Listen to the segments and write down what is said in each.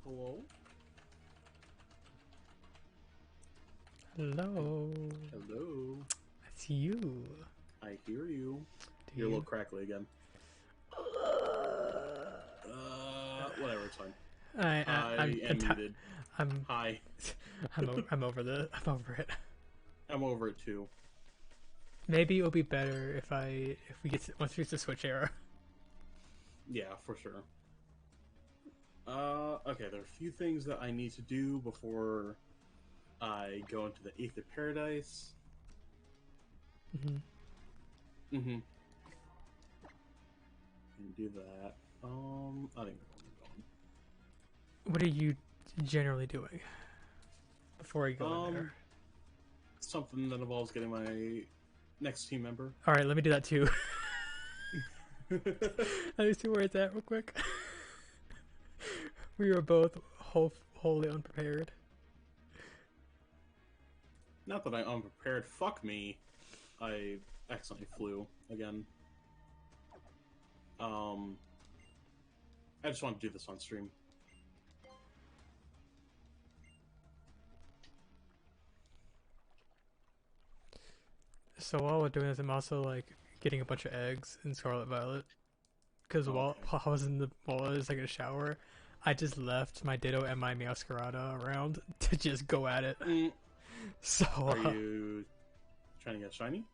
Hello? Hello. Hello. That's you. I hear you. Do You're a you? little crackly again. Whatever, it's fine. I am muted. I'm Hi. I'm over I'm over it. I'm over it too. Maybe it'll be better if we get once we get to Switch era. Yeah, for sure. Okay, there are a few things that I need to do before I go into the Eighth of Paradise. Mm-hmm. Mm-hmm. Can do that. I think I'm going. What are you generally doing before you go in there? Something that involves getting my next team member. All right, let me do that too. Let me see where it's at real quick. We were both wholly unprepared. Not that I'm unprepared. Fuck me. I accidentally flew again. I just want to do this on stream. So while we're doing this, I'm also like getting a bunch of eggs in Scarlet Violet. Because while I was while I was like in the shower, I just left my Ditto and my Meowscarada around to just go at it. So Are you trying to get shiny?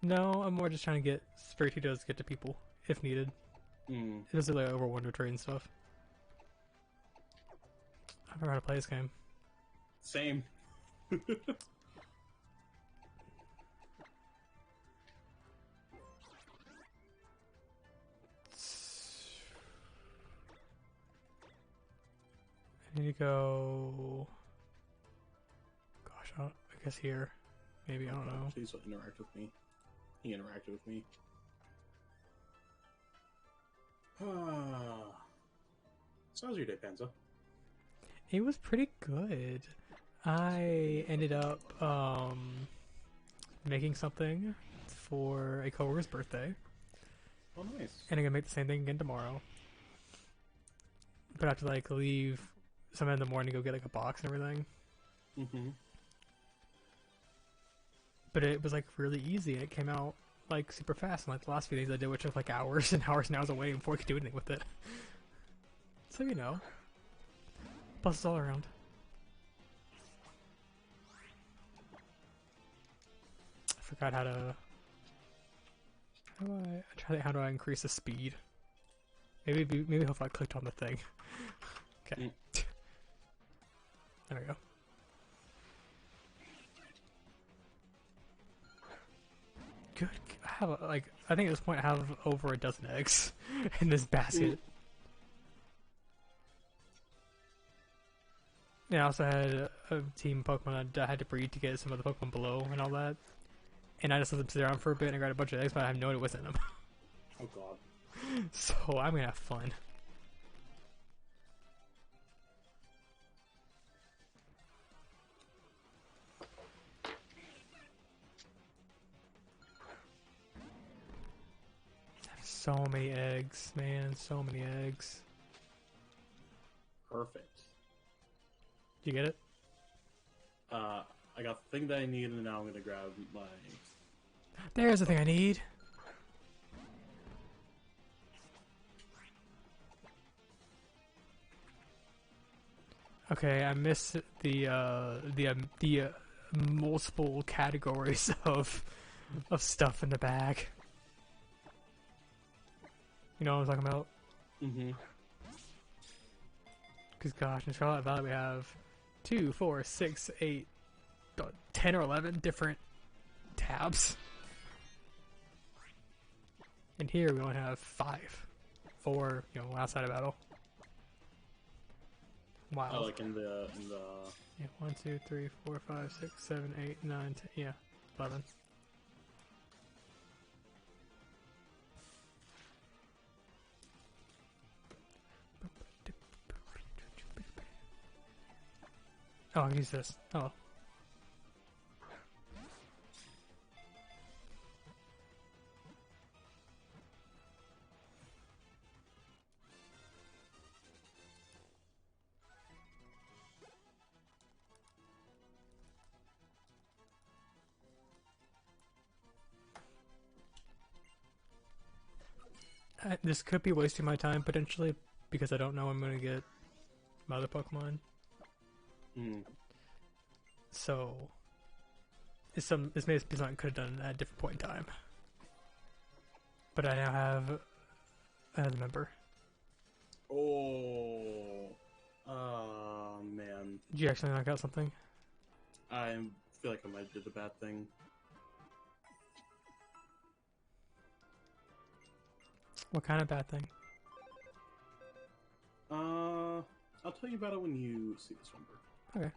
no, I'm more just trying to get Spirititos to get to people if needed. It does like over Wonder Trade and stuff. I don't know how to play this game. Same. I need to go. Gosh, I guess here. Maybe, I don't know. Please don't interact with me. He interacted with me. So how's your day, Panza? It was pretty good. I ended up making something for a coworker's birthday. Oh, nice. And I'm gonna make the same thing again tomorrow. But I have to like leave sometime in the morning to go get like a box and everything. But it was like really easy. It came out like super fast. And like the last few things I did, which took like hours and hours and hours away before I could do anything with it. So you know, plus it's all around. I forgot how to. How do I increase the speed? Maybe if I clicked on the thing. Okay. There we go. Good. I have I think at this point I have over a dozen eggs in this basket. Yeah, I also had a team Pokemon that I had to breed to get some of the Pokemon below and all that. And I just let them sit around for a bit and I got a bunch of eggs, but I have no idea what's in them. Oh god. So I'm gonna have fun. So many eggs, man. So many eggs. Perfect. Did you get it? I got the thing that I need, and now I'm gonna grab my. There's the thing I need. Okay, I missed the multiple categories of stuff in the bag. You know what I'm talking about? Because gosh, in Charlotte Valley we have 2, 4, 6, 8, 10 or 11 different tabs. And here we only have 5. 4, you know, outside of battle. Wow. Oh, like in the. Yeah, 1, 2, 3, 4, 5, 6, 7, 8, 9, 10, yeah, 11. Oh, I'll use this. Oh. this could be wasting my time potentially because I don't know I'm gonna get my other Pokemon. Mm. So this may be something I could have done at a different point in time. But I now have another member. Oh, man. Did you actually knock out something? I feel like I might have did a bad thing. What kind of bad thing? I'll tell you about it when you see this number. Okay.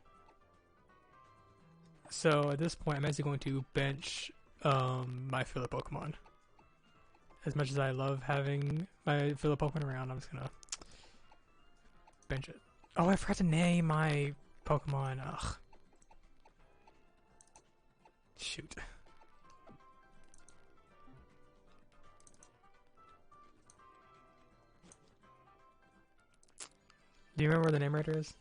So at this point, I'm actually going to bench my filler Pokemon. As much as I love having my filler Pokemon around, I'm just gonna bench it. Oh, I forgot to name my Pokemon. Ugh. Shoot. Do you remember where the name writer is?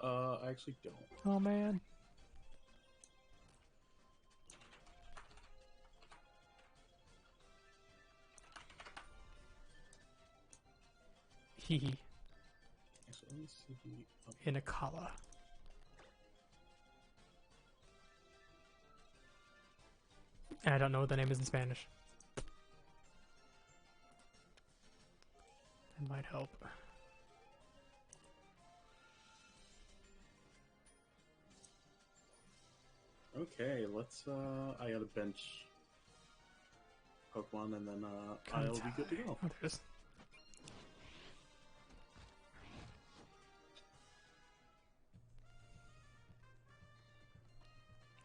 I actually don't. Oh man. Hee Actually, let me see. in a Kala. And I don't know what the name is in Spanish. That might help. Okay, let's, I gotta bench Pokemon and then, I'll be good to go. Oh, there it is.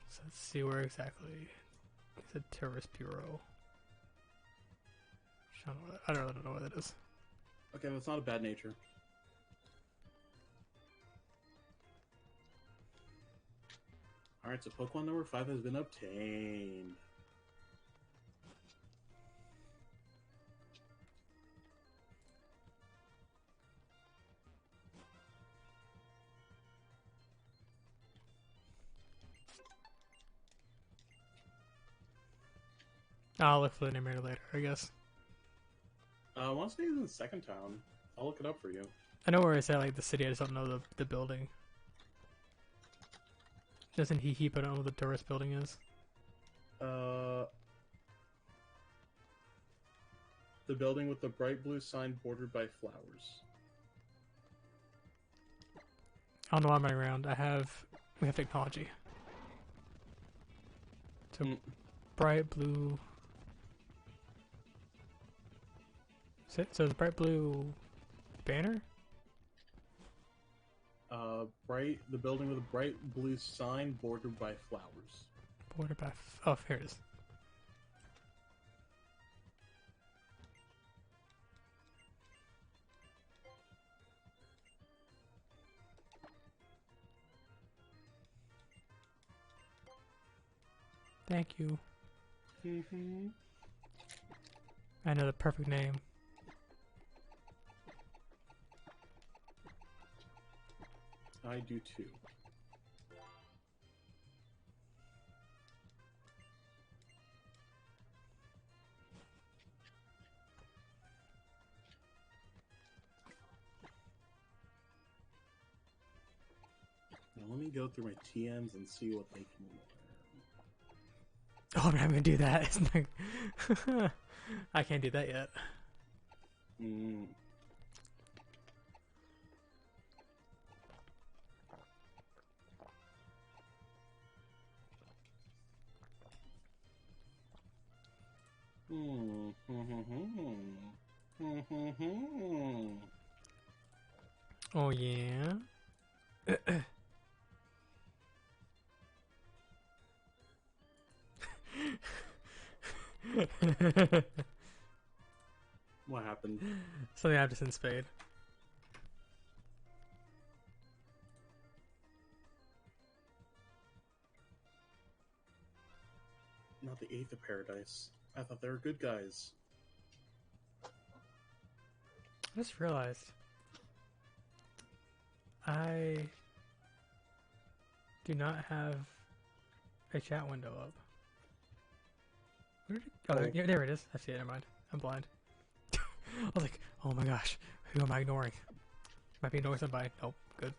So let's see where exactly. It's a terrorist bureau. I don't really know what that is. Okay, that's not a bad nature. Alright, so Pokemon number 5 has been obtained. I'll look for the name later, I guess. I want to say it's in the second town. I'll look it up for you. I know where it's at, like the city. I just don't know the building. Doesn't he but I don't know what the tourist building is. The building with the bright blue sign bordered by flowers. I don't know why I'm running around. We have technology. So bright blue. So the bright blue banner? The building with a bright blue sign bordered by flowers. Bordered by oh, here it is. Thank you. Mm-hmm. I know the perfect name. I do too. Now let me go through my TMs and see what they can learn. Oh, I'm not gonna do that. It's not... I can't do that yet. Mm. Oh yeah. What happened? Something I have to send Spade. Not the Eighth of Paradise. I thought they were good guys. I just realized I do not have a chat window up. Where did it... Oh, there it is. I see it. Never mind. I'm blind. I was like, oh my gosh, who am I ignoring? Might be ignoring somebody. Nope, good.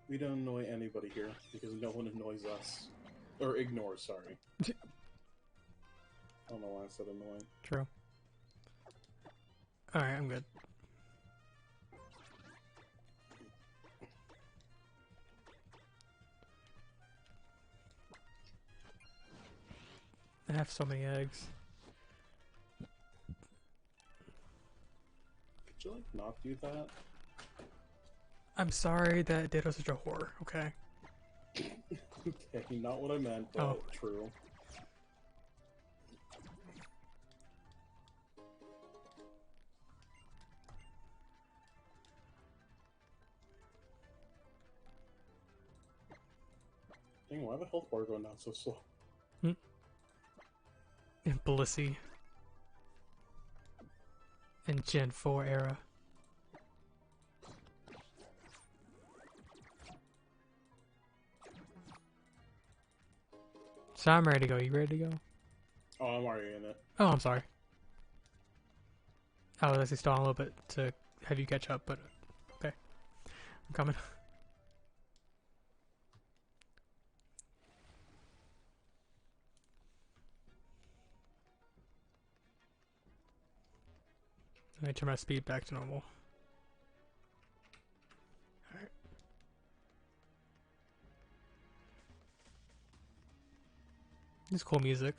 We don't annoy anybody here because no one annoys us. Or ignores, sorry. I don't know why I said annoying. True. Alright, I'm good. I have so many eggs. Could you, like, not do that? I'm sorry that Ditto's such a whore, okay? Okay, not what I meant, but Oh. true. Dang, why the health bar going down so slow? In Blissey. In Gen 4 era. So I'm ready to go. You ready to go? Oh, I'm already in it. Oh, I'm sorry. I was actually stalling a little bit to have you catch up, but okay. I'm coming. Let me turn my speed back to normal. Alright. It's cool music.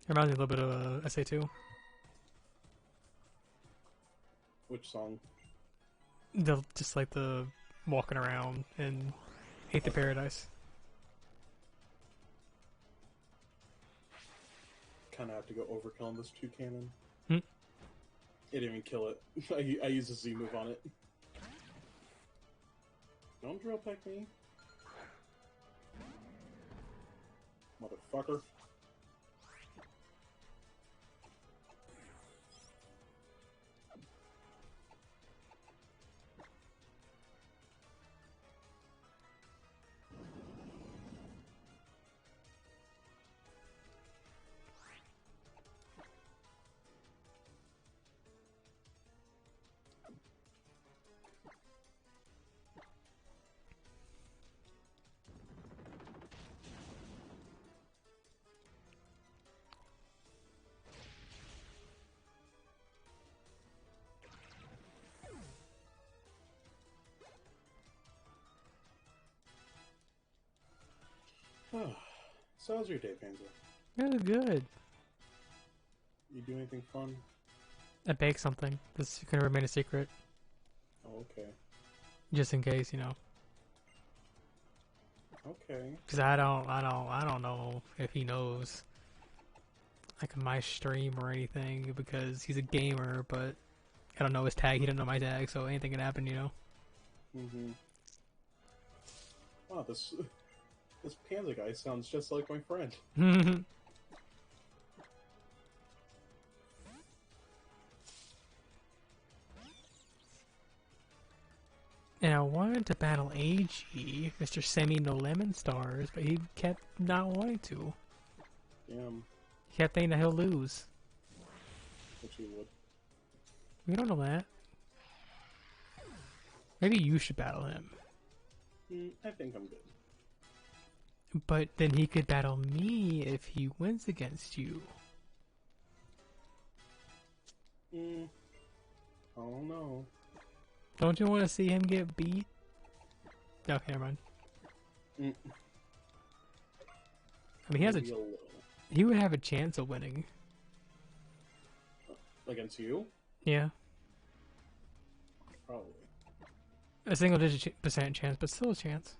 It reminds me a little bit of SA2. Which song? Just like the walking around and Hate the Paradise. Kinda have to go overkill on this two cannon. Hmm? It didn't even kill it. I used a Z move on it. Don't drill peck me. Motherfucker. So how's your day, Panzer? It was good. You do anything fun? I baked something. This is gonna remain a secret, Oh, okay. just in case, you know. Okay. Cause I don't know if he knows, like my stream or anything, because he's a gamer. But I don't know his tag. He don't know my tag, so anything can happen, you know. Mm-hmm. Wow, this Panzer guy sounds just like my friend. And I wanted to battle AG, Mr. Semi No Lemon Stars, but he kept not wanting to. Damn. He kept thinking that he'll lose. Which he would. We don't know that. Maybe you should battle him. I think I'm good. But then he could battle me if he wins against you. I don't know. Don't you want to see him get beat? Okay, never mind. Mm. I mean, Maybe a little. he would have a chance of winning. Against you? Yeah. Probably. A single digit percent chance, but still a chance.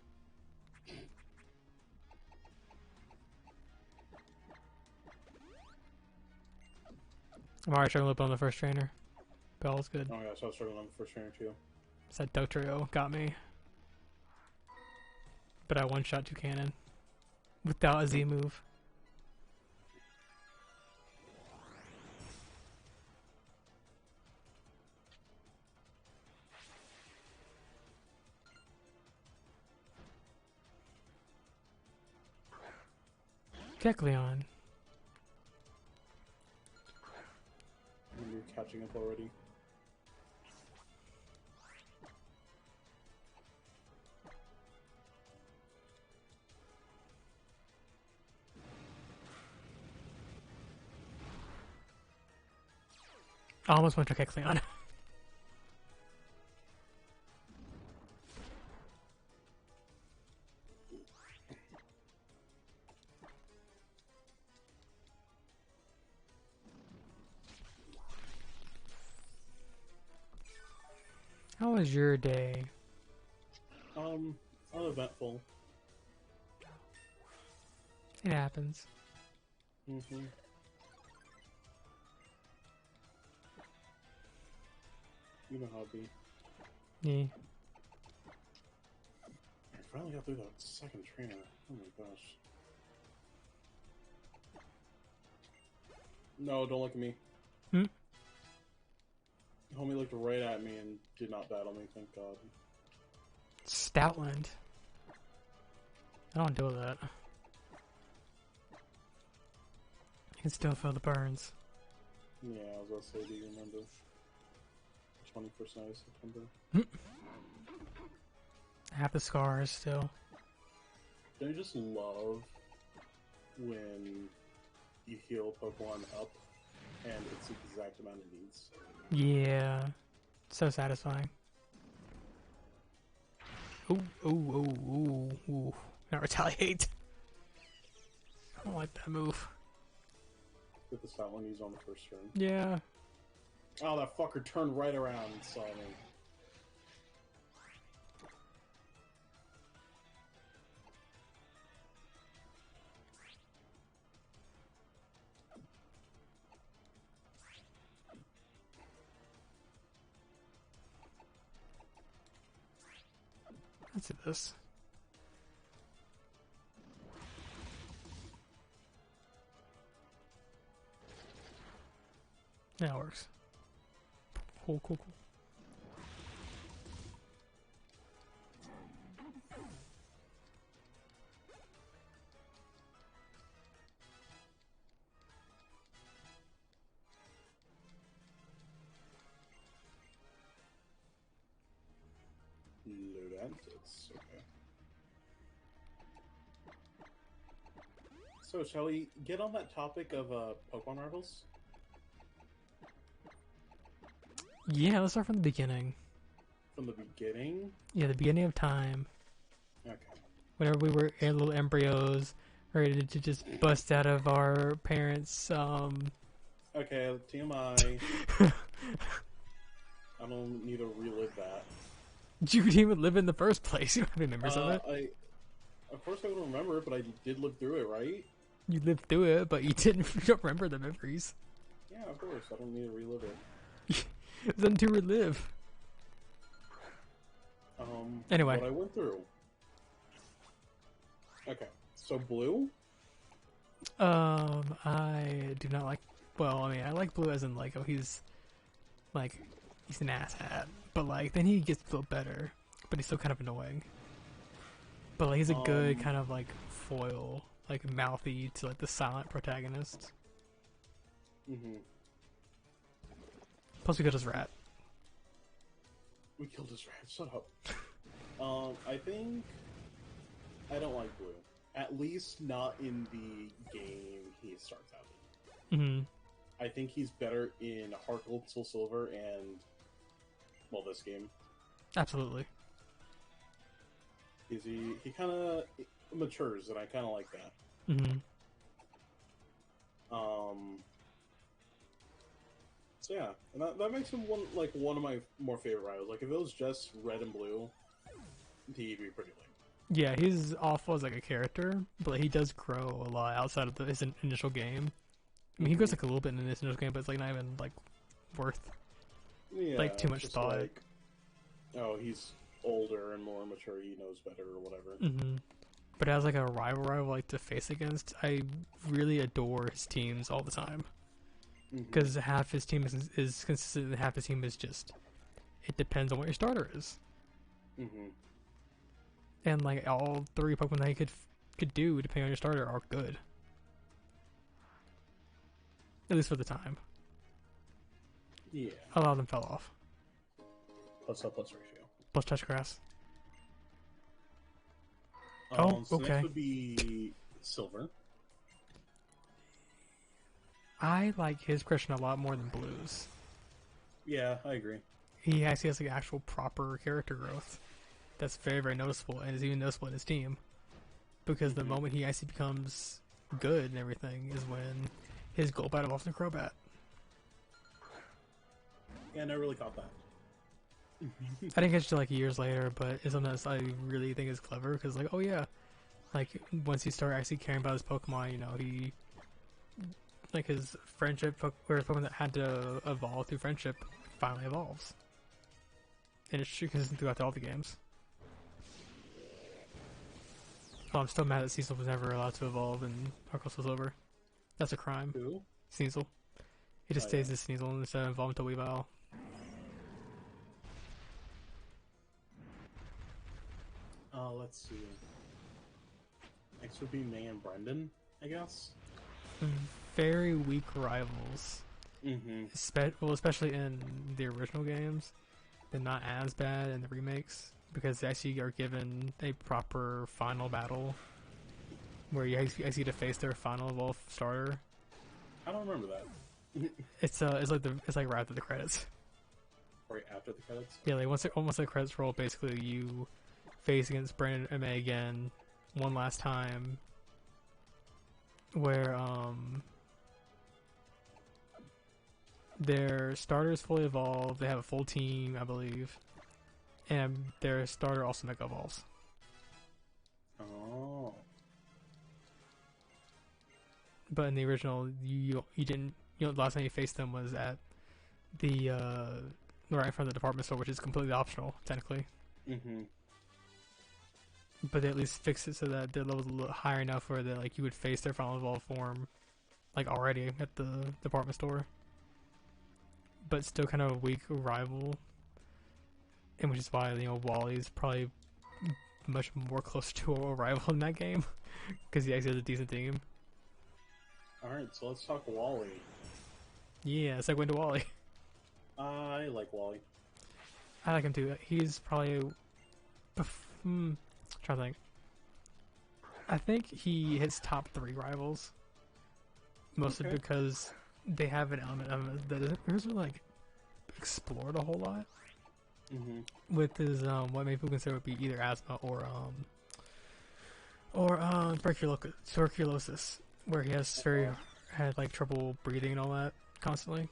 I'm already struggling a little bit on the first trainer. Bell's good. Oh yeah, so I was struggling on the first trainer too. That Duck Trio got me. But I one-shot 2 cannon. Without a Z move. Kecleon. catching up already. I almost went to Kexleon. How was your day? Uneventful. It happens. Mm-hmm. You know how it be. Yeah. I finally got through that second trainer. Oh my gosh. No, don't look at me. Hmm? Homie looked right at me and did not battle me, thank God. Stoutland. I don't do that. I can still feel the burns. Yeah, I was about to say, do you remember? 21st night of September. I have the scars still. Don't you just love when you heal Pokemon up and it's the exact amount it needs? Yeah. So satisfying. Ooh, ooh, ooh, ooh, ooh. Not retaliate. I don't like that move. Get the style one used on the first turn. Yeah. Oh, that fucker turned right around and saw me. Let's do this. Yeah, it works. Cool, cool, cool. Ludentis, okay. So, shall we get on that topic of Pokemon rivals? Yeah, let's start from the beginning. From the beginning? Yeah, the beginning of time. Okay. Whenever we were little embryos, ready to just bust out of our parents' Okay, TMI. I don't need to relive that. You didn't even live in the first place. You don't have any memories of it. Of course I would remember it, but I did live through it, right? You lived through it, but you didn't. You don't remember the memories. Yeah, of course. I don't need to relive it. Then to relive. Anyway. What I went through. Okay, so Blue? I do not like. Well, I mean, I like Blue as in like, oh, he's an asshat, but like then he gets a little better, but he's still kind of annoying. But like he's a good kind of like foil, like mouthy to like the silent protagonist. Mm-hmm. Plus we got his rat. We killed his rat. Shut up. I think I don't like Blue. At least not in the game he starts out in. Mm-hmm. I think he's better in Heart Gold, Soul Silver, and well, this game. Absolutely. He kind of matures, and I kind of like that. Mm-hmm. So yeah, and that makes him one of my more favorite rivals. Like if it was just Red and Blue, he'd be pretty lame. Yeah, he's awful as like a character, but he does grow a lot outside of his initial game. I mean, he goes like a little bit in his initial game, but it's like not even like worth like too much thought. Like, oh, he's older and more mature. He knows better or whatever. Mm-hmm. But as like a rival like to face against, I really adore his teams all the time. Because half his team is consistent, and half his team is just it depends on what your starter is. Mm-hmm. And like all three Pokemon that he could do depending on your starter are good. At least for the time. Yeah. A lot of them fell off. Plus up plus ratio. Plus touch grass. Oh, So next okay. would be Silver. I like his Christian a lot more than Blue's. Yeah, I agree. He actually has like actual proper character growth. That's very, very noticeable, and is even noticeable in his team. Because the moment he actually becomes good and everything is when his gold battle evolves into Crobat. Yeah, I never really caught that. I didn't catch it till like years later, but it's something that I really think is clever because, like, oh yeah, like once you start actually caring about his Pokemon, you know, he like his friendship or his Pokemon that had to evolve through friendship finally evolves, and it's consistent throughout all the games. Oh, I'm still mad that Cecil was never allowed to evolve and Arcos was over. That's a crime. Who? Sneasel. He just stays as Sneasel instead of evolving to Weavile. Let's see. Next would be May and Brendan, I guess. Very weak rivals. Mm-hmm. Well, especially in the original games. They're not as bad in the remakes because they actually are given a proper final battle where you actually get to face their final evolved starter. I don't remember that. It's like right after the credits. Right after the credits? Yeah, like once the credits roll, basically you face against Brandon and May again one last time, where their starter is fully evolved. They have a full team, I believe, and their starter also mega evolves. Oh. But in the original, you didn't. The last time you faced them was at the right in front of the department store, which is completely optional technically. Mm-hmm. But they at least fix it so that their level's a little higher enough where like you would face their final evolved form, like already at the department store. But still kind of a weak rival, and which is why Wally's probably much more close to a rival in that game because he actually has a decent team. All right, so let's talk Wally. Yeah, it's like going to Wally. I like Wally. I like him too. He's probably trying to think. I think he hits top 3 rivals, mostly because they have an element of it that isn't really like explored a whole lot. With his what many people consider would be either asthma or tuberculosis, where he has had like trouble breathing and all that constantly.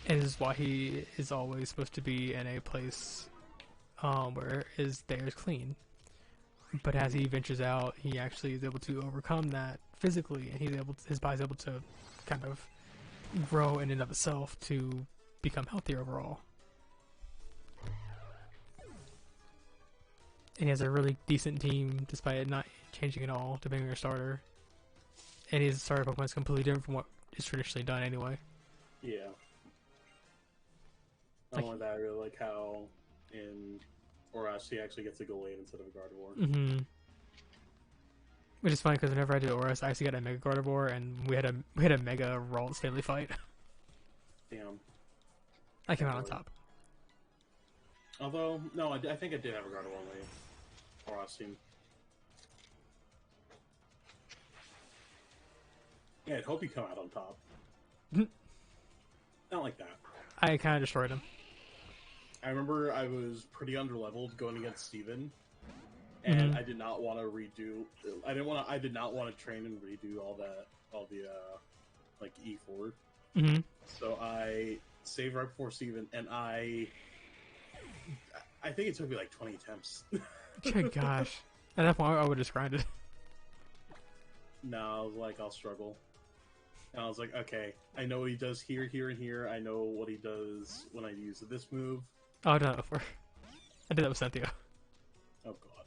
And this is why he is always supposed to be in a place where his air is clean. But as he ventures out, he actually is able to overcome that physically, and his body's able to kind of grow in and of itself to become healthier overall. And he has a really decent team, despite it not changing at all, depending on your starter. And his starter Pokemon is completely different from what is traditionally done anyway. Yeah. Not only that, I really like how in Oras he actually gets a Gallade instead of a Gardevoir. Which is funny because whenever I did Oras, I actually got a Mega Gardevoir, and we had a Mega Ralt Stanley fight. Damn. I came out on top. Although, no, I think I did have a Gardevoir on the Oras team. Yeah, I'd hope you come out on top. Not like that. I kind of destroyed him. I remember I was pretty underleveled going against Steven, and I did not want to redo. I did not want to train and redo all the like E4. So I saved right before Steven, and I think it took me like 20 attempts. Good gosh, at that point I would have just grinded. No, I was like, I'll struggle. And I was like, okay, I know what he does here, here, and here. I know what he does when I use this move. Oh, I've done that before. I did that with Cynthia. Oh god.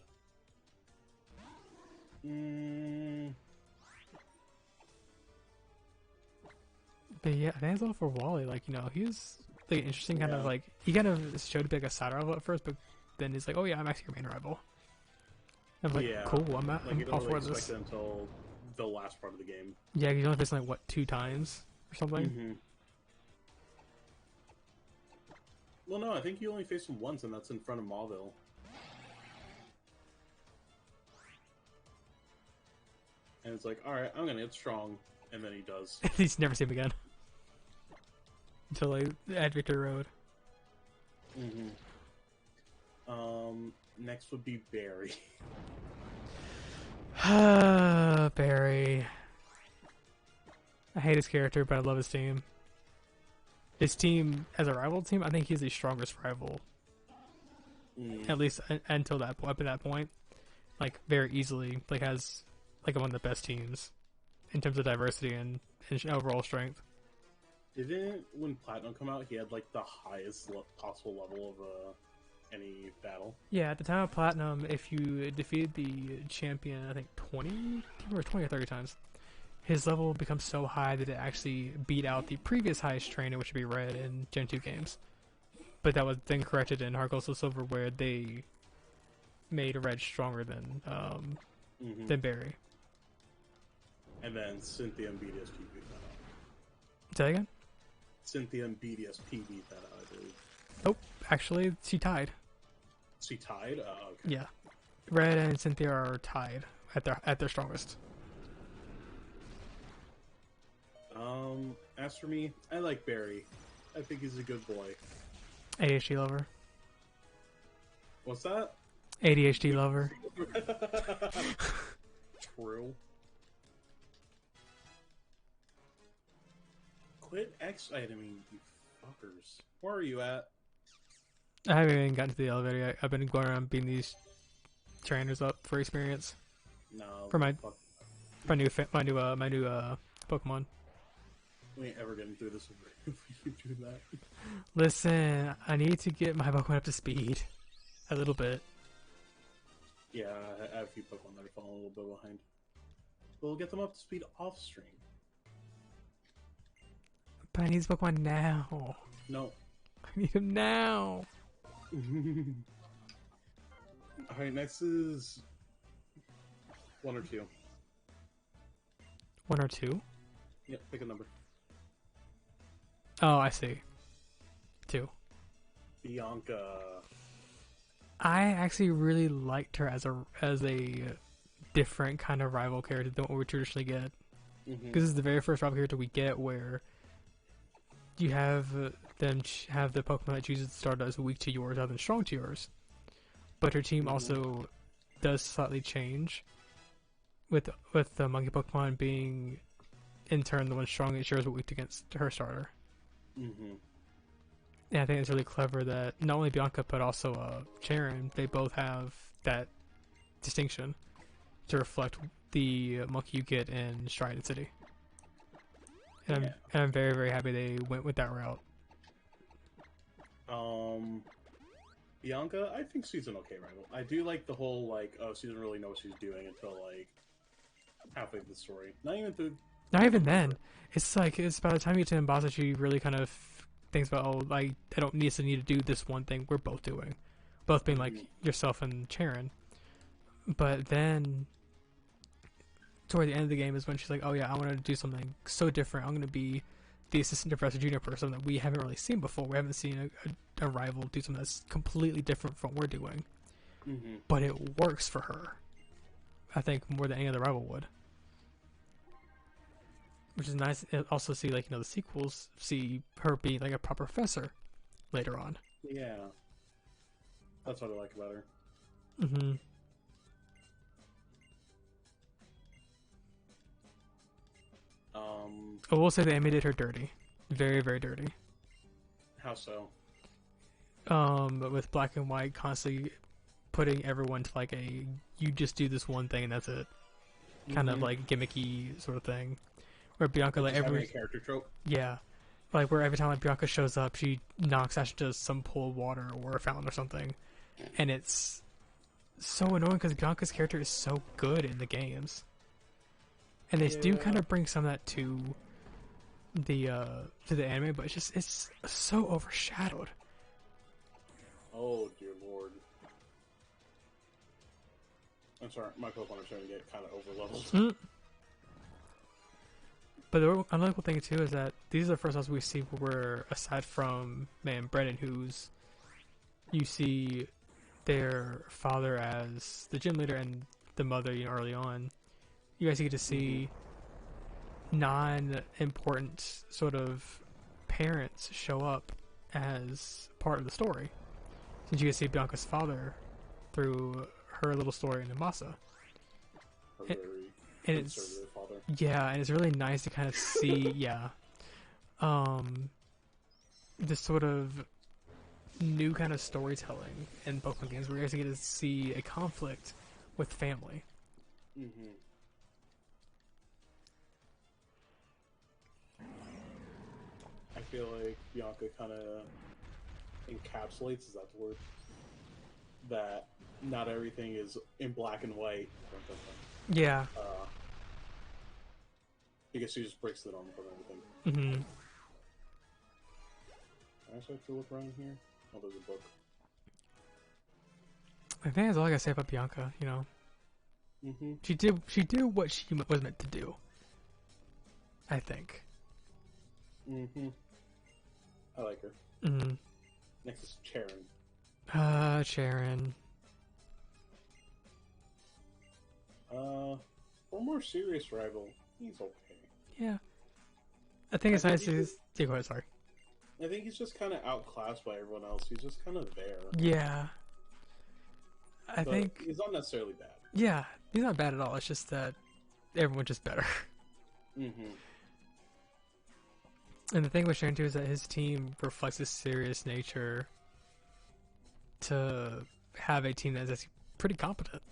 But yeah, I think that's all for Wally. Like, he was like an interesting kind of like, he kind of showed to be like a side rival at first, but then he's like, oh yeah, I'm actually your main rival. I'm like, cool, I'm all for this. Until the last part of the game. Yeah, he's only facing like, what, 2 times or something? Well, no, I think you only face him once, and that's in front of Mauville. And it's like, alright, I'm gonna get strong. And then he does. He's never seen him again. Until like at Victory Road. Mm-hmm. Next would be Barry. Barry. I hate his character, but I love his team. His team, as a rival team, I think he's the strongest rival. At least until that point. Up at that point, like very easily, like has like one of the best teams in terms of diversity and overall strength. Didn't when Platinum come out, he had like the highest possible level of any battle? Yeah, at the time of Platinum, if you defeated the champion, I think 20 or 30 times, his level becomes so high that it actually beat out the previous highest trainer, which would be Red in Gen 2 games. But that was then corrected in Heart Gold Soul Silver, where they made Red stronger than Barry. And then Cynthia and BDSP beat that out. Say that again? Cynthia and BDSP beat that out, I believe. Oh, actually, she tied. She tied? Okay. Yeah. Red and Cynthia are tied at their strongest. As for me, I like Barry. I think he's a good boy. ADHD lover. What's that? ADHD lover. True. Quit X-iteming, you fuckers. Where are you at? I haven't even gotten to the elevator yet. I've been going around beating these trainers up for experience. No. For my new Pokemon. We ain't ever getting through this if you do that. Listen, I need to get my Pokemon up to speed. A little bit. Yeah, I have a few Pokemon that are falling a little bit behind. We'll get them up to speed off stream. But I need this Pokemon now. No. I need him now. Alright, next is 1 or 2. 1 or 2? Yep, pick a number. Oh, I see. 2. Bianca. I actually really liked her as a different kind of rival character than what we traditionally get. Because this is the very first rival character we get where you have them have the Pokemon that chooses to start as weak to yours rather than strong to yours. But her team also does slightly change with the monkey Pokemon being in turn the one strong against yours but weak against her starter. And I think it's really clever that not only Bianca but also Charon, they both have that distinction to reflect the monkey you get in Striaton City. And I'm very, very happy they went with that route. Bianca, I think she's an okay rival. I do like the whole, like, oh, she doesn't really know what she's doing until, like, halfway through the story. Not even then. It's like, it's by the time you get to Nimbasa, she really kind of thinks about, oh, like, I don't need to do this one thing we're both doing. Both being, like, yourself and Charon. But then, toward the end of the game is when she's like, oh yeah, I want to do something so different. I'm going to be the assistant professor junior person that we haven't really seen before. We haven't seen a rival do something that's completely different from what we're doing. But it works for her. I think more than any other rival would. Which is nice. Also see, like, the sequels, see her being like a proper professor later on. Yeah. That's what I like about her. I will say the anime did her dirty. Very, very dirty. How so? With Black and White constantly putting everyone to like you just do this one thing and that's it. Kind of like gimmicky sort of thing. Where Bianca, like every character trope. Yeah. Like where every time like Bianca shows up, she knocks Ash into some pool of water or a fountain or something. And it's so annoying because Bianca's character is so good in the games. And they do kind of bring some of that to the anime, but it's so overshadowed. Oh dear lord! I'm sorry, my Pokemon are starting to get kind of overleveled. But the unlikely thing too is that these are the first ones we see where, aside from Brennan, who's you see their father as the gym leader and the mother, early on. You guys get to see non-important sort of parents show up as part of the story. Since you get to see Bianca's father through her little story in Amasa. Her very And it's conservative father. yeah, and it's really nice to kind of see this sort of new kind of storytelling in Pokemon games where you actually get to see a conflict with family. Mm-hmm. I feel like Bianca kind of encapsulates, is that the word? That not everything is in black and white. Yeah. Because she just breaks the norm from everything. Mm-hmm. I also have to look around here. Oh, there's a book. I think that's all I gotta say about Bianca. Mm-hmm. She did what she was meant to do. I think. Mm-hmm. I like her. Mm-hmm. Next is Charon. Sharon. For a more serious rival, he's okay. Yeah. I think it's nice to... Yeah, go ahead, sorry. I think he's just kind of outclassed by everyone else. He's just kind of there. Yeah. I think... He's not necessarily bad. Yeah, he's not bad at all. It's just that everyone's just better. Mm-hmm. And the thing with Sharon, too, is that his team reflects his serious nature to have a team that is actually pretty competent.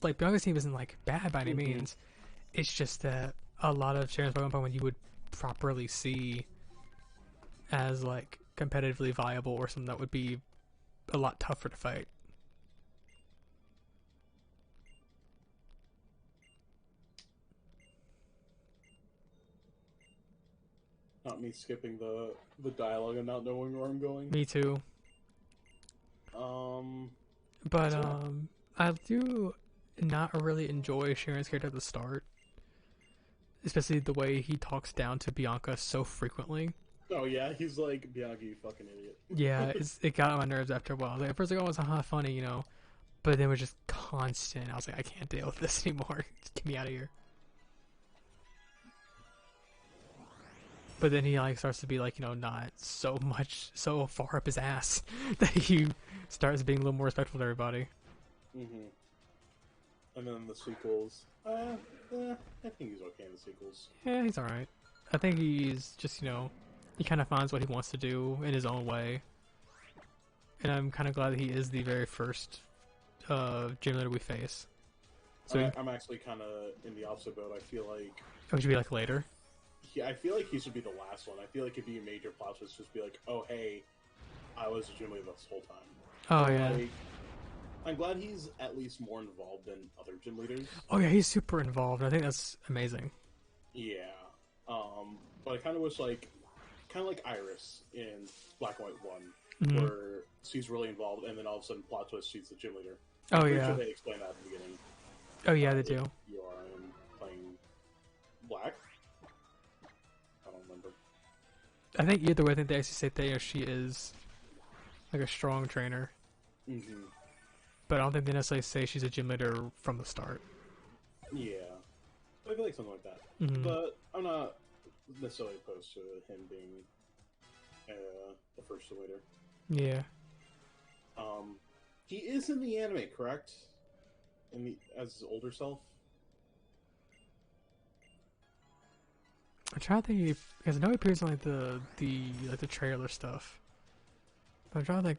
Like, Bianca's team isn't, bad by any means. It's just that a lot of Sharon's Pokemon you would properly see as, competitively viable or something that would be a lot tougher to fight. Not me skipping the dialogue and not knowing where I'm going. Me too. But, I do not really enjoy Sharon's character at the start. Especially the way he talks down to Bianca so frequently. Oh yeah, he's like, Bianca, you fucking idiot. Yeah, it got on my nerves after a while. At first, oh, it's funny, but then it was just constant. I was like, I can't deal with this anymore. Just get me out of here. But then he starts to be not so far up his ass that he starts being a little more respectful to everybody. Mm-hmm. And then the sequels. I think he's okay in the sequels. Yeah, he's alright. I think he's just, he kind of finds what he wants to do in his own way. And I'm kind of glad that he is the very first gym leader we face. So I'm actually kind of in the opposite boat. I feel like... Oh, it should be later? Yeah, I feel like he should be the last one. I feel like it'd be a major plot twist, just be like, oh, hey, I was a gym leader this whole time. Oh, yeah. I'm glad he's at least more involved than other gym leaders. Oh, yeah, he's super involved. I think that's amazing. Yeah. But I kind of wish, kind of like Iris in Black and White 1, where she's really involved, and then all of a sudden, plot twist, she's the gym leader. I'm pretty sure they explain that at the beginning. Oh, yeah, they do. You are playing Black? I don't remember. I think either way, I think they actually say that she is a strong trainer. Mm-hmm. But I don't think they necessarily say she's a gym leader from the start. Yeah. I feel like something like that. Mm-hmm. But I'm not necessarily opposed to him being the first gym leader. Yeah. He is in the anime, correct? As his older self? I'm trying to think because I know he appears in the trailer stuff. But I'm trying to think.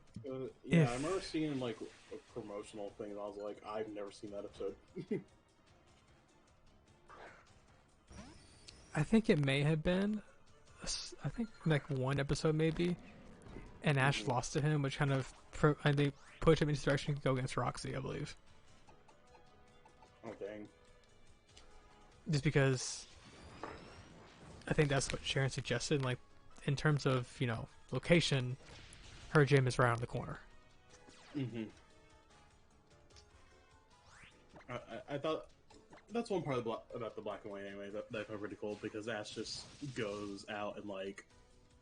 Yeah, I remember seeing a promotional thing, and I was like, I've never seen that episode. I think it may have been. I think one episode maybe, and Ash lost to him, which kind of I think pushed him into the direction to go against Roxy, I believe. Oh dang! Just because I think that's what Sharon suggested. In terms of location, her gym is right on the corner. Mm-hmm. I thought that's one part about the Black and White anime that I found pretty cool, because Ash just goes out and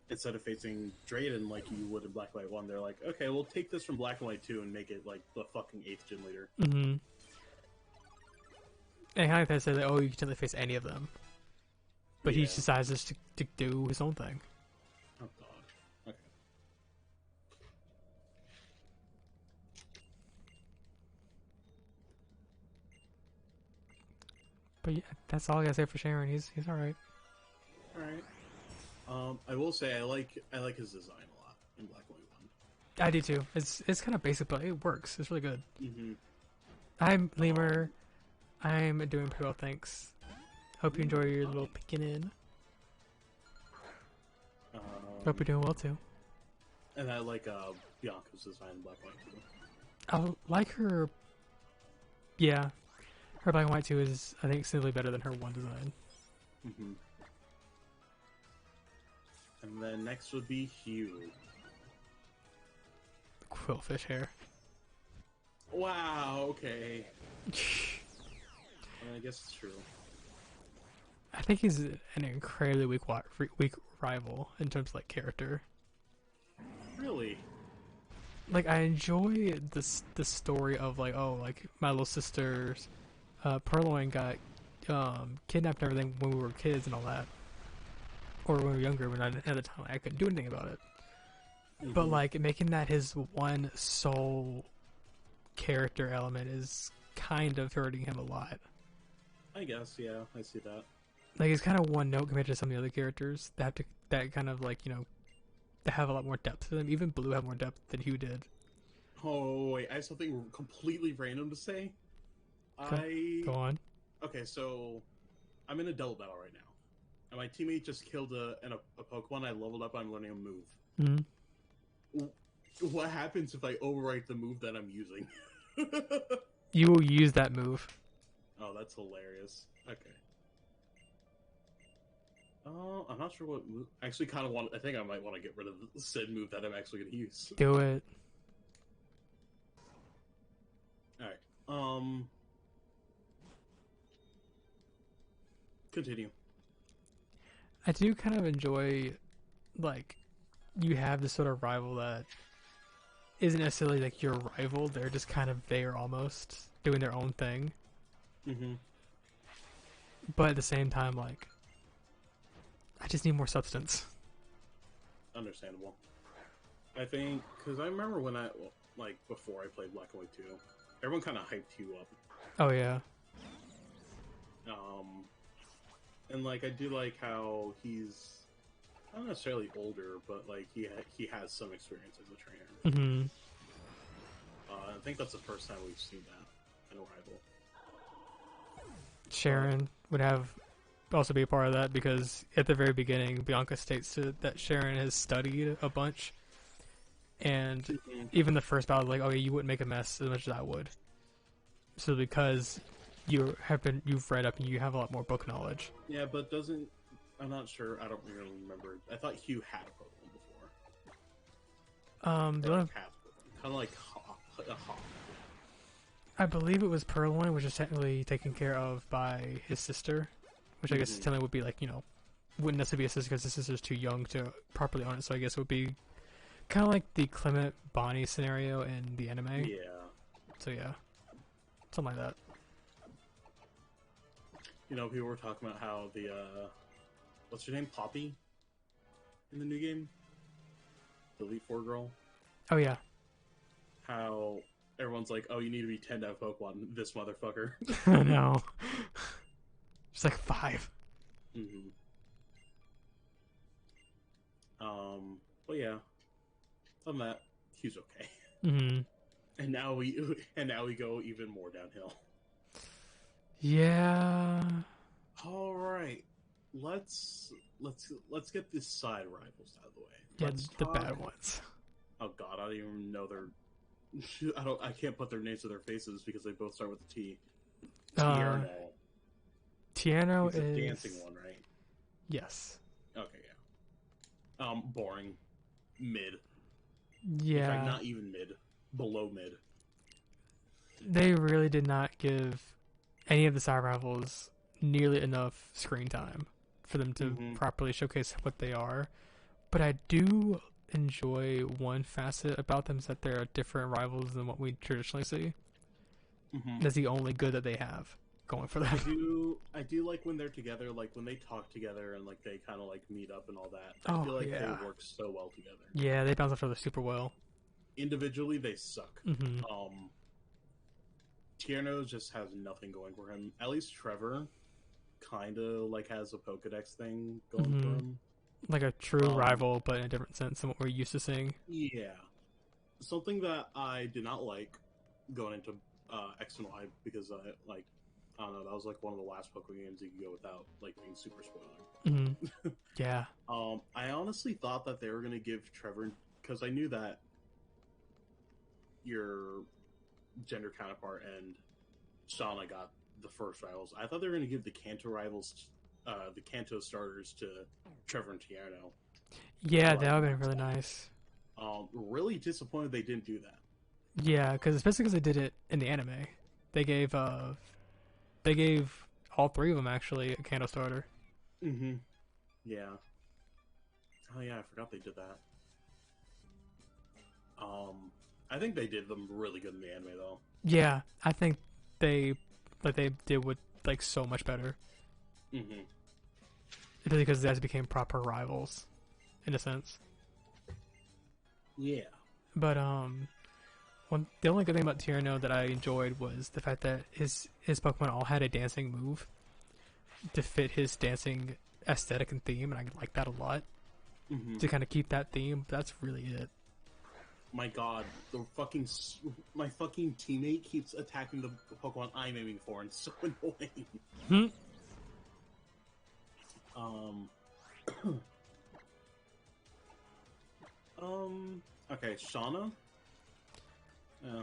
instead of facing Drayden like you would in Black and White 1, they're like, okay, we'll take this from Black and White 2 and make it like the fucking 8th gym leader. Mm-hmm. And kind of like said that, oh, you can totally face any of them. But he decides just to do his own thing. Oh, God. Okay. But yeah, that's all I gotta say for Sharon. He's alright. Alright. I will say I like his design a lot in Black and White 1. I do too. It's kind of basic, but it works. It's really good. Mm-hmm. I'm Lemur. I'm doing pretty well, thanks. Hope you enjoy your little peeking in. Hope you're doing well too. And I like Bianca's design in Black and White 2. I like her. Yeah, her Black and White 2 is, I think, simply better than her 1 design. Mm-hmm. And then next would be Hugh. Quillfish hair. Wow, okay. I mean, I guess it's true. I think he's an incredibly weak rival in terms of like character. Really? Like I enjoy the story of like, oh, like my little sister's Purloin got kidnapped and everything when we were kids and all that, or when we were younger. When at the time I couldn't do anything about it. Mm-hmm. But like making that his one sole character element is kind of hurting him a lot. I guess, yeah, I see that. Like he's kind of one note compared to some of the other characters that kind of like, you know, that have a lot more depth to them. Even Blue have more depth than Hugh did. Oh wait, I have something completely random to say. Go on. Okay, so I'm in a double battle right now, and my teammate just killed a Pokemon. I leveled up. I'm learning a move. Mm-hmm. What happens if I overwrite the move that I'm using? You will use that move. Oh, that's hilarious. Okay. I'm not sure what move. I actually kind of want. I think I might want to get rid of the said move that I'm actually going to use. Do it. All right. Continue. I do kind of enjoy, like, you have this sort of rival that isn't necessarily like your rival. They're just kind of there almost doing their own thing. Mm-hmm. But at the same time, like, I just need more substance. Understandable. I think because I remember when before I played Black and White 2, everyone kind of hyped you up. Oh yeah. And like I do like how he's not necessarily older, but like he has some experience as a trainer. Mm-hmm. I think that's the first time we've seen that in a rival. Sharon would have also be a part of that because at the very beginning, Bianca states that Sharon has studied a bunch, and even the first battle, like, oh, you wouldn't make a mess as much as I would. So because you've read up and you have a lot more book knowledge. Yeah, but I'm not sure. I don't really remember. I thought Hugh had a Pokemon before. Kind of like a hawk. I believe it was Purloin, which is technically taken care of by his sister, which I guess technically would be like, you know, wouldn't necessarily be a sister because his sister's too young to properly own it. So I guess it would be kind of like the Clement Bonnie scenario in the anime. Yeah. So yeah, something like that. You know, people were talking about how the what's her name, Poppy, in the new game, the Elite Four girl. Oh yeah. How everyone's like, "Oh, you need to be 10 to have Pokemon." This motherfucker. No. She's like 5. Mm-hmm. But yeah, other than that, Hugh's okay. Mm-hmm. And now we go even more downhill. Yeah. All right, let's get these side rivals out of the way. Yeah, the bad ones. Oh God, I don't even know their. I can't put their names to their faces because they both start with a T. Tierno. Tierno is the dancing one, right? Yes. Okay, yeah. Boring. Mid. Yeah. In fact, not even mid. Below mid. They really did not give any of the side rivals nearly enough screen time for them to properly showcase what they are, but I do enjoy one facet about them is that they're different rivals than what we traditionally see. Mm-hmm. That's the only good that they have going for them. I do like when they're together, like when they talk together and like they kind of like meet up and all that. I Oh feel like they yeah, work so well together. yeah, they bounce off each other super well. Individually, they suck. Hmm. Tierno just has nothing going for him. At least Trevor kind of like has a Pokedex thing going for Hmm. him. Like a true Um, rival, but in a different sense than what we're used to seeing. yeah, something that I did not like going into X and Y because like I don't know, that was like one of the last Pokemon games you could go without like being super Hmm. spoiler. Yeah. I honestly thought that they were gonna give Trevor because I knew that your gender counterpart and Shauna got the first rivals. I thought they were gonna give the Kanto rivals, the Kanto starters to Trevor and Tierno. Yeah, But that would have been really nice. really disappointed they didn't do that. Yeah, because especially because they did it in the anime, they gave they gave all three of them actually a candle starter. Mm-hmm. Yeah. Oh yeah, I forgot they did that. I think they did them really good in the anime though. Yeah, I think they they did with like so much better Mm-hmm. because they guys became proper rivals in a sense. Yeah. But the only good thing about Tyranno that I enjoyed was the fact that his Pokemon all had a dancing move to fit his dancing aesthetic and theme, and I like that a lot. Mm-hmm. To kind of keep that theme, that's really it. My God, my fucking teammate keeps attacking the Pokemon I'm aiming for, and it's so annoying. Hmm? Um. Okay, Shauna. Yeah.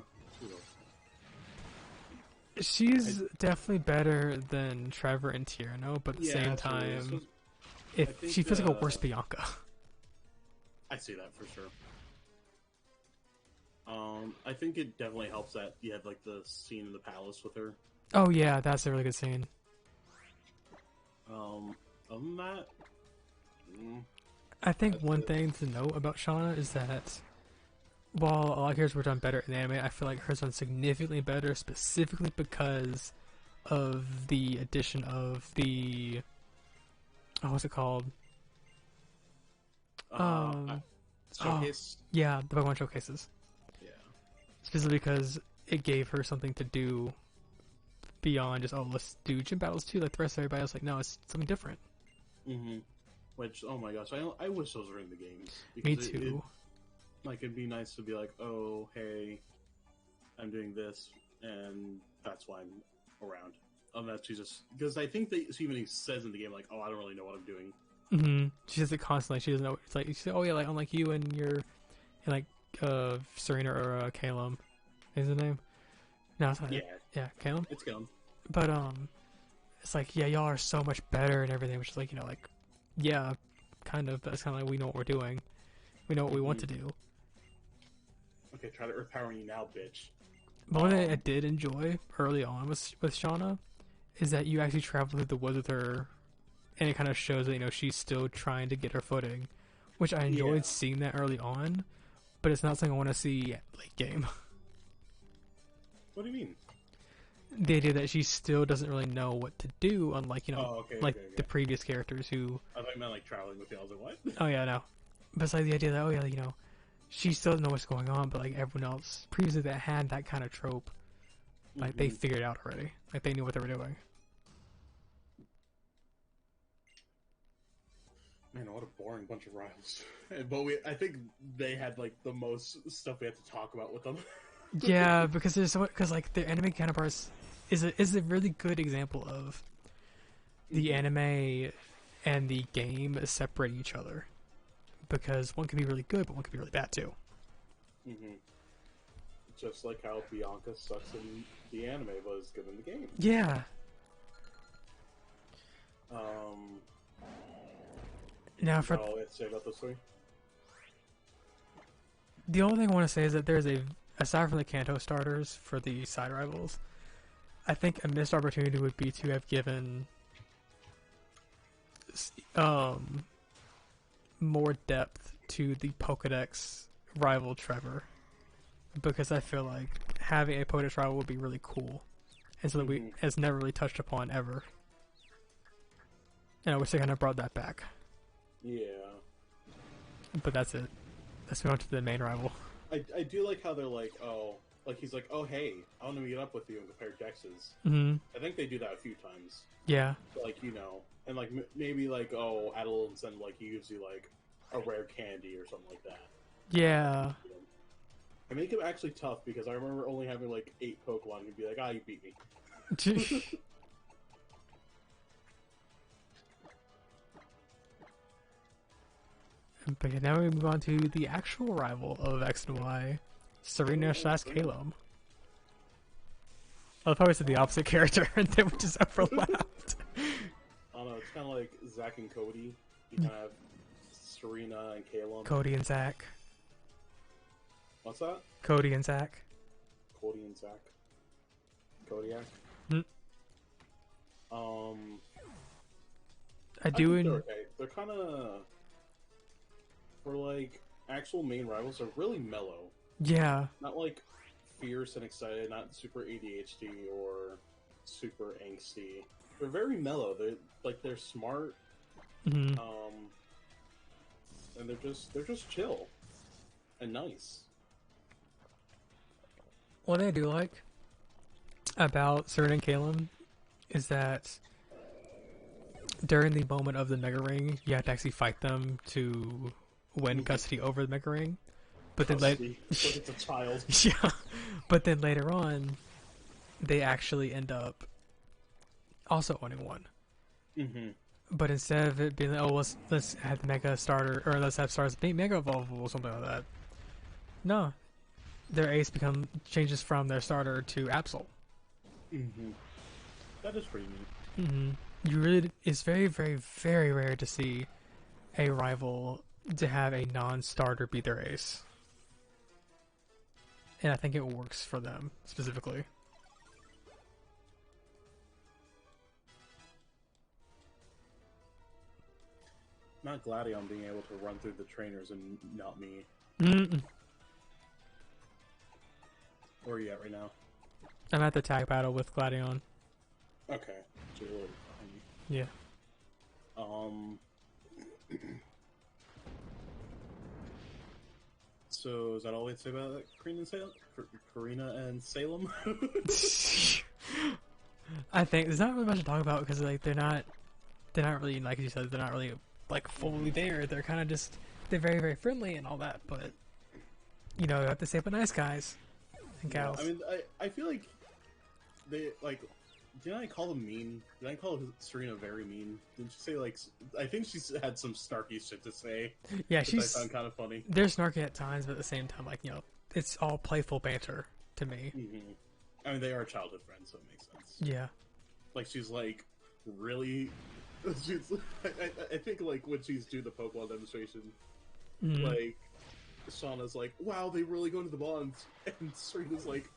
She's definitely better than Trevor and Tyranno, but at the same time, she feels like a worse Bianca. I see that for sure. I think it definitely helps that you have like the scene in the palace with her. Oh yeah, that's a really good scene. Other than that, I think that's one it. thing to note about Shauna is that while a lot of characters were done better in anime, I feel like hers done significantly better, specifically because of the addition of the what's it called? Um, Showcase. yeah, the Pokemon showcases. Yeah. Specifically because it gave her something to do beyond just let's do gym battles too, like the rest of everybody else. Like no, it's something different. Mm-hmm. Which, oh my gosh, I wish those were in the games. Me too. Like, it'd be nice to be like, oh, hey, I'm doing this, and that's why I'm around. Unless she just... Because I think that she even says in the game, like, oh, I don't really know what I'm doing. Mm-hmm. She says it constantly. She doesn't know. It's like, she said, oh yeah, like unlike you and your, and like, Serena or Calum, is the name? No, it's not. Yeah. Yeah, Calum. It's gone. But it's like yeah, y'all are so much better and everything, which is like like, yeah, kind of. But it's kind of like we know what we're doing. We know what we want to do. Okay, try to Earth Power you now, bitch. But one thing I did enjoy early on with Shauna is that you actually travel through the woods with her, and it kind of shows that she's still trying to get her footing, which I enjoyed seeing that early on. But it's not something I want to see late game. What do you mean? The idea that she still doesn't really know what to do, unlike okay. the previous characters who. I thought you meant like traveling with you. I was like, what? Oh yeah, no. But it's like the idea that she still doesn't know what's going on, but like everyone else previously that had that kind of trope, like they figured it out already. Like they knew what they were doing. Man, what a boring bunch of rivals. But I think they had like the most stuff we had to talk about with them. Yeah, because like the anime counterparts is a really good example of the anime and the game separate each other, because one can be really good, but one can be really bad too. Mm-hmm. Just like how Bianca sucks in the anime, but is good in the game. Yeah. Now for all I have to say about this story. The only thing I want to say is that there's aside from the Kanto starters for the side rivals, I think a missed opportunity would be to have given more depth to the Pokedex rival Trevor, because I feel like having a Pokedex rival would be really cool, and so that we has never really touched upon ever. And I wish they kind of brought that back. Yeah. But that's it. Let's move on to the main rival. I do like how they're like, oh, like he's like, oh hey, I want to meet up with you and compare dexes. Mm-hmm. I think they do that a few times. Yeah. Like, you know, and like maybe like, oh, add a little incentive, like he gives you like a rare candy or something like that. Yeah. I make him actually tough because I remember only having like 8 Pokemon and he'd be like, ah, you beat me. But yeah, now we move on to the actual rival of X and Y, Serena / Caleb. I love how we said the opposite character and then we just overlapped. I don't know, it's kind of like Zach and Cody. You kind of have Serena and Caleb. Cody and Zach. What's that? Cody and Zach. Cody and Zach. Kodiak. I do. They're okay. They're kind of, for like actual main rivals, are really mellow. Yeah. Not like fierce and excited. Not super ADHD or super angsty. They're very mellow. They're smart. Mm-hmm. And they're just chill and nice. What I do like about Serena and Caleb is that during the moment of the Mega Ring, you have to actually fight them to win custody over the Mega Ring. But then Like it's a child. yeah. But then later on, they actually end up also owning one. Mm-hmm. But instead of it being like, oh, let's have the Mega Starter, or let's have Stars being Mega Evolvable or something like that. No. Their ace changes from their starter to Absol. Mm-hmm. That is pretty neat. Mm-hmm. It's very, very, very rare to see a rival to have a non-starter be their ace. And I think it works for them, specifically. Not Gladion being able to run through the trainers and not me. Mm-mm. Where are you at right now? I'm at the tag battle with Gladion. Okay. So you're a little behind me. Yeah. So is that all we have to say about Karina and Salem? I think there's not really much to talk about because like they're not really, like you said, they're not really like fully there. They're kind of just, they're very, very friendly and all that, but you know, you have to say, but nice guys and gals. I mean, I feel like they like. Didn't I call them mean? Did I call Serena very mean? Didn't she say like? I think she's had some snarky shit to say. Yeah, I found kind of funny. They're snarky at times, but at the same time, like, you know, it's all playful banter to me. Mm-hmm. I mean, they are childhood friends, so it makes sense. Yeah. Like she's like really. She's. I think like when she's doing the Pokemon demonstration, like Shauna's like, "Wow, they really go into the bonds," and Serena's like,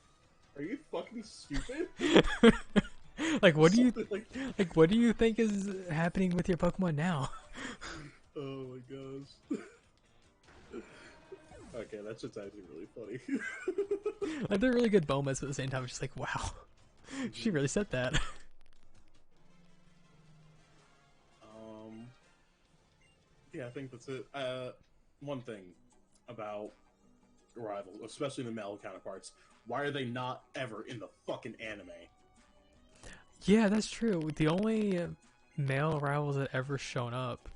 "Are you fucking stupid?" Like, what do you what do you think is happening with your Pokemon now? Oh my gosh. Okay, that's just actually really funny. Like, they're really good moments, but at the same time, it's just like, wow, she really said that. Yeah, I think that's it. One thing about rivals, especially the male counterparts, why are they not ever in the fucking anime? Yeah, that's true. The only male rivals that ever shown up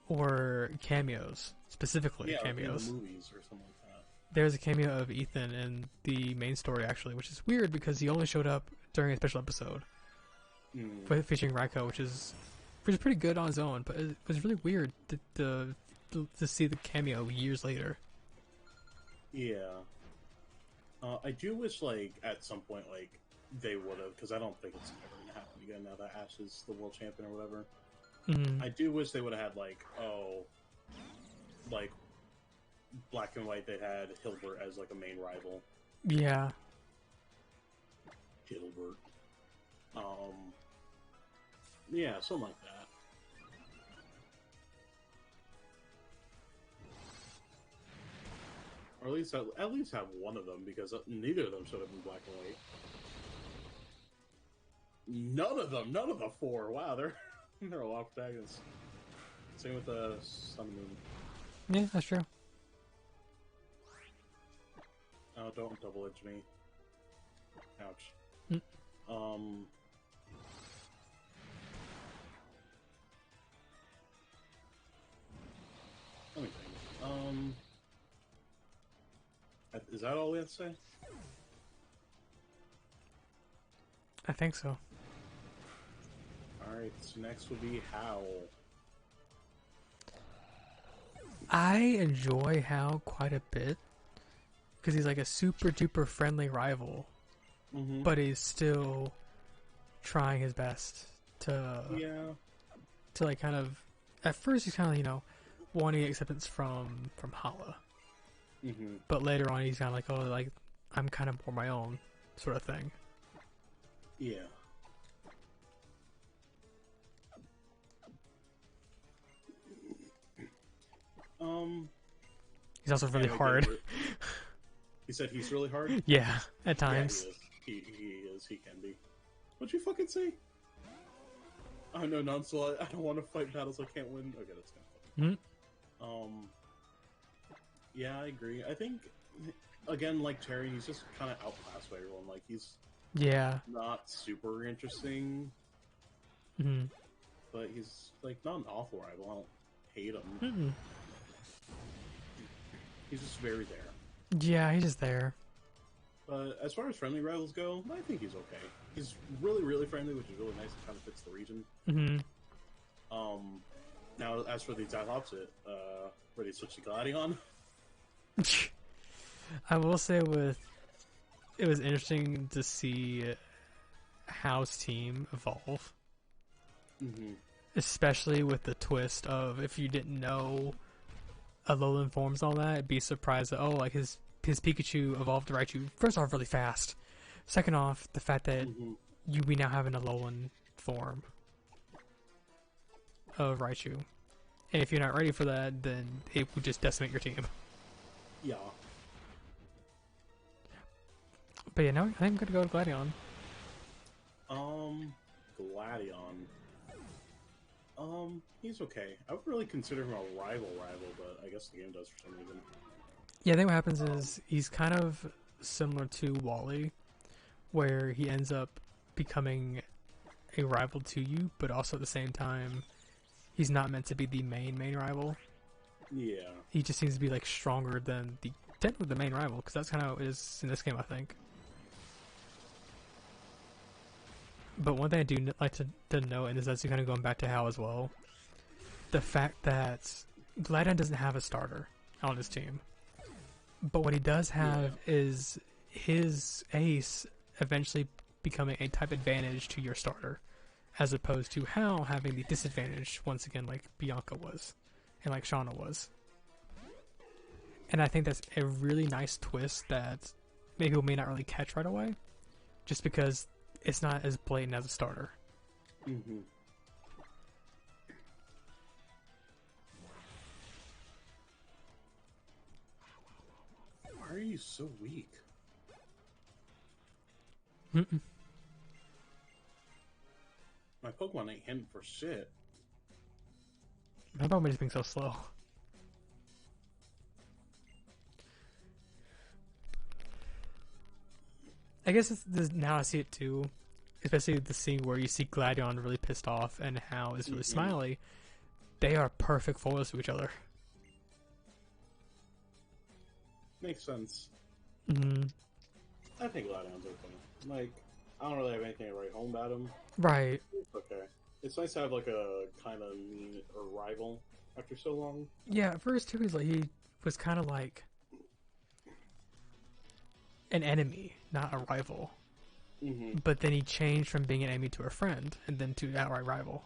were cameos, specifically cameos. In the movies or something like that. There's a cameo of Ethan in the main story, actually, which is weird because he only showed up during a special episode featuring Raikou, which is pretty good on his own, but it was really weird to see the cameo years later. Yeah. I do wish, like, at some point, like, they would have, because I don't think it's ever going to happen again now that Ash is the world champion or whatever. I do wish they would have had, like, like, Black and White, they had Hilbert as, like, a main rival. Yeah. Hilbert. Yeah, something like that. Or at least have one of them, because neither of them should have been black and white. None of the four. Wow, they're a lot of protagonists. Same with the Sun and Moon. Yeah, that's true. Oh, don't double edge me. Ouch. Mm. Let me think. Is that all we have to say? I think so. Alright, so next would be Howl. I enjoy Hal quite a bit because he's like a super duper friendly rival, but he's still trying his best to like kind of. At first, he's kind of wanting acceptance from Hala, but later on, he's kind of like, oh, like I'm kind of more my own sort of thing. Yeah. He's also really hard. He said he's really hard? Yeah, at times. Yeah, he is. He can be. What'd you fucking say? Oh no, Nonsalot, I don't want to fight battles I can't win. Okay, that's kind of funny. Yeah, I agree. I think, again, like Terry, he's just kind of outclassed by everyone. Like, he's not super interesting, but he's, like, not an awful rival. I don't hate him. He's just very there. Yeah, he's just there. But as far as friendly rivals go, I think he's okay. He's really, really friendly, which is really nice. It kind of fits the region. Now, as for the exact opposite, ready to switch to Gladion? I will say it was interesting to see Hal's team evolve. Especially with the twist of, if you didn't know Alolan forms and all that, be surprised that, oh, like his Pikachu evolved to Raichu. First off, really fast. Second off, the fact that we now have an Alolan form of Raichu. And if you're not ready for that, then it would just decimate your team. Yeah. But yeah, now I think I'm gonna go to Gladion. Gladion. He's okay. I would really consider him a rival, but I guess the game does for some reason. Yeah, I think what happens is he's kind of similar to Wally, where he ends up becoming a rival to you, but also at the same time, he's not meant to be the main rival. Yeah. He just seems to be like stronger than technically the main rival, because that's kind of how it is in this game, I think. But one thing I do like to note, and this is kind of going back to Hal as well, the fact that Gladion doesn't have a starter on his team. But what he does have is his ace eventually becoming a type advantage to your starter, as opposed to Hal having the disadvantage, once again, like Bianca was, and like Shauna was. And I think that's a really nice twist that maybe people may not really catch right away, just because it's not as blatant as a starter. Why are you so weak? My Pokemon ain't hinting for shit. My Pokemon just being so slow. I guess now I see it too, especially the scene where you see Gladion really pissed off and Hal is really smiley. They are perfect foils to each other. Makes sense. I think Gladion's okay. Like, I don't really have anything to write home about him. Right. It's okay. It's nice to have like a kind of mean or rival after so long. Yeah, at first too, he was kind of like an enemy, not a rival. But then he changed from being an enemy to a friend, and then to outright rival.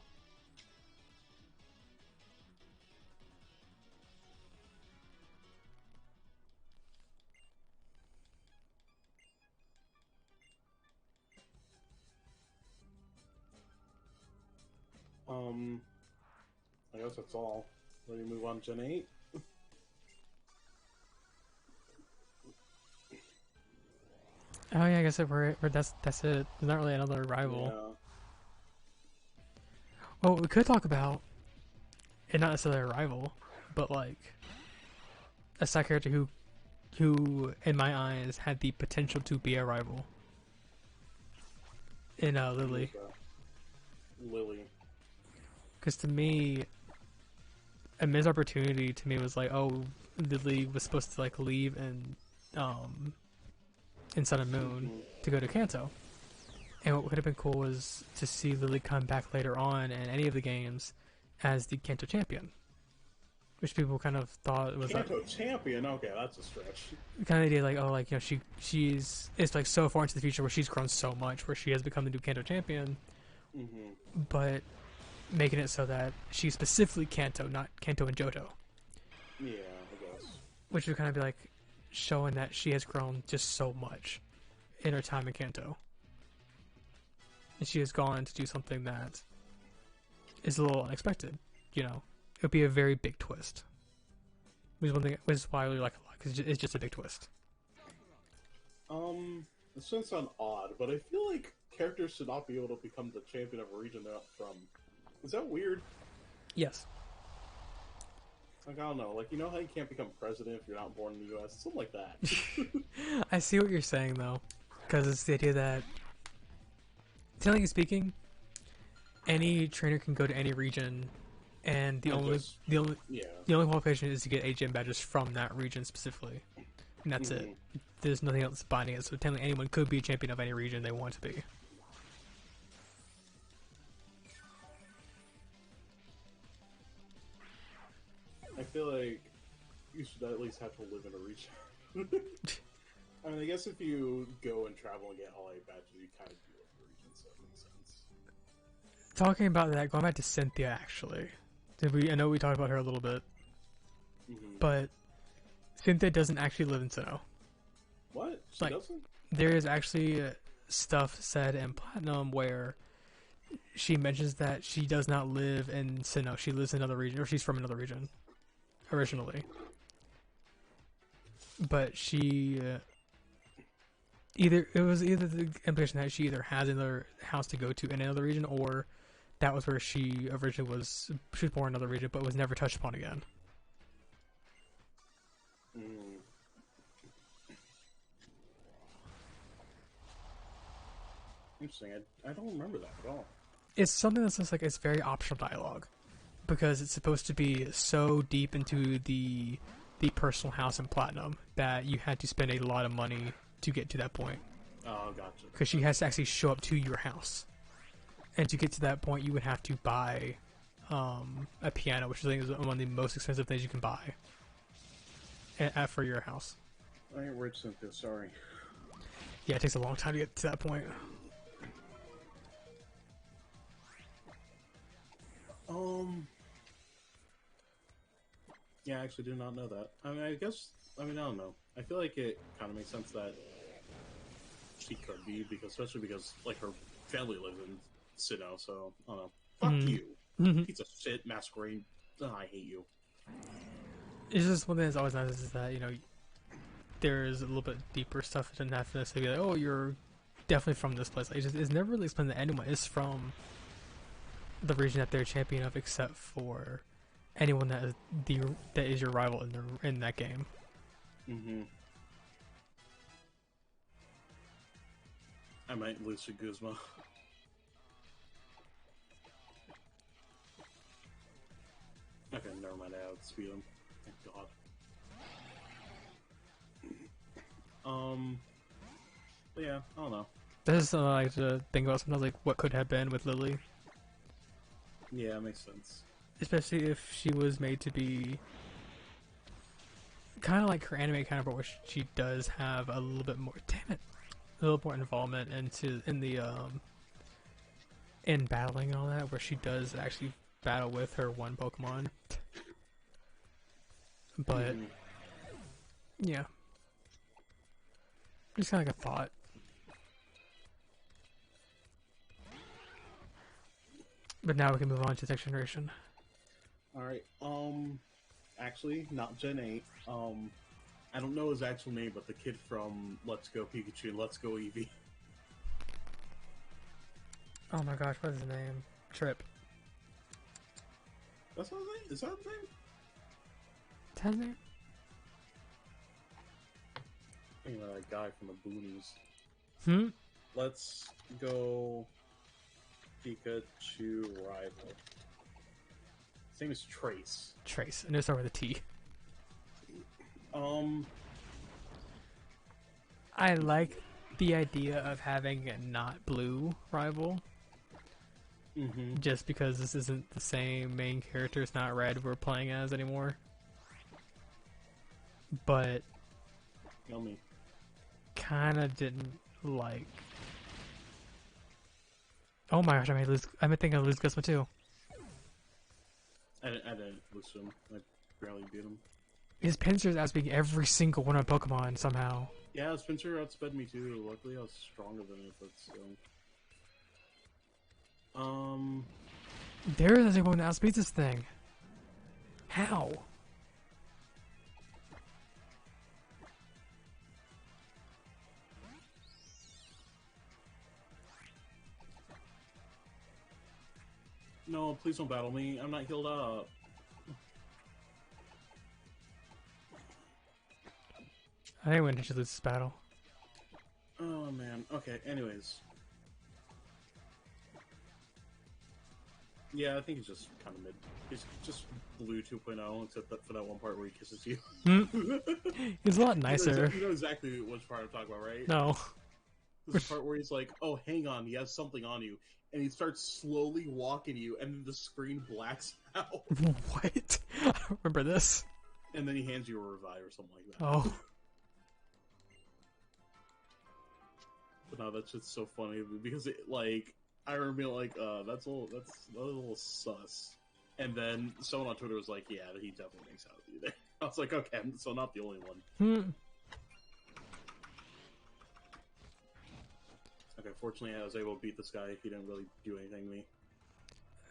I guess that's all. Ready to move on to Gen 8? Oh yeah, I guess that's it. There's not really another rival. Yeah. Well, we could talk about it, not necessarily a rival, but like a side character who in my eyes had the potential to be a rival in Who's Lily. that? Lily. Because to me, a missed opportunity to me was like, oh, Lily was supposed to like leave um in Sun and Moon Hmm. to go to Kanto. And what would have been cool was to see Lily come back later on in any of the games as the Kanto champion, which people kind of thought was like Kanto champion. Okay, that's a stretch. kind of idea like, oh, like, you know, she's it's like so far into the future where she's grown so much where she has become the new Kanto champion, Hmm. but making it so that she's specifically Kanto, not Kanto and Johto, Yeah, I guess. which would kind of be like showing that she has grown just so much in her time in Kanto, and she has gone to do something that is a little unexpected. You know, it would be a very big twist. Which is one thing, which is why I really like it a lot because it's just a big twist. This doesn't sound odd, but I feel like characters should not be able to become the champion of a region they're not from. Is that weird? Yes, Like, I don't know. Like, you know how you can't become president if you're not born in the U.S.? Something like that. I see what you're saying though, because it's the idea that, technically speaking, any trainer can go to any region, and the And only just- the only Yeah. the only qualification is to get gym badges from that region specifically, and that's it. There's nothing else binding it. So technically, anyone could be a champion of any region they want to be. I feel like you should at least have to live in a region. I mean, I guess if you go and travel and get all 8 badges, you kind of do live in a region, so it makes sense. Talking about that, going back to Cynthia, actually, I know we talked about her a little bit, but Cynthia doesn't actually live in Sinnoh. What? She Like- doesn't? There is actually stuff said in Platinum where she mentions that she does not live in Sinnoh. She lives in another region, or she's from another region originally. But she either the implication that she either has another house to go to in another region, or that was where she originally was. She was born in another region, but was never touched upon again. Mm. Interesting. I don't remember that at all. It's something that's just like it's very optional dialogue because it's supposed to be so deep into the personal house in Platinum that you had to spend a lot of money to get to that point. Oh, gotcha. Because she has to actually show up to your house, and to get to that point, you would have to buy a piano, which I think is one of the most expensive things you can buy for your house. I ain't rich, Cynthia. Sorry. Yeah, it takes a long time to get to that point. Yeah, I actually do not know that. I mean, I guess. I mean, I don't know. I feel like it kind of makes sense that she could be, because especially because like her family lives in Sinnoh, so I don't know. Fuck you, Mhm. piece of shit, masquerade. Oh, I hate you. It's just one thing that's always nice is that, you know, there's a little bit deeper stuff. It doesn't have to necessarily be like, oh, you're definitely from this place. Like, it's never really explained that anyone is from the region that they're champion of, except for anyone that is your rival in that game. Mm-hmm. I might lose to Guzma. Okay, never mind. I outspeed him. Thank God. But yeah, I don't know. This is something I like to think about sometimes, like what could have been with Lily, Yeah, it makes sense. especially if she was made to be kind of like her anime counterpart, where she does have a little bit more. Damn it, a little more involvement in battling and all that, where she does actually battle with her one Pokemon. But Mhm. yeah, just kind of like a thought. But now we can move on to the next generation. All right. Actually, not Gen 8. I don't know his actual name, but the kid from Let's Go Pikachu and Let's Go Eevee. Oh my gosh, what's his name? Trip. That's not his name? Is that his name? Is that his name? I think that guy from the boonies. Hmm? Let's Go Pikachu rival. His name is Trace. Trace. And it start with a T. I like the idea of having a not blue rival. Mm-hmm. Just because this isn't the same main character, it's not red we're playing as anymore. But Yummy. kinda didn't like. Oh my gosh, I might think I lose Guzma too. I didn't lose to him. I barely beat him. His Pinsir's outspeeding every single one of Pokemon somehow. Yeah, Spencer outsped me too. Luckily, I was stronger than him, but still. There is anyone that outspeeds this thing. How? No, please don't battle me. I'm not healed up. I think we should lose this battle. Oh man. Okay. Anyways. Yeah, I think he's just kind of mid. He's just blue 2.0, except that for that one part where he kisses you. He's a lot nicer. You know exactly which part I'm talking about, right? No. This part where he's like, "Oh, hang on, he has something on you," and he starts slowly walking you, and then the screen blacks out. What? I don't remember this. And then he hands you a revive or something like that. Oh. But no, that's just so funny because it like I remember being like, that's a little sus. And then someone on Twitter was like, yeah, he definitely makes out with you there. I was like, okay, so not the only one. Okay, fortunately I was able to beat this guy. He didn't really do anything to me.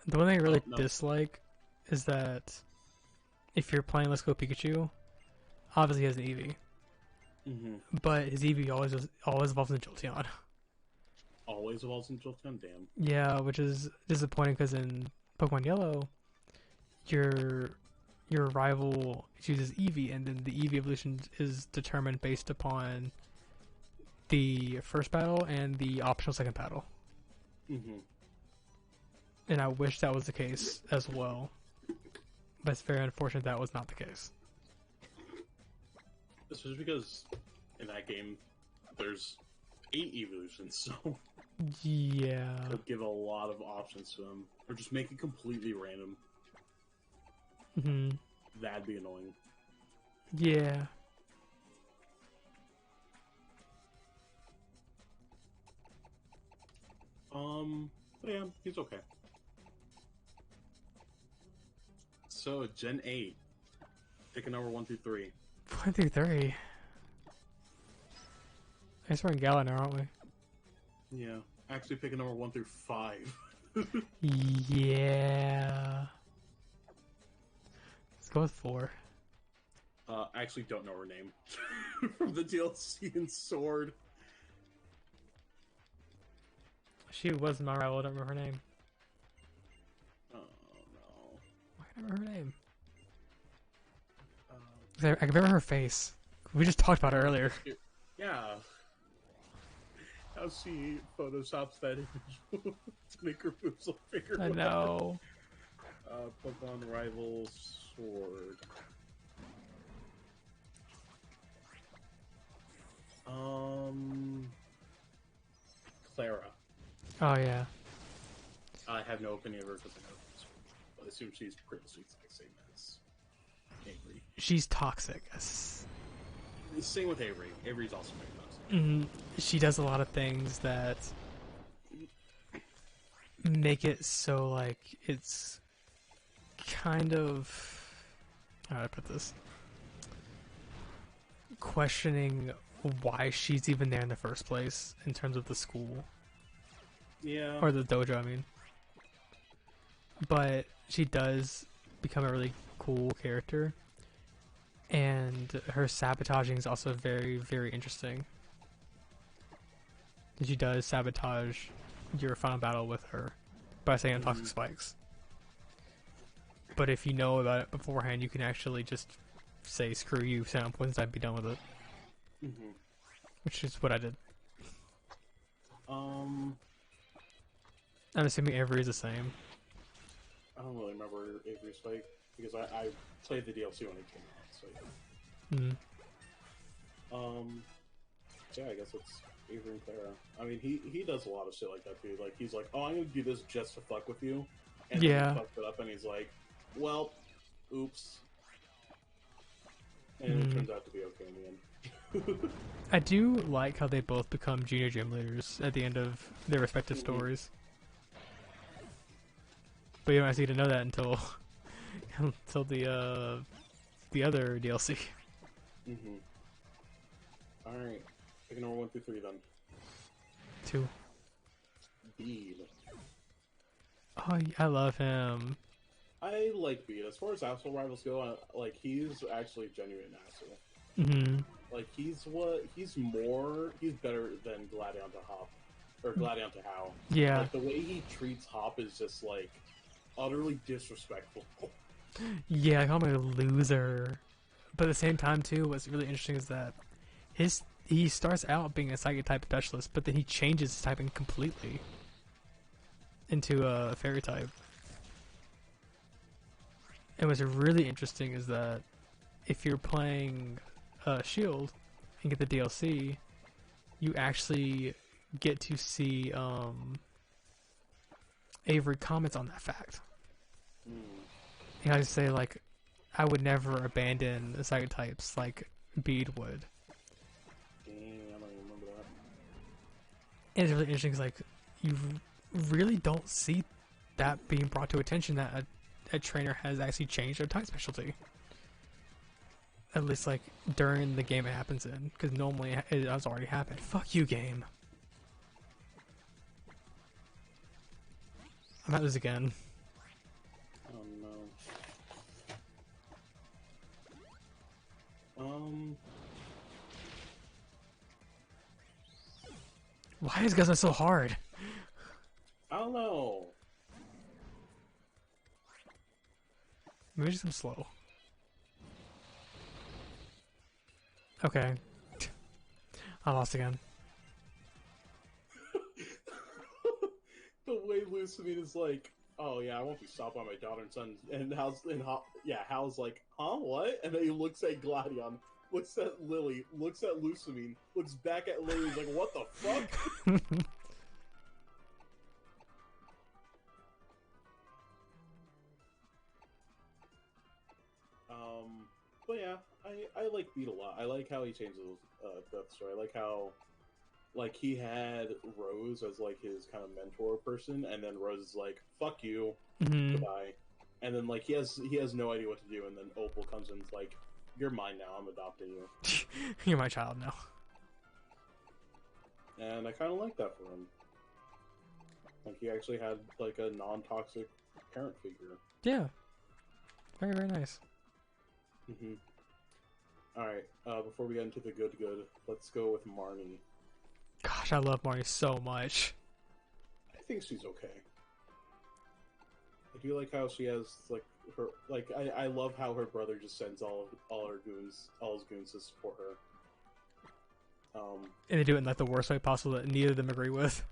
The one thing I really dislike is that if you're playing Let's Go Pikachu, obviously he has an Eevee. Mm-hmm. But his Eevee always evolves into Jolteon. Always evolves into Jolteon? Damn. Yeah, which is disappointing because in Pokemon Yellow, your rival chooses Eevee, and then the Eevee evolution is determined based upon the first battle and the optional second battle. Mm-hmm. And I wish that was the case as well. But it's very unfortunate that was not the case. Especially because in that game, there's 8 evolutions, so Yeah. could give a lot of options to him, or just make it completely random. Mm-hmm. That'd be annoying. Yeah. But yeah, he's okay. So Gen 8, pick a number 1 through 3. 1 through 3. I guess we're in Gala now, aren't we? Yeah, actually pick a number 1 through 5. Yeah. Let's go with 4. I actually don't know her name from the DLC and Sword. She was my rival, I don't remember her name. Oh no. Why can't I remember her name? I can remember her face. We just talked about it earlier. Yeah. How she photoshops that image to make her boobs look bigger. I know. Pokemon rival Sword. Clara. Oh yeah. I have no opinion of her because I know her, but I assume she's pretty much the exact same as Avery. She's toxic. Yes. Same with Avery. Avery's also very toxic. She does a lot of things that make it so like it's kind of how do I put this? Questioning why she's even there in the first place in terms of the school. Yeah. Or the dojo, I mean. But she does become a really cool character. and her sabotaging is also very, very interesting. She does sabotage your final battle with her by saying toxic spikes. But if you know about it beforehand, you can actually just say screw you, send out poison type, be done with it. Which is what I did. I'm assuming Avery is the same. I don't really remember Avery's fight because I played the DLC when it came out. So yeah, I guess it's Avery and Clara. I mean, he does a lot of shit like that too. Like he's like, oh, I'm gonna do this just to fuck with you, and then he fucks it up, and he's like, well, oops, and it turns out to be okay in the end. I do like how they both become junior gym leaders at the end of their respective stories. But you don't actually get to know that until until the other DLC. Alright. Pick number 1 through 3 then. 2. Bede. Oh, I love him. I like Bede. As far as asshole rivals go, like he's actually a genuine asshole. Like he's better than Gladion to Hop. Or Gladion to Hao. Yeah. Like the way he treats Hop is just like utterly disrespectful. Yeah, I call him a loser. But at the same time too, what's really interesting is that he starts out being a psychic type specialist, but then he changes his typing completely into a fairy type. And what's really interesting is that if you're playing Shield and get the DLC, you actually get to see Avery comments on that fact. And I say, like, I would never abandon the psychic types like Bede would. Dang, I don't even remember that. And it's really interesting because, like, you really don't see that being brought to attention that a trainer has actually changed their type specialty. At least, like, during the game it happens in, because normally it has already happened. Fuck you, game. I'm at this again. Oh no. Why is Guzma so hard? I don't know. Maybe just I'm slow. Okay. I lost again. The way Lucamine is like, oh yeah, I won't be stopped by my daughter and son. And Hal's like, huh, what? And then he looks at Gladion, looks at Lily, looks at Lucamine, looks back at Lily, he's like, what the fuck? But yeah, I like Bede a lot. I like how he changes Death Story. I like how, like, he had Rose as, like, his kind of mentor person, and then Rose is like, fuck you, goodbye. And then, like, he has no idea what to do, and then Opal comes in and is like, you're mine now, I'm adopting you. You're my child now. And I kind of like that for him. Like, he actually had, like, a non-toxic parent figure. Yeah. Very, very nice. Alright, before we get into the good, let's go with Marnie. Gosh, I love Marnie so much. I think she's okay. I do like how she has, like, her, like, I love how her brother just sends all his goons to support her. And they do it in, like, the worst way possible that neither of them agree with.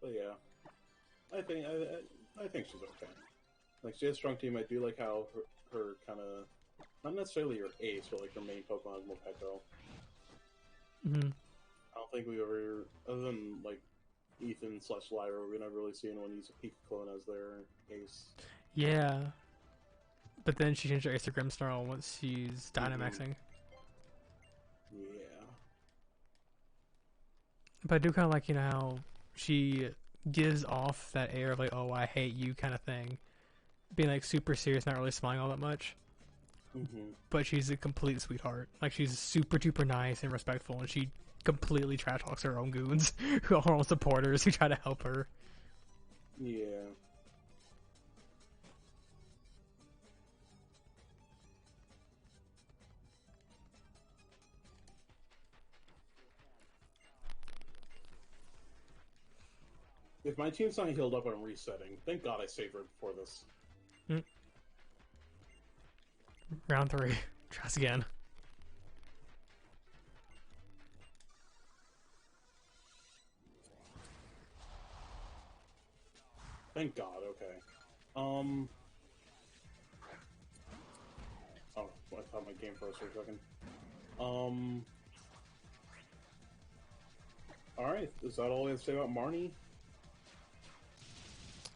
But yeah. I think she's okay. Like, she has a strong team. I do like how her kind of, not necessarily her ace, but like her main Pokemon is Mopeko. I don't think we ever, other than like Ethan/Lyra, we never really seen anyone use a Pika clone as their ace. Yeah. But then she changed her ace to Grimmsnarl once she's Dynamaxing. Yeah. But I do kind of like, you know, how she gives off that air of like, oh, I hate you kind of thing. Being like super serious, not really smiling all that much. But she's a complete sweetheart. Like, she's super duper nice and respectful, and she completely trash talks her own goons, her own supporters who try to help her. Yeah. If my team's not healed up, I'm resetting. Thank God I saved her before this. Round 3. Try us again. Thank God, okay. Oh, I thought my game froze for a second. Alright, is that all we have to say about Marnie?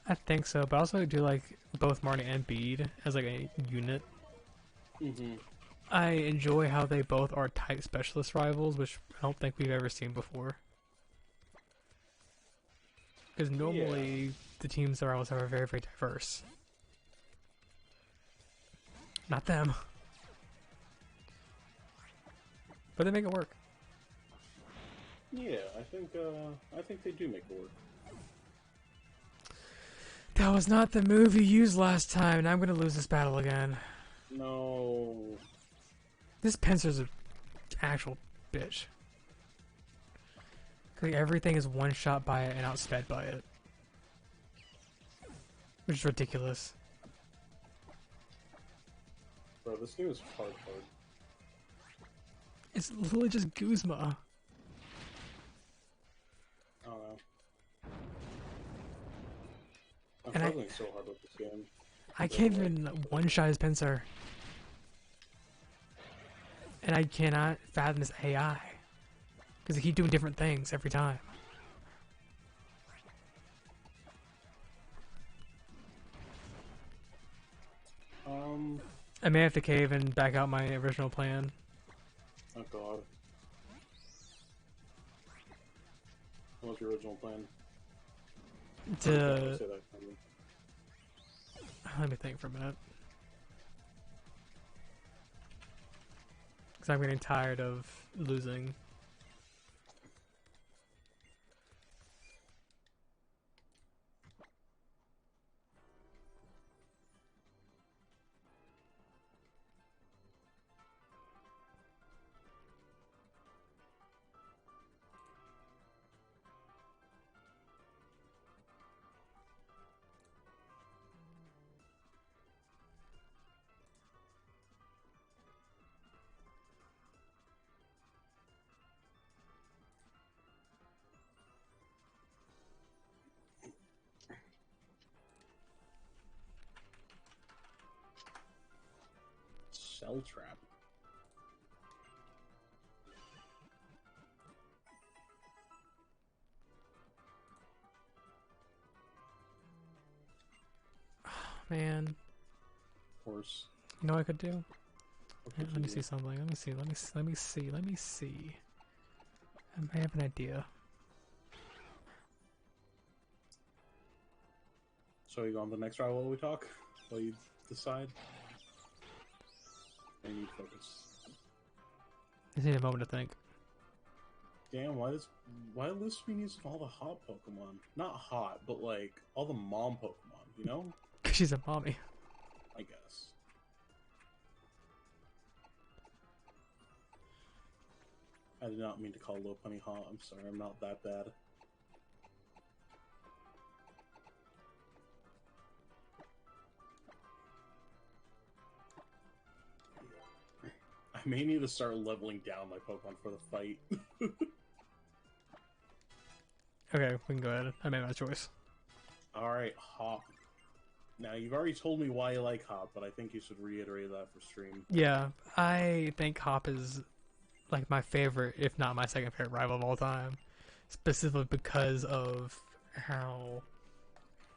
I think so, but also I do like both Marnie and Bede as like a unit. Mm-hmm. I enjoy how they both are tight specialist rivals, which I don't think we've ever seen before. Because normally the teams that rivals are very, very diverse. Not them. But they make it work. Yeah, I think they do make it work. That was not the move you used last time, and I'm gonna lose this battle again. No. This Pincer's an actual bitch. Like, everything is one shot by it and outsped by it. Which is ridiculous. Bro, this game is hard. It's literally just Guzma. I don't know. I'm struggling so hard with this game. I can't even one-shot his Pincer. And I cannot fathom his AI. Because they keep doing different things every time. I may have to cave and back out my original plan. Oh God. What was your original plan? To... Let me think for a minute. Because I'm getting tired of losing. Shell trap. Man. Of course. You know what I could do? Okay, Let me see something. Let me see. I might have an idea. So you go on the next round while we talk? While you decide? I need focus. I just need a moment to think. Damn, why does we using all the hot Pokemon? Not hot, but like all the mom Pokemon, you know? Because she's a mommy. I guess. I did not mean to call Lopunny hot. I'm sorry, I'm not that bad. I may need to start leveling down my Pokemon for the fight. Okay, we can go ahead. I made my choice. Alright, Hop. Now, you've already told me why you like Hop, but I think you should reiterate that for stream. Yeah, I think Hop is like my favorite, if not my second favorite rival of all time. Specifically because of how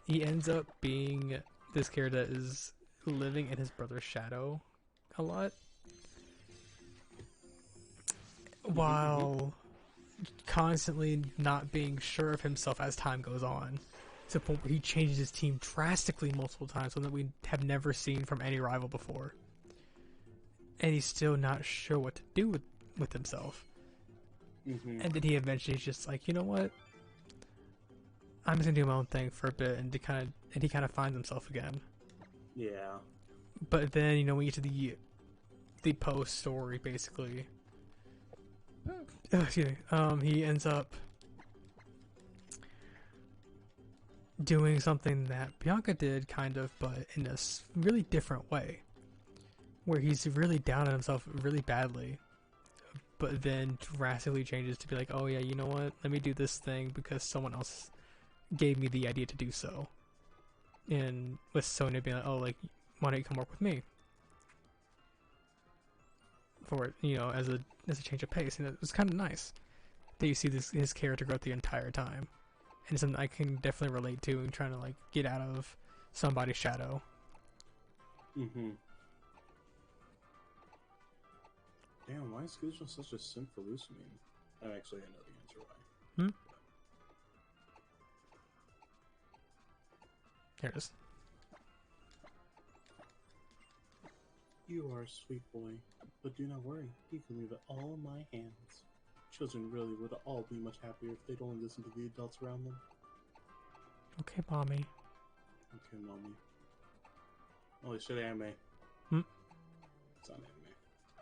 he ends up being this character that is living in his brother's shadow a lot. While constantly not being sure of himself as time goes on. To the point where he changes his team drastically multiple times, something that we have never seen from any rival before. And he's still not sure what to do with himself. Mm-hmm. And then he eventually is just like, you know what? I'm just gonna do my own thing for a bit, and he kind of finds himself again. Yeah. But then, you know, when you get to the post story, basically, excuse me, he ends up doing something that Bianca did, kind of, but in a really different way, where he's really down on himself really badly, but then drastically changes to be like, oh yeah, you know what? Let me do this thing because someone else gave me the idea to do so. And with Sonya being like, oh, like, why don't you come work with me? For, you know, as a change of pace. And it was kind of nice that you see his character growth the entire time. And it's something I can definitely relate to and trying to, like, get out of somebody's shadow. Mm-hmm. Damn, why is Gujo such a simp for Lusamine? Actually, I know the answer why. Hmm? Here it is. You are a sweet boy, but do not worry. You can leave it all in my hands. Children really would all be much happier if they'd only listen to the adults around them. Okay, mommy. Okay, mommy. Holy shit, anime. Hmm? It's not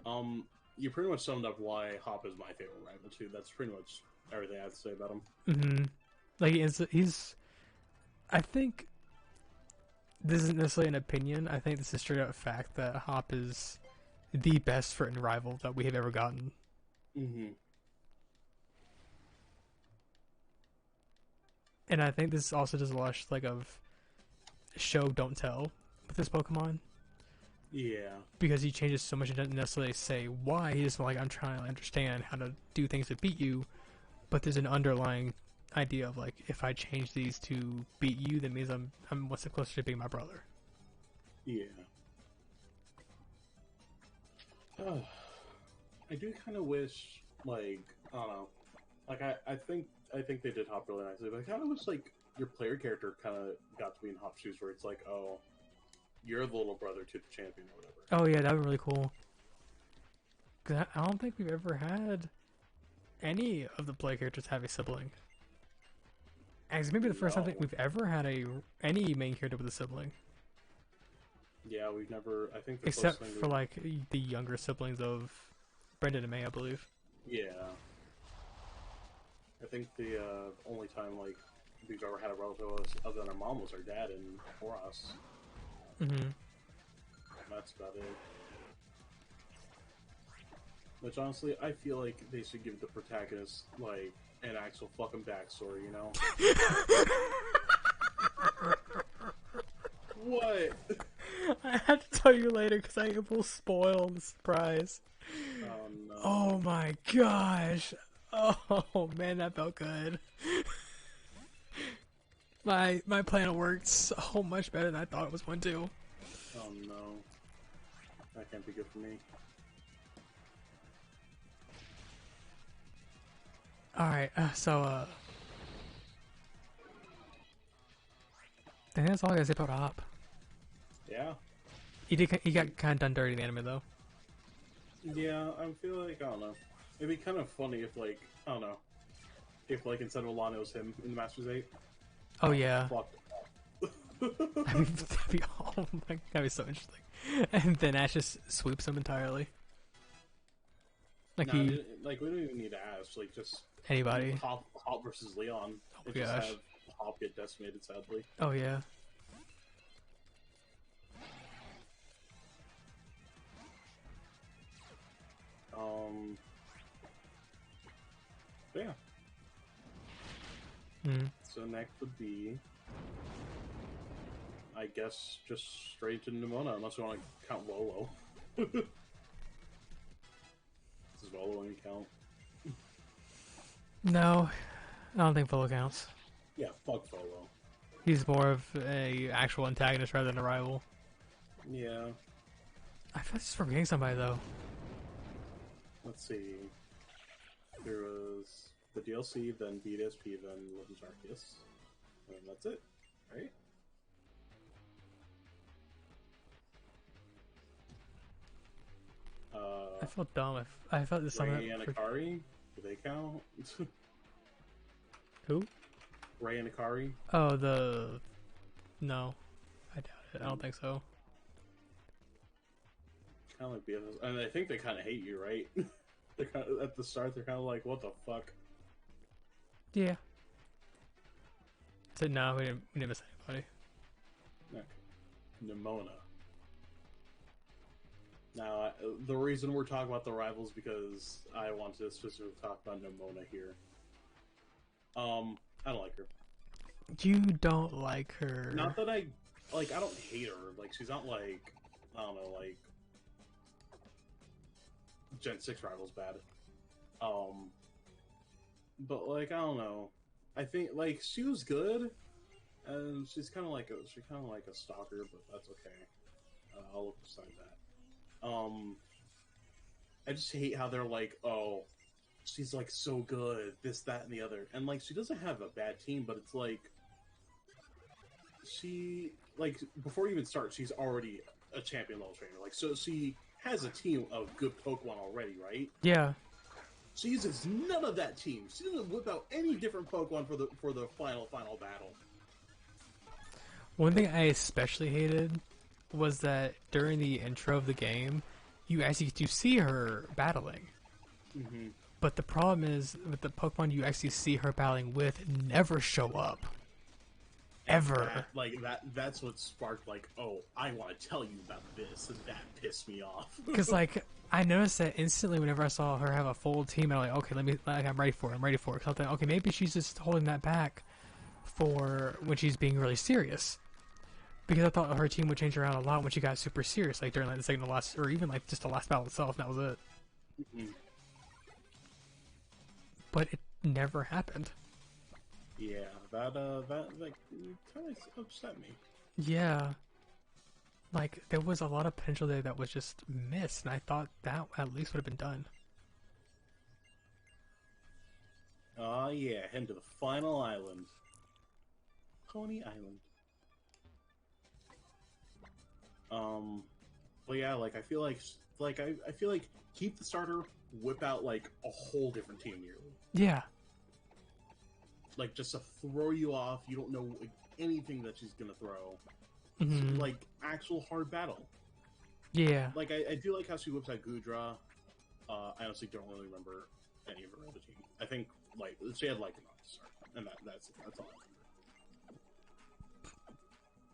anime. You pretty much summed up why Hop is my favorite rival too. That's pretty much everything I have to say about him. Mm-hmm. Like, he's... I think... This isn't necessarily an opinion. I think this is straight up fact that Hop is the best friend rival that we have ever gotten. Mm-hmm. And I think this also does a lot of show, don't tell with this Pokemon. Yeah. Because he changes so much, he doesn't necessarily say why. He just like, I'm trying to understand how to do things to beat you. But there's an underlying idea of like, if I change these to beat you, that means I'm one step closer to being my brother. Yeah. I do kind of wish, like, I don't know, like I think they did Hop really nicely, but I kind of wish like your player character kind of got to be in Hop's shoes, where it's like, oh, you're the little brother to the champion or whatever. Oh yeah, that would be really cool. Cause I don't think we've ever had any of the player characters have a sibling. Actually, maybe the first time I think we've ever had any main character with a sibling. Yeah, we've never. I think the except for like the younger siblings of Brendan and May, I believe. Yeah. I think the only time like we've ever had a relative other than our mom was our dad and for us. Mm-hmm. That's about it. Which honestly, I feel like they should give the protagonist like an actual fucking backstory, you know? What? I have to tell you later because I will spoil the surprise. Oh no. Oh my gosh. Oh man, that felt good. My plan worked so much better than I thought it was going to. Oh no. That can't be good for me. Alright, I think that's all I gotta say about Hop. Yeah. He got kind of done dirty in the anime though. Yeah, I feel like, I don't know. It'd be kind of funny if, like, I don't know. If, like, instead of Alana, it was him in the Masters 8. Oh, yeah. Fuck. That'd be so interesting. And then Ash just sweeps him entirely. Like, nah, we don't even need to ask. Like, just anybody. Hop versus Leon. Oh, Just gosh. have Hop get decimated, sadly. Oh, yeah. Yeah. Mm. So next would be, I guess, just straight to Nimona, unless you want to count Lolo. Does Lolo any count? No, I don't think Volo counts. Yeah, fuck Volo. He's more of a actual antagonist rather than a rival. Yeah. I feel like just forgetting somebody though. Let's see. There was the DLC, then BDSP, then Legends Arceus. And that's it, right? I felt dumb. I felt this something. Ray and Akari, do they count? Who? Ray and Akari? Oh, no, I doubt it. I don't think so. Kind of like BFS, and I think they kind of hate you, right? They're kind of, at the start, they're kind of like, "What the fuck?" Yeah. So no, we didn't miss anybody. Okay. Nimona. Now, the reason we're talking about the rivals because I want to specifically talk about Nimona here. I don't like her. You don't like her. Not that I don't hate her. Like, she's not like, I don't know, like Gen 6 rivals bad. But like, I don't know. I think like she was good, and she's kind of like a stalker, but that's okay. I'll look beside that. I just hate how they're like, oh, she's like so good, this, that, and the other, and like she doesn't have a bad team, but it's like she like before you even start, she's already a champion level trainer. Like so, she has a team of good Pokemon already, right? Yeah. She uses none of that team. She doesn't whip out any different Pokemon for the final battle. One thing I especially hated was that during the intro of the game, you actually get to see her battling. Mm-hmm. But the problem is, with the Pokemon you actually see her battling with never show up. Ever. That's what sparked, like, oh, I want to tell you about this, and that pissed me off. Because, like, I noticed that instantly whenever I saw her have a full team, and I'm like, okay, I'm ready for it, Because I thought, okay, maybe she's just holding that back for when she's being really serious. Because I thought her team would change around a lot when she got super serious, like during like the second to last, or even like just the last battle itself, and that was it. Mm-hmm. But it never happened. Yeah, that like kind of upset me. Yeah. Like, there was a lot of potential there that was just missed, and I thought that at least would have been done. Yeah, heading to the final island. Pony Island. But yeah, like, I feel like keep the starter, whip out, like, a whole different team nearly. Yeah. Like, just to throw you off, you don't know anything that she's gonna throw. Mm-hmm. So, like, actual hard battle. Yeah. Like, I do like how she whips out Gudra. I honestly don't really remember any of her other team. I think, like, she had, like, an officer, and that's all I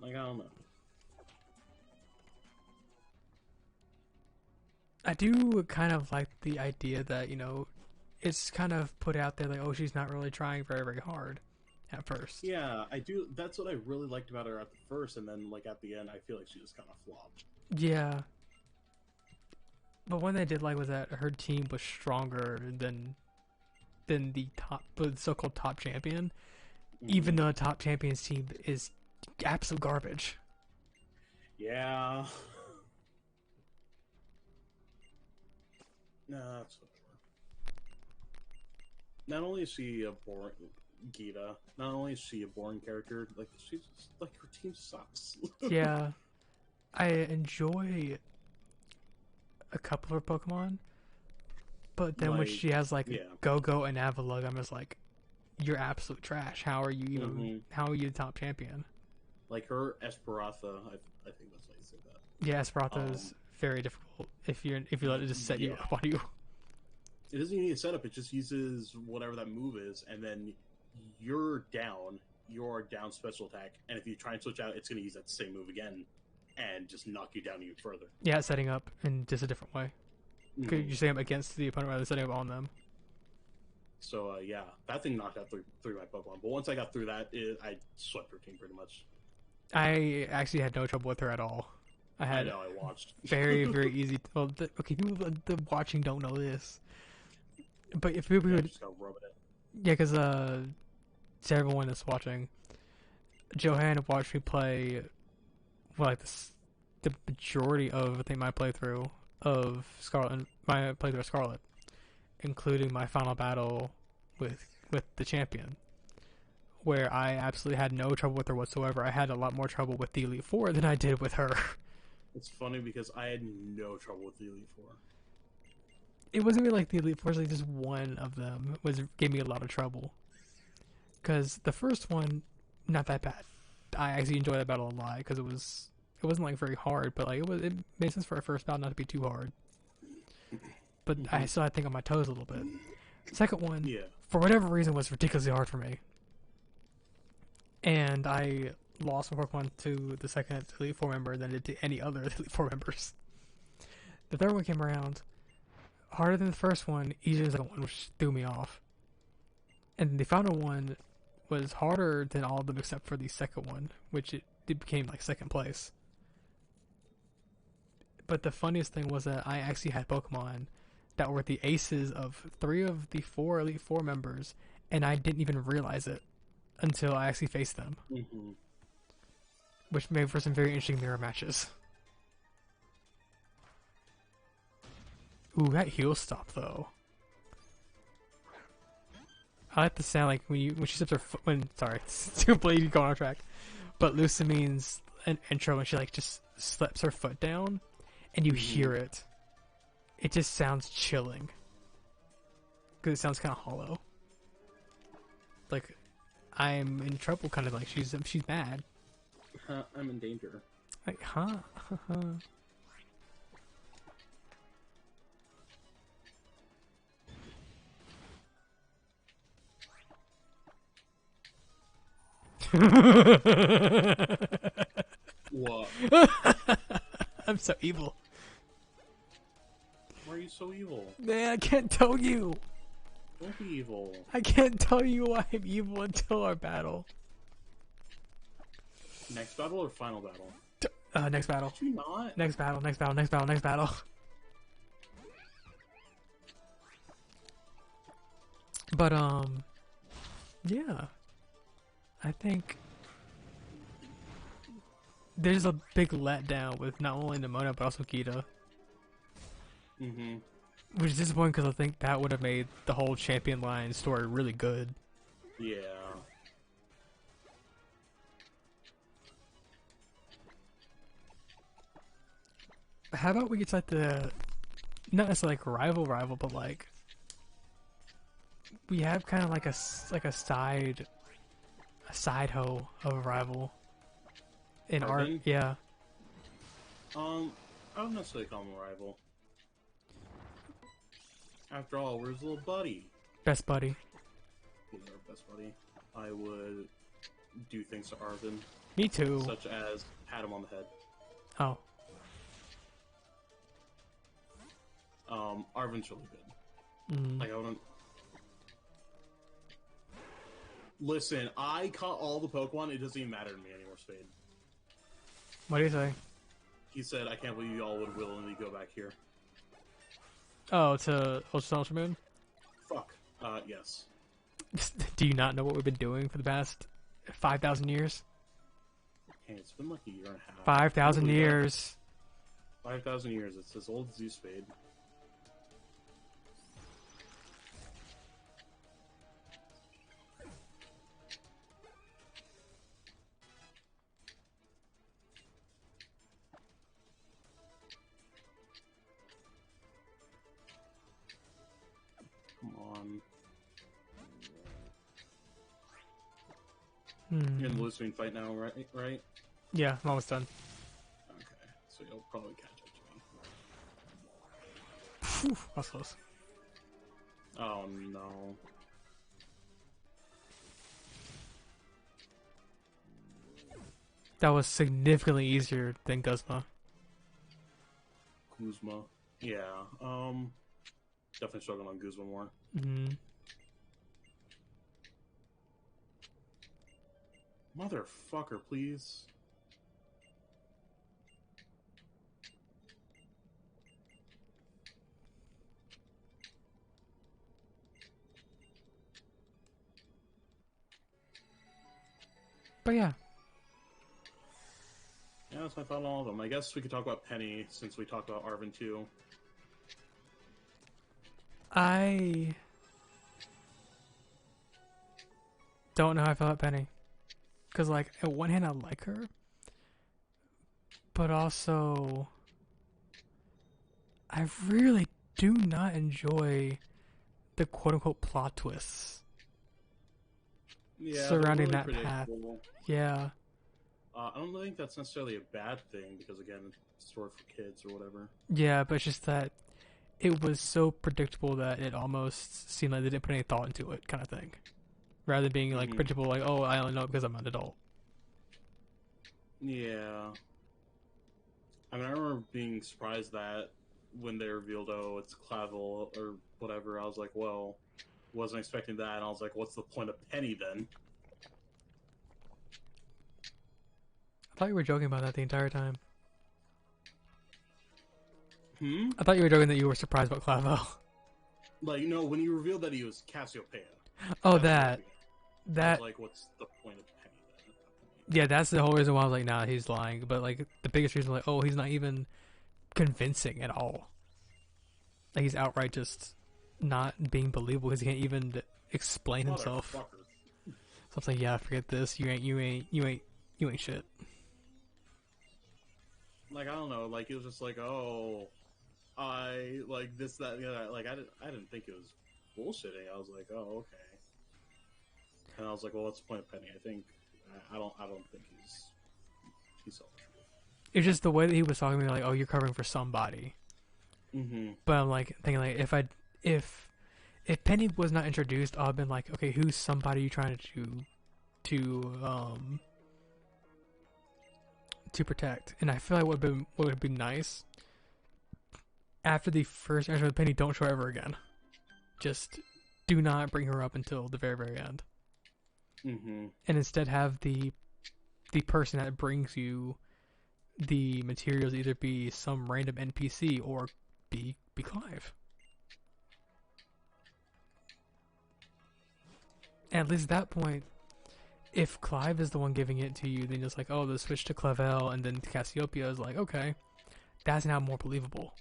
remember. Like, I don't know. I do kind of like the idea that, you know, it's kind of put out there like, oh, she's not really trying very, very hard at first. Yeah, I do. That's what I really liked about her at the first, and then, like, at the end, I feel like she just kind of flopped. Yeah. But one thing I did like was that her team was stronger than the so-called top champion, even though the top champion's team is absolute garbage. Yeah. No, that's so true. Not only is she a boring Gita, not only is she a boring character, like she's just, like, her team sucks. Yeah, I enjoy a couple of her Pokemon, but then when she has like Go-Go and Avalugg, I'm just like, you're absolute trash. How are you even? How are you the top champion? Like her Esperanza, I think that's how you say that. Yeah, Esperanza is very difficult if you let it just set you up on you. It doesn't even need a setup. It just uses whatever that move is, and then you're down special attack, and if you try and switch out, it's going to use that same move again and just knock you down even further. Yeah, setting up in just a different way. You're setting up against the opponent rather than setting up on them. So, yeah, that thing knocked out three of my Pokemon. But once I got through that, I swept her team pretty much. I actually had no trouble with her at all. I know, I watched. Very, very easy. Well, okay, people the watching don't know this. But if people would... just gotta rub it in. Yeah, because to everyone that's watching, Johan watched me play, well, like the majority of, I think, my playthrough of Scarlet, including my final battle with the champion, where I absolutely had no trouble with her whatsoever. I had a lot more trouble with the Elite Four than I did with her. It's funny because I had no trouble with the Elite Four. It wasn't really like the Elite Four, like just one of them gave me a lot of trouble. Because the first one, not that bad. I actually enjoyed that battle a lot because it wasn't like very hard, but like it made sense for a first battle not to be too hard. But I still had to think on my toes a little bit. Second one, for whatever reason, was ridiculously hard for me. and I lost my Pokemon to the second Elite Four member than it did to any other Elite Four members. The third one came around, harder than the first one, easier than the second one, which threw me off. And the final one was harder than all of them except for the second one, which it became like second place. But the funniest thing was that I actually had Pokemon that were the aces of 3 of the 4 Elite Four members, and I didn't even realize it until I actually faced them. Mm-hmm. Which made for some very interesting mirror matches. Ooh, that heel stop though. I like the sound like when she steps her foot. Sorry, it's completely going on track. But Lucamine's an intro when she like just slips her foot down, and you hear it. It just sounds chilling. Because it sounds kind of hollow. Like I'm in trouble, kind of like she's mad. I'm in danger. Like, huh? What? I'm so evil. Why are you so evil? Man, I can't tell you. Don't be evil. I can't tell you why I'm evil until our battle. Next battle or final battle? Next battle. Did you not? Next battle, next battle, next battle, next battle. But, yeah. I think there's a big letdown with not only Nimona, but also Kita. Mm-hmm. Which is disappointing because I think that would have made the whole champion line story really good. Yeah. How about we get like the, not necessarily like rival, but like we have kind of like a side hoe of a rival in art. Arvin? Yeah. I don't necessarily call him a rival. After all, we're his little buddy. Best buddy. He's our best buddy. I would do things to Arvin. Me too. Such as pat him on the head. Oh. Arvin's really good. Mm. Like, I wouldn't... Listen, I caught all the Pokemon, it doesn't even matter to me anymore, Spade. What do you say? He said, I can't believe y'all would willingly go back here. Oh, to Ultra Moon? Fuck. Yes. Do you not know what we've been doing for the past 5,000 years? Hey, it's been like a year and a half. 5,000 years. 5,000 years, it's as old as you, Spade. Come on. You're in the Lucine fight now, right? Yeah, I'm almost done. Okay, so you'll probably catch up to me. Whew, that was close. Oh no. That was significantly easier than Guzma. Guzma. Yeah, definitely struggling on Guzma more. Mm. Motherfucker, please. But yeah. Yeah, that's my thought on all of them. I guess we could talk about Penny since we talked about Arvin too. I don't know how I feel about Penny. Because, like, at one hand, I like her. But also, I really do not enjoy the quote-unquote plot twists Yeah, surrounding they're that really path. predictable. Yeah. I don't think that's necessarily a bad thing because, again, it's a story for kids or whatever. Yeah, but it's just that it was so predictable that it almost seemed like they didn't put any thought into it, kind of thing. rather than being like principle, like, oh, I only know it because I'm an adult. Yeah. I mean, I remember being surprised that when they revealed, oh, it's Clavel or whatever, I was like, well, wasn't expecting that, and I was like, what's the point of Penny then? I thought you were joking about that the entire time. Hmm? I thought you were joking that you were surprised about Clavo. Like, no, when you revealed that he was Cassiopeia. Oh, Cassiopeia, I was that. like, what's the point of Penny then? Yeah, that's the whole reason why I was like, nah, he's lying. But like, the biggest reason, like, oh, he's not even convincing at all. Like, he's outright just not being believable because he can't even explain himself. Motherfucker. So it's like, yeah, forget this. You ain't shit. Like, I don't know, like, it was just like, oh, I, like, this, that, and the other. Like, I didn't think it was bullshitting. I was like, oh, okay. And I was like, well, what's the point of Penny? I think, I don't think he's telling the truth. It's just the way that he was talking to me, like, oh, you're covering for somebody. Mm-hmm. But I'm like thinking, like, if Penny was not introduced, I'd been like, okay, who's somebody you trying to protect? And I feel like what would be nice after the first interaction with Penny, don't show her ever again. Just do not bring her up until the very, very end. Mm-hmm. And instead have the person that brings you the materials either be some random NPC or be Clive. And at least at that point, if Clive is the one giving it to you, then it's like, oh, the switch to Clavel and then to Cassiopeia is like, okay, that's now more believable.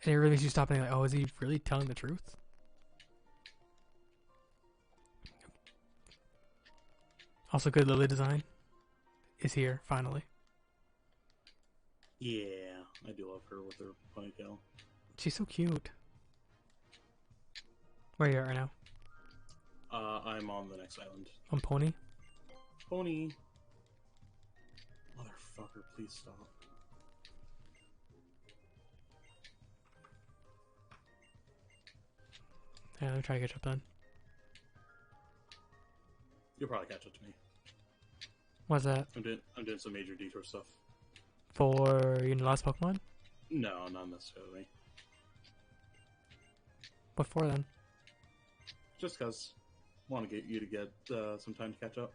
And it really makes you stop and think, like, oh, is he really telling the truth? Also, good Lily design is here, finally. Yeah, I do love her with her ponytail. She's so cute. Where are you at right now? I'm on the next island. On Pony? Pony. Motherfucker, please stop. Yeah, let me try to catch up then. You'll probably catch up to me. What's that? I'm doing some major detour stuff. For the last Pokemon? No, not necessarily. What for then? Just because I want to get you to get some time to catch up.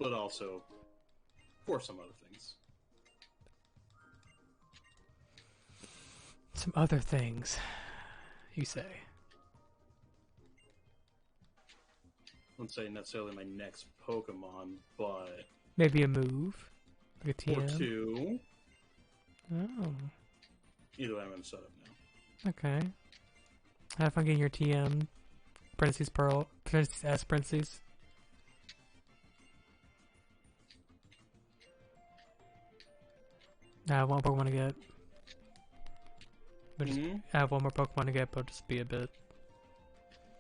But also for some other things. Some other things, you say? I wouldn't say necessarily my next Pokemon, but Maybe a move? Like a TM? or two. Oh. Either way, I'm going to set up now. Okay. Have fun getting your TM. Parentheses Pearl. Parentheses S parentheses. I have one Pokemon to get. I have one more Pokemon to get, but it'll just be a bit.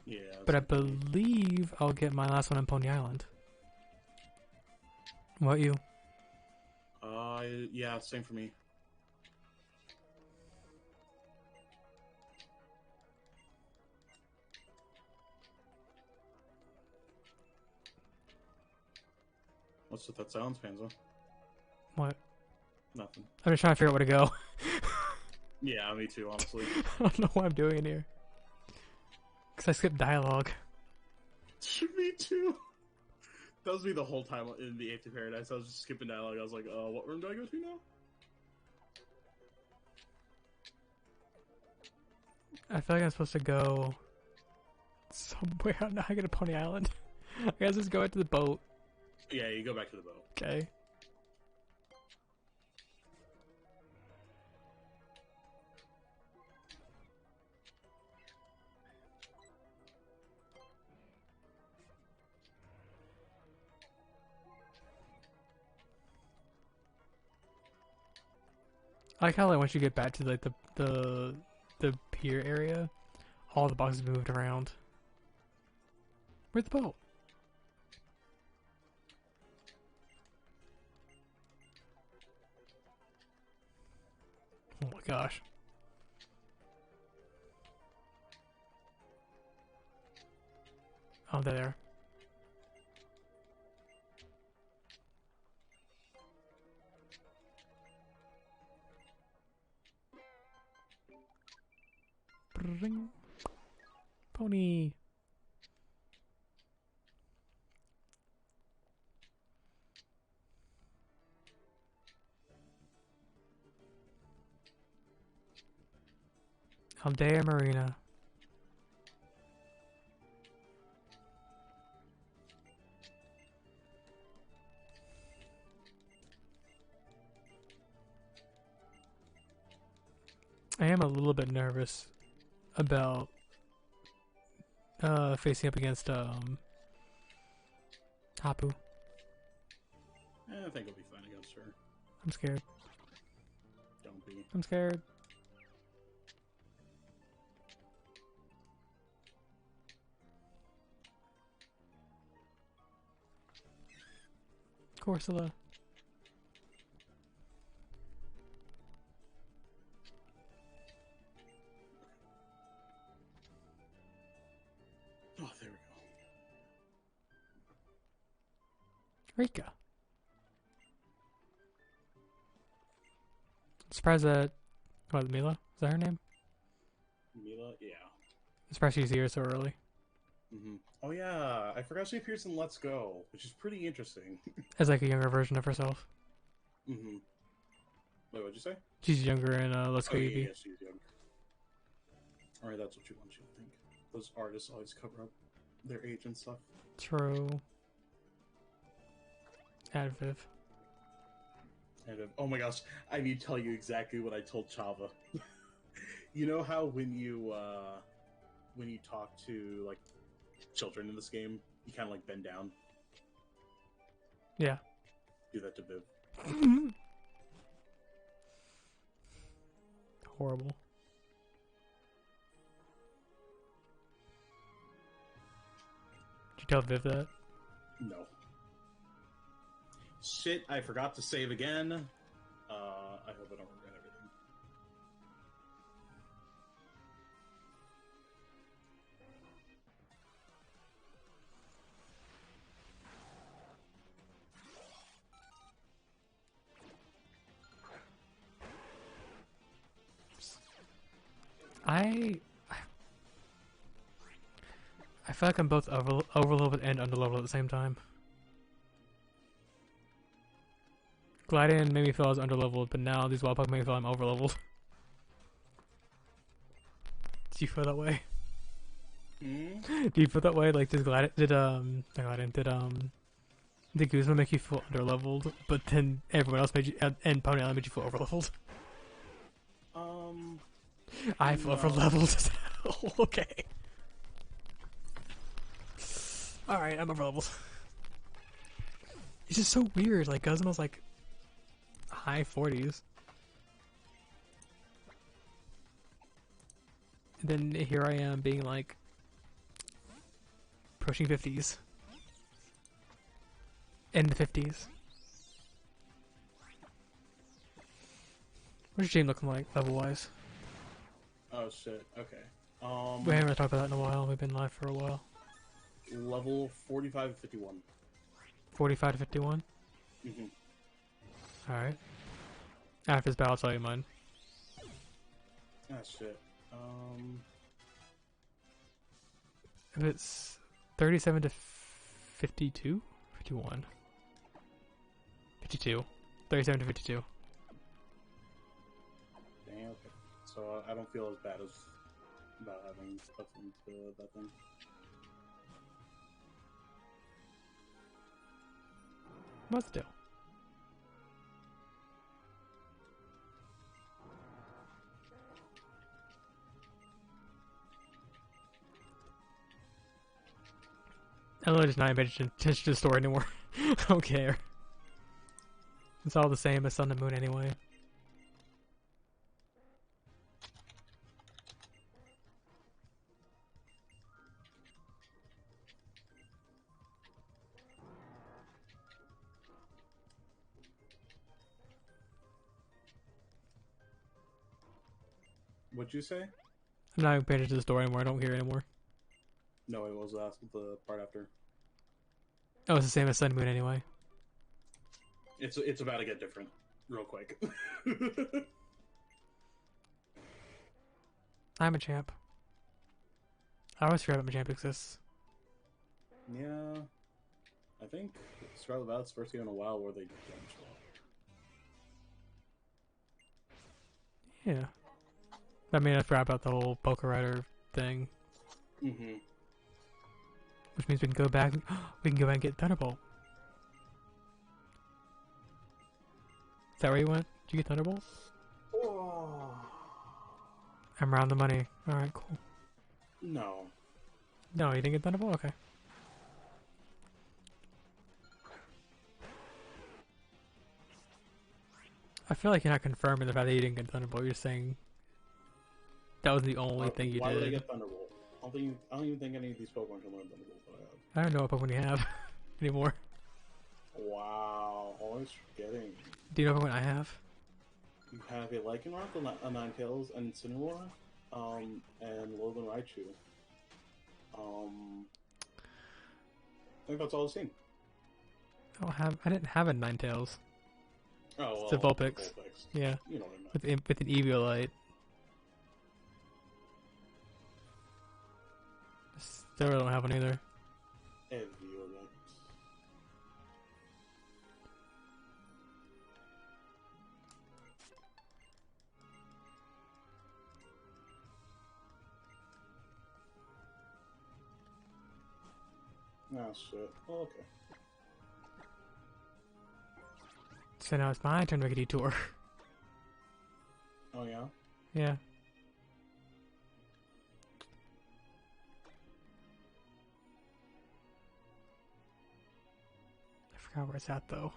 Yeah. But I believe I'll get my last one on Pony Island. What you? Yeah, same for me. What's with that silence, Panza? What? Nothing. I'm just trying to figure out where to go. Yeah, me too, honestly. I don't know what I'm doing in here. Because I skipped dialogue. Me too. That was me the whole time in the 8th of Paradise. I was just skipping dialogue. I was like, what room do I go to now? I feel like I'm supposed to go somewhere. I'm not gonna Pony Island. I guess just go into the boat. Yeah, you go back to the boat. Okay. I like how like once you get back to like the pier area, all the boxes moved around. Where's the boat? Oh my gosh. Oh, there. Bring. Pony. Aldea Marina. I am a little bit nervous about facing up against Hapu. I think I'll be fine against her. I'm scared. Don't be. I'm scared. Corsola. Oh, there we go. Rika. Surprised that what, Mila? Is that her name? Mila? Yeah. Surprised she's here so early. Mm-hmm. Oh yeah, I forgot she appears in Let's Go, which is pretty interesting. As like a younger version of herself. Mm-hmm. Wait, what'd you say? She's younger in Let's Go Oh, yeah, Eevee. yeah, she's young. Alright, that's what you want you to think. Those artists always cover up their age and stuff. True. Adviv. And oh my gosh, I need to tell you exactly what I told Chava. You know how when you talk to like children in this game, you kind of like bend down. Yeah. Do that to Viv. Horrible. Did you tell Viv that? No. Shit, I forgot to save again. I hope I don't regret everything. I feel like I'm both overleveled and underleveled at the same time. Gladian made me feel I was underleveled, but now these wild Pokemon make me feel I'm overleveled. Do you feel that way? Mm? Do you feel that way? Like did Guzma make you feel underleveled, but then everyone else made you and Pony Island made you feel overleveled? I feel No. overleveled as hell. Okay. Alright, I'm overleveled. It's just so weird, like Guzma's like high 40s. And then here I am being like pushing 50s. In the 50s. What's your team looking like, level-wise? Oh shit, okay. We haven't really talked about that in a while. We've been live for a while. Level 45 to 51. 45 to 51? Mm-hmm. Alright. After this battle, I'll tell you mine. Ah, shit. If it's 37 to 52? 51. 52. 37 to 52. Dang, okay. So I don't feel as bad as about having stuff into that thing. What's the deal? I'm literally just not paying attention to the story anymore. I don't care. It's all the same as Sun and Moon anyway. What'd you say? I'm not even paying attention to the story anymore. I don't care anymore. No, it was the part after. Oh, it's the same as Sun Moon anyway. It's about to get different, real quick. I'm a champ. I always forget my champ exists. Yeah, I think Scarlet Violet's first game in a while where they did damage well. Yeah. I mean, I forgot about the whole Poker Rider thing. Mm-hmm. Which means we can go back. We can go back and get Thunderbolt. Is that where you went? Did you get Thunderbolt? Oh. I'm around the money. Alright, cool. No. No, you didn't get Thunderbolt? Okay. I feel like you're not confirming the fact that you didn't get Thunderbolt. You're saying that was the only thing you Why did. would I get Thunderbolt? I don't even think any of these Pokemon can learn Thunderbolt that I have. I don't know what Pokemon you have anymore. Wow, always forgetting. Do you know what Pokemon I have? You have a Lycanroc, a Ninetales, and Incineroar, and Lolan Raichu. I think that's all I've seen. I didn't have a Ninetales. Oh, well, It's a Vulpix. Vulpix. Yeah. You know what I meant. With an Eviolite. Still don't have one either. Eviolite. Oh, shit. Oh, okay. So now it's my turn to make a detour. Oh, yeah? Yeah. I forgot where it's at though.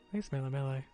I think it's Melee.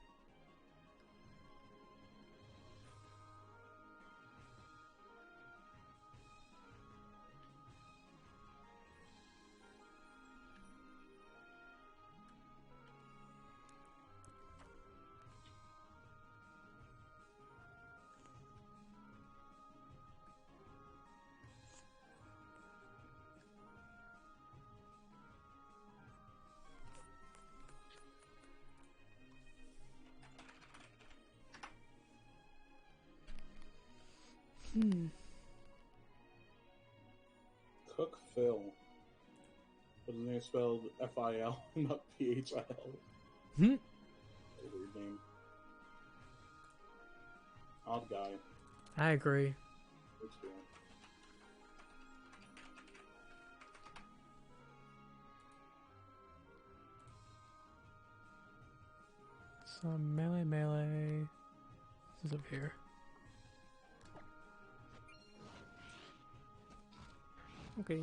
Cook Phil. But his name spelled F-I-L, not P-H-I-L. Hmm. Weird name. Odd guy. I agree. What's doing? So melee. This is up here. Okay.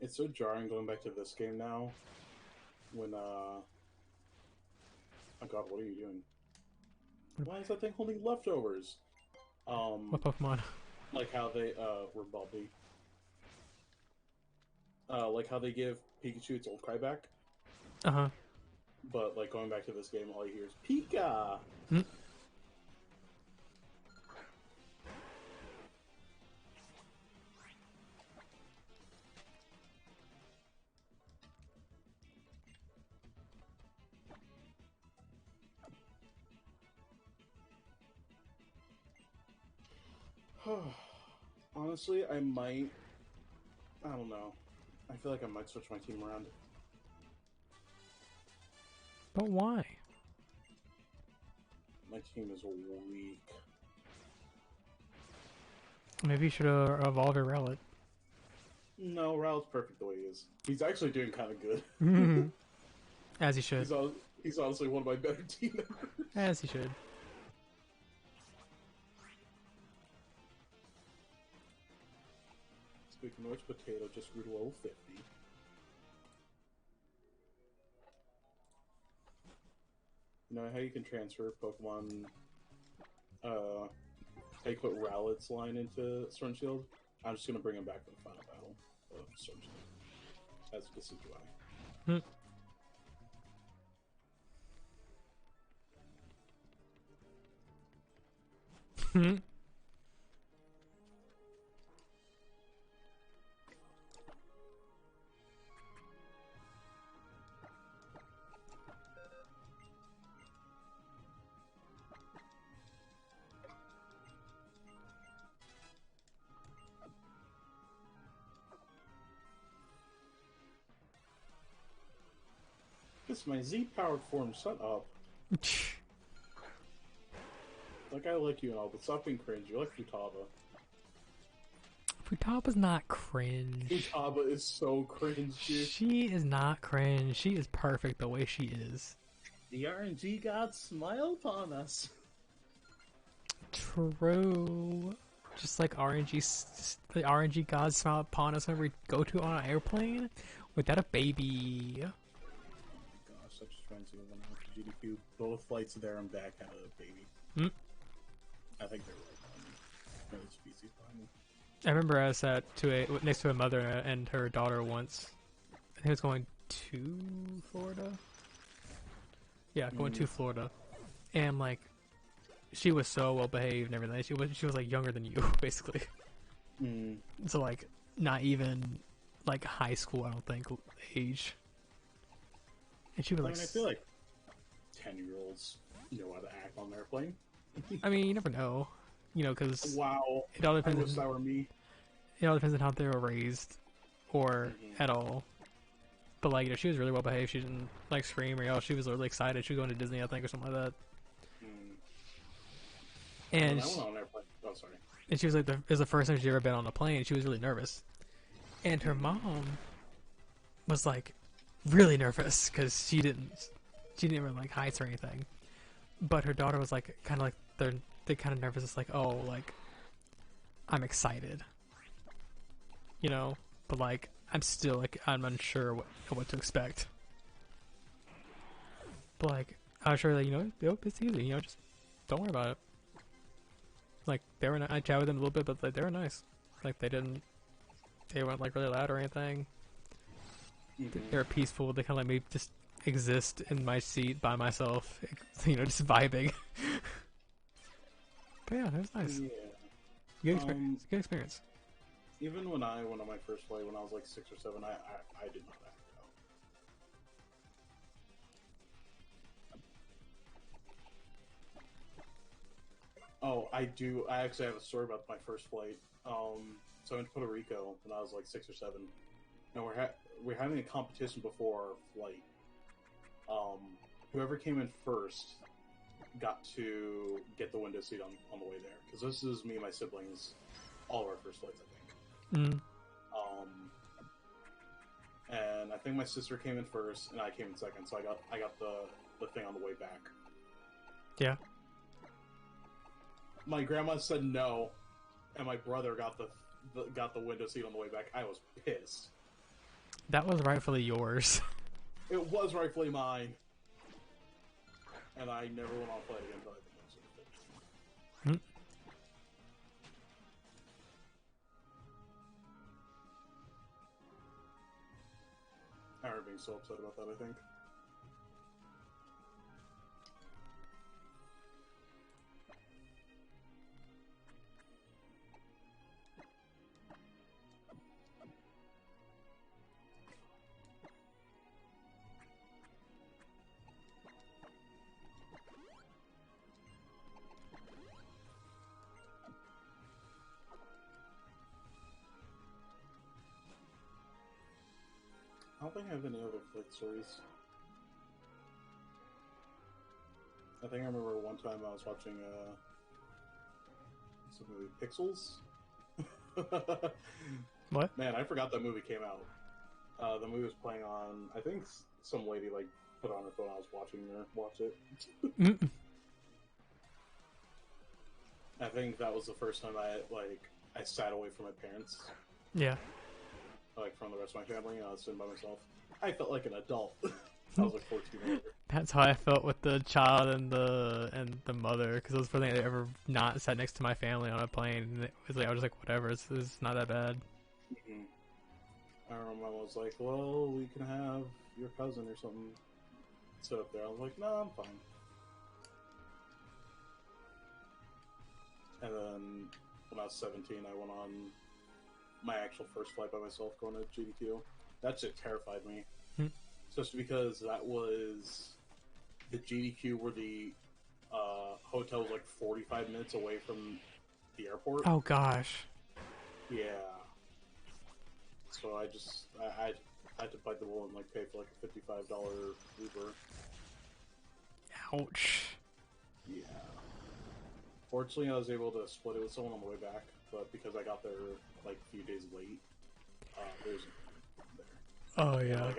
It's so jarring going back to this game now. When, oh god, what are you doing? Why is that thing holding leftovers? What Pokemon? Like how they, were Bulby. Like how they give Pikachu its old cry back. Uh-huh. But, like, going back to this game, all you hear is Pika! Hmm. Honestly, I don't know. I feel like I might switch my team around. But why? My team is weak. Maybe you should evolve your Rowlet. No, Raul's perfect the way he is. He's actually doing kind of good. As he should. He's honestly one of my better team members. As he should. Speaking of which, Potato just grew to level 50. You know how you can transfer Pokemon, I put Rowlett's line into Sword and Shield. I'm just gonna bring him back for the final battle of Sword and Shield as Kasukui. Hmm. Hmm. This is my Z-powered form. Shut up. Like, I like you and all, but stop being cringe. You're like Futaba. Futaba's not cringe. Futaba is so cringe, dude. She is not cringe. She is perfect the way she is. The RNG gods smile upon us. True. Just like the RNG gods smile upon us whenever we go to on an airplane without a baby. Gosh, I'm just trying to when I went to GDQ. Both flights there and back had a baby. Hmm? I think they were like another species behind me. I remember I sat next to a mother and her daughter once. I think I was going to Florida. Yeah, going to Florida, and like, she was so well behaved and everything. She was like younger than you, basically. So like, not even like high school, I don't think, age. And she was like, I feel like 10-year-olds know how to act on an airplane. I mean, you never know, you know, because Wow, it all I depends. wish that were me. It all depends on how they were raised, or at all. But like, you know, she was really well behaved. She didn't like scream or yell. She was really excited. She was going to Disney, I think, or something like that. And When I went on an airplane. Oh, sorry. and she was like, it was the first time she'd ever been on a plane. She was really nervous, and her mom was like really nervous because she didn't ever like heights or anything. But her daughter was like kind of like they kind of nervous. It's like, oh, like I'm excited, you know, but like I'm still like I'm unsure what to expect. But like I was sure that, you know, it's easy, you know, just don't worry about it. Like they were, I chatted with them a little bit, but like, they were nice. Like they weren't like really loud or anything. They were peaceful. They kind of let me just exist in my seat by myself, you know, just vibing. But yeah, it was nice. Yeah. Good experience. Good experience. Even when I went on my first flight when I was like 6 or 7, I did not act out. Oh, I do. I actually have a story about my first flight. So I went to Puerto Rico when I was like 6 or 7, and we're having a competition before our flight. Whoever came in first got to get the window seat on the way there, because this is me and my siblings, all of our first flights, I think. And I think my sister came in first, and I came in second, so I got the thing on the way back. Yeah. My grandma said no, and my brother got the window seat on the way back. I was pissed. That was rightfully yours. It was rightfully mine, and I never went on a flight again until I think I was finished. I remember being so upset about that, I think. I don't think I have any other flight stories. I think I remember one time I was watching some movie, Pixels. What? Man, I forgot that movie came out. The movie was playing on. I think some lady like put it on her phone. I was watching her watch it. I think that was the first time I sat away from my parents. Yeah. Like from the rest of my family, and I was sitting by myself. I felt like an adult. I was like 14 or whatever. That's how I felt with the child and the mother, because it was the first thing I ever not sat next to my family on a plane. And it was like I was just like, whatever, it's not that bad. Mm-hmm. I remember my mom was like, well, we can have your cousin or something sit up there. I was like, no, I'm fine. And then when I was 17, I went on my actual first flight by myself going to GDQ. That shit terrified me. Especially because that was the GDQ where the hotel was like 45 minutes away from the airport. Oh gosh. Yeah. So I had to bite the bullet and like pay for like a $55 Uber. Ouch. Yeah. Fortunately, I was able to split it with someone on the way back, but because I got there like a few days late, there was there. Oh yeah. Like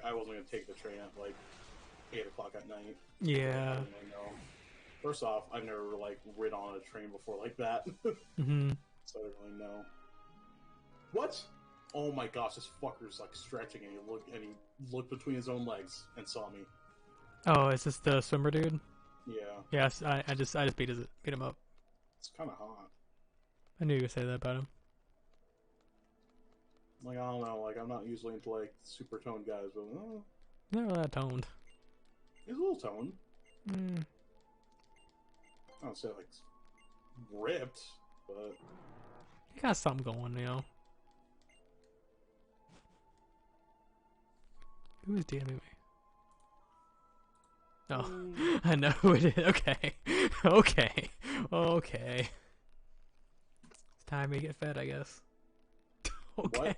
I wasn't gonna take the train at like 8 o'clock at night. Yeah. I didn't really know. First off, I've never like ridden on a train before like that, Mm-hmm. so I didn't really know. What? Oh my gosh, this fucker's like stretching, and he looked between his own legs and saw me. Oh, is this the swimmer dude? Yeah. Yes, I just beat him up. It's kind of hot. I knew you would say that about him. Like, I don't know, like, I'm not usually into, like, super toned guys, but, Not really that toned. he's a little toned. Mm. I don't say, like, ripped, but... He got something going, you know. Who is DMing me? Oh, I know who it is. Okay. Okay. Okay. It's time we get fed, I guess. Okay.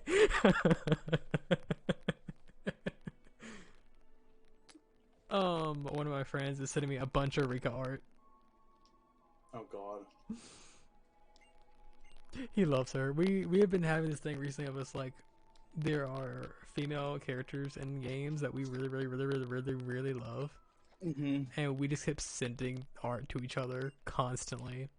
One of my friends is sending me a bunch of Rika art. Oh, God. He loves her. We have been having this thing recently of us like, there are female characters in games that we really love. Mm-hmm. And we just kept sending art to each other constantly.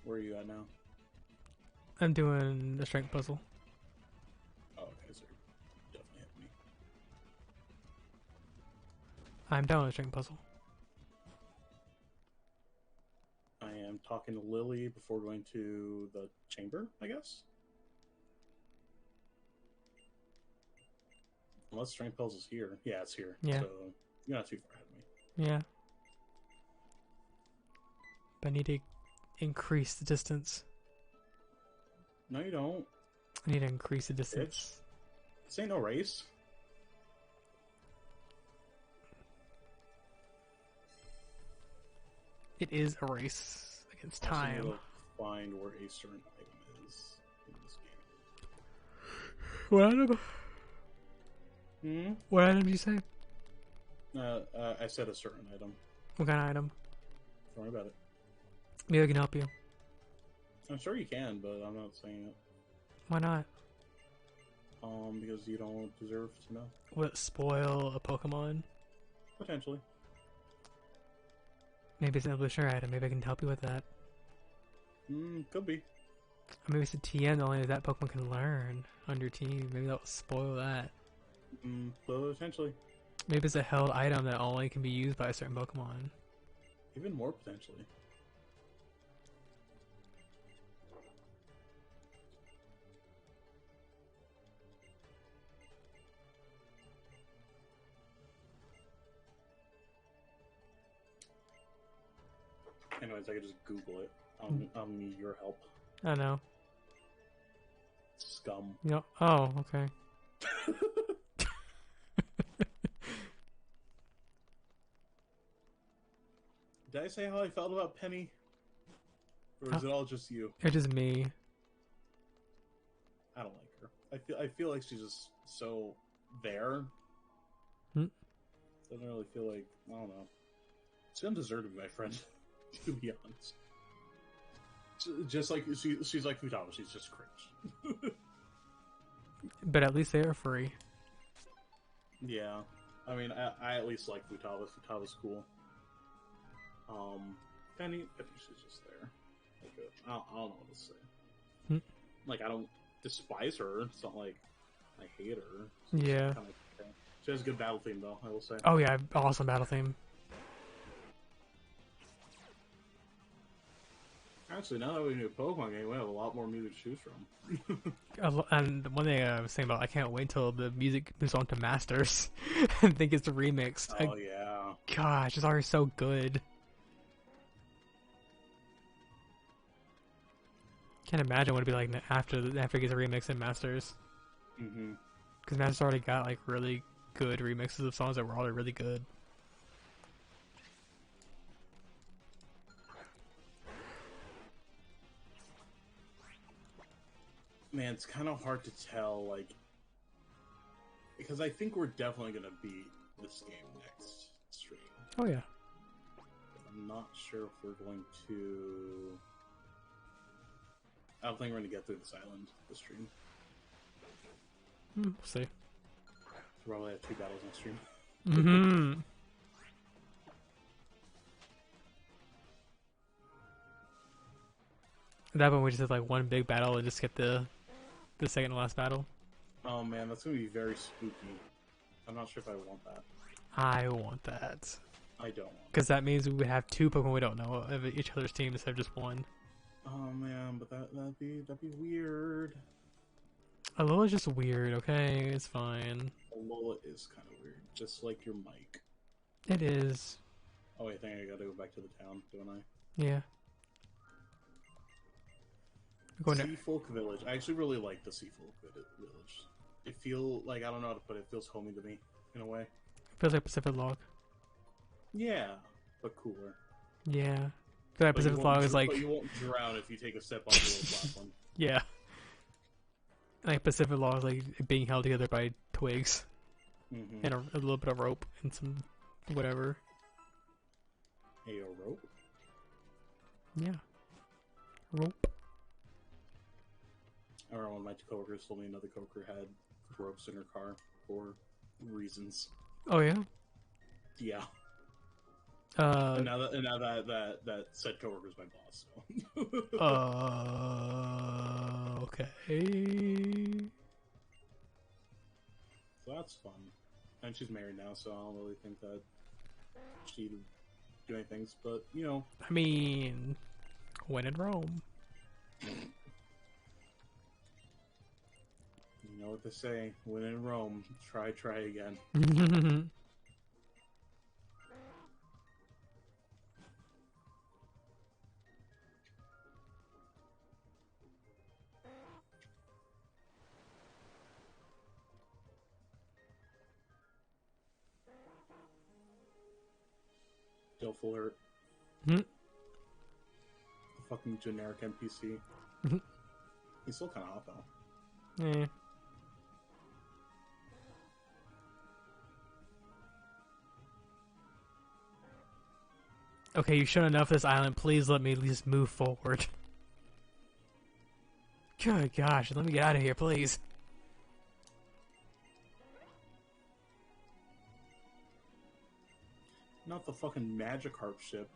Where are you at now? I'm doing a strength puzzle. Oh, okay, so you're definitely hit me. I'm down with a strength puzzle. I am talking to Lily before going to the chamber, I guess? Unless strength puzzle's here. Yeah, it's here. Yeah. So, you're not too far ahead of me. Yeah. But I need to increase the distance. No, you don't. I need to increase the distance. This ain't no race. It is a race against time. Also, find where a certain item is in this game. What item? Hmm? What item did you say? I said a certain item. What kind of item? Don't worry about it. Maybe I can help you. I'm sure you can, but I'm not saying it. Why not? Because you don't deserve to know. Will it spoil a Pokemon? Potentially. Maybe it's an evolutionary item. Maybe I can help you with that. Could be. Or maybe it's a TN that only that Pokemon can learn on your team. Maybe that will spoil that. Potentially. Maybe it's a held item that only can be used by a certain Pokemon. Even more potentially. Anyways, I could just Google it. I'll need your help. I know. Scum. Yep. Oh, okay. Did I say how I felt about Penny? Or is it all just you? It's just me. I don't like her. I feel like she's just so there. Doesn't really feel like, I don't know. She doesn't deserve to be my friend, to be honest. Just like she's like Futaba, she's just cringe. but at least they are free. Yeah. I mean, I at least like Futaba. Futaba's cool. Penny, I think she's just there. Like, I don't know what to say. Hmm. Like, I don't despise her. It's not like I hate her. Yeah. Kind of, okay. She has a good battle theme, though, I will say. Oh yeah, awesome battle theme. Actually, now that we do a Pokemon game, we have a lot more music to choose from. And one thing I was saying about, I can't wait till the music moves on to Masters. I think it's remixed. Oh, yeah. Gosh, it's already so good. Can't imagine what it'd be like after it gets remixed in Masters. Mm-hmm. Because Masters already got like really good remixes of songs that were already really good. Man, it's kind of hard to tell, like, because I think we're definitely going to beat this game next stream. Oh yeah. I'm not sure if we're going to... I don't think we're going to get through this island this stream. We'll see. We'll probably have 2 battles next stream. Mm-hmm. That one we just did like one big battle and just get the second to last battle. Oh man, that's going to be very spooky. I'm not sure if I want that. I want that. I don't want Because that means we would have 2 Pokemon we don't know of each other's team instead of just one. Oh man, but that'd be weird. Alola's just weird, okay? It's fine. Alola is kind of weird, just like your mic. It is. Oh wait, I think I gotta go back to the town, don't I? Yeah. Seafolk Village. I actually really like the Seafolk Village. It feels like, I don't know how to put it, it feels homey to me, in a way. Feels like Pacific Log. Yeah, but cooler. Yeah. That Pacific Log is like... But you won't drown if you take a step on the little platform. Yeah. Like Pacific Log is like being held together by twigs. Mm-hmm. And a little bit of rope and some whatever. A rope? Yeah. Rope. I remember when my coworkers told me another coworker had ropes in her car for reasons. Oh yeah? Yeah. And now that said coworker's my boss, so. Okay. So that's fun. And she's married now, so I don't really think that she'd do any things, but, you know. I mean, when in Rome. You know what they say, when in Rome, try again. Still full hurt. Fucking generic NPC. He's still kind of hot though. Eh. Okay, you've shown enough of this island. Please let me at least move forward. Good gosh, let me get out of here, please. Not the fucking Magikarp ship.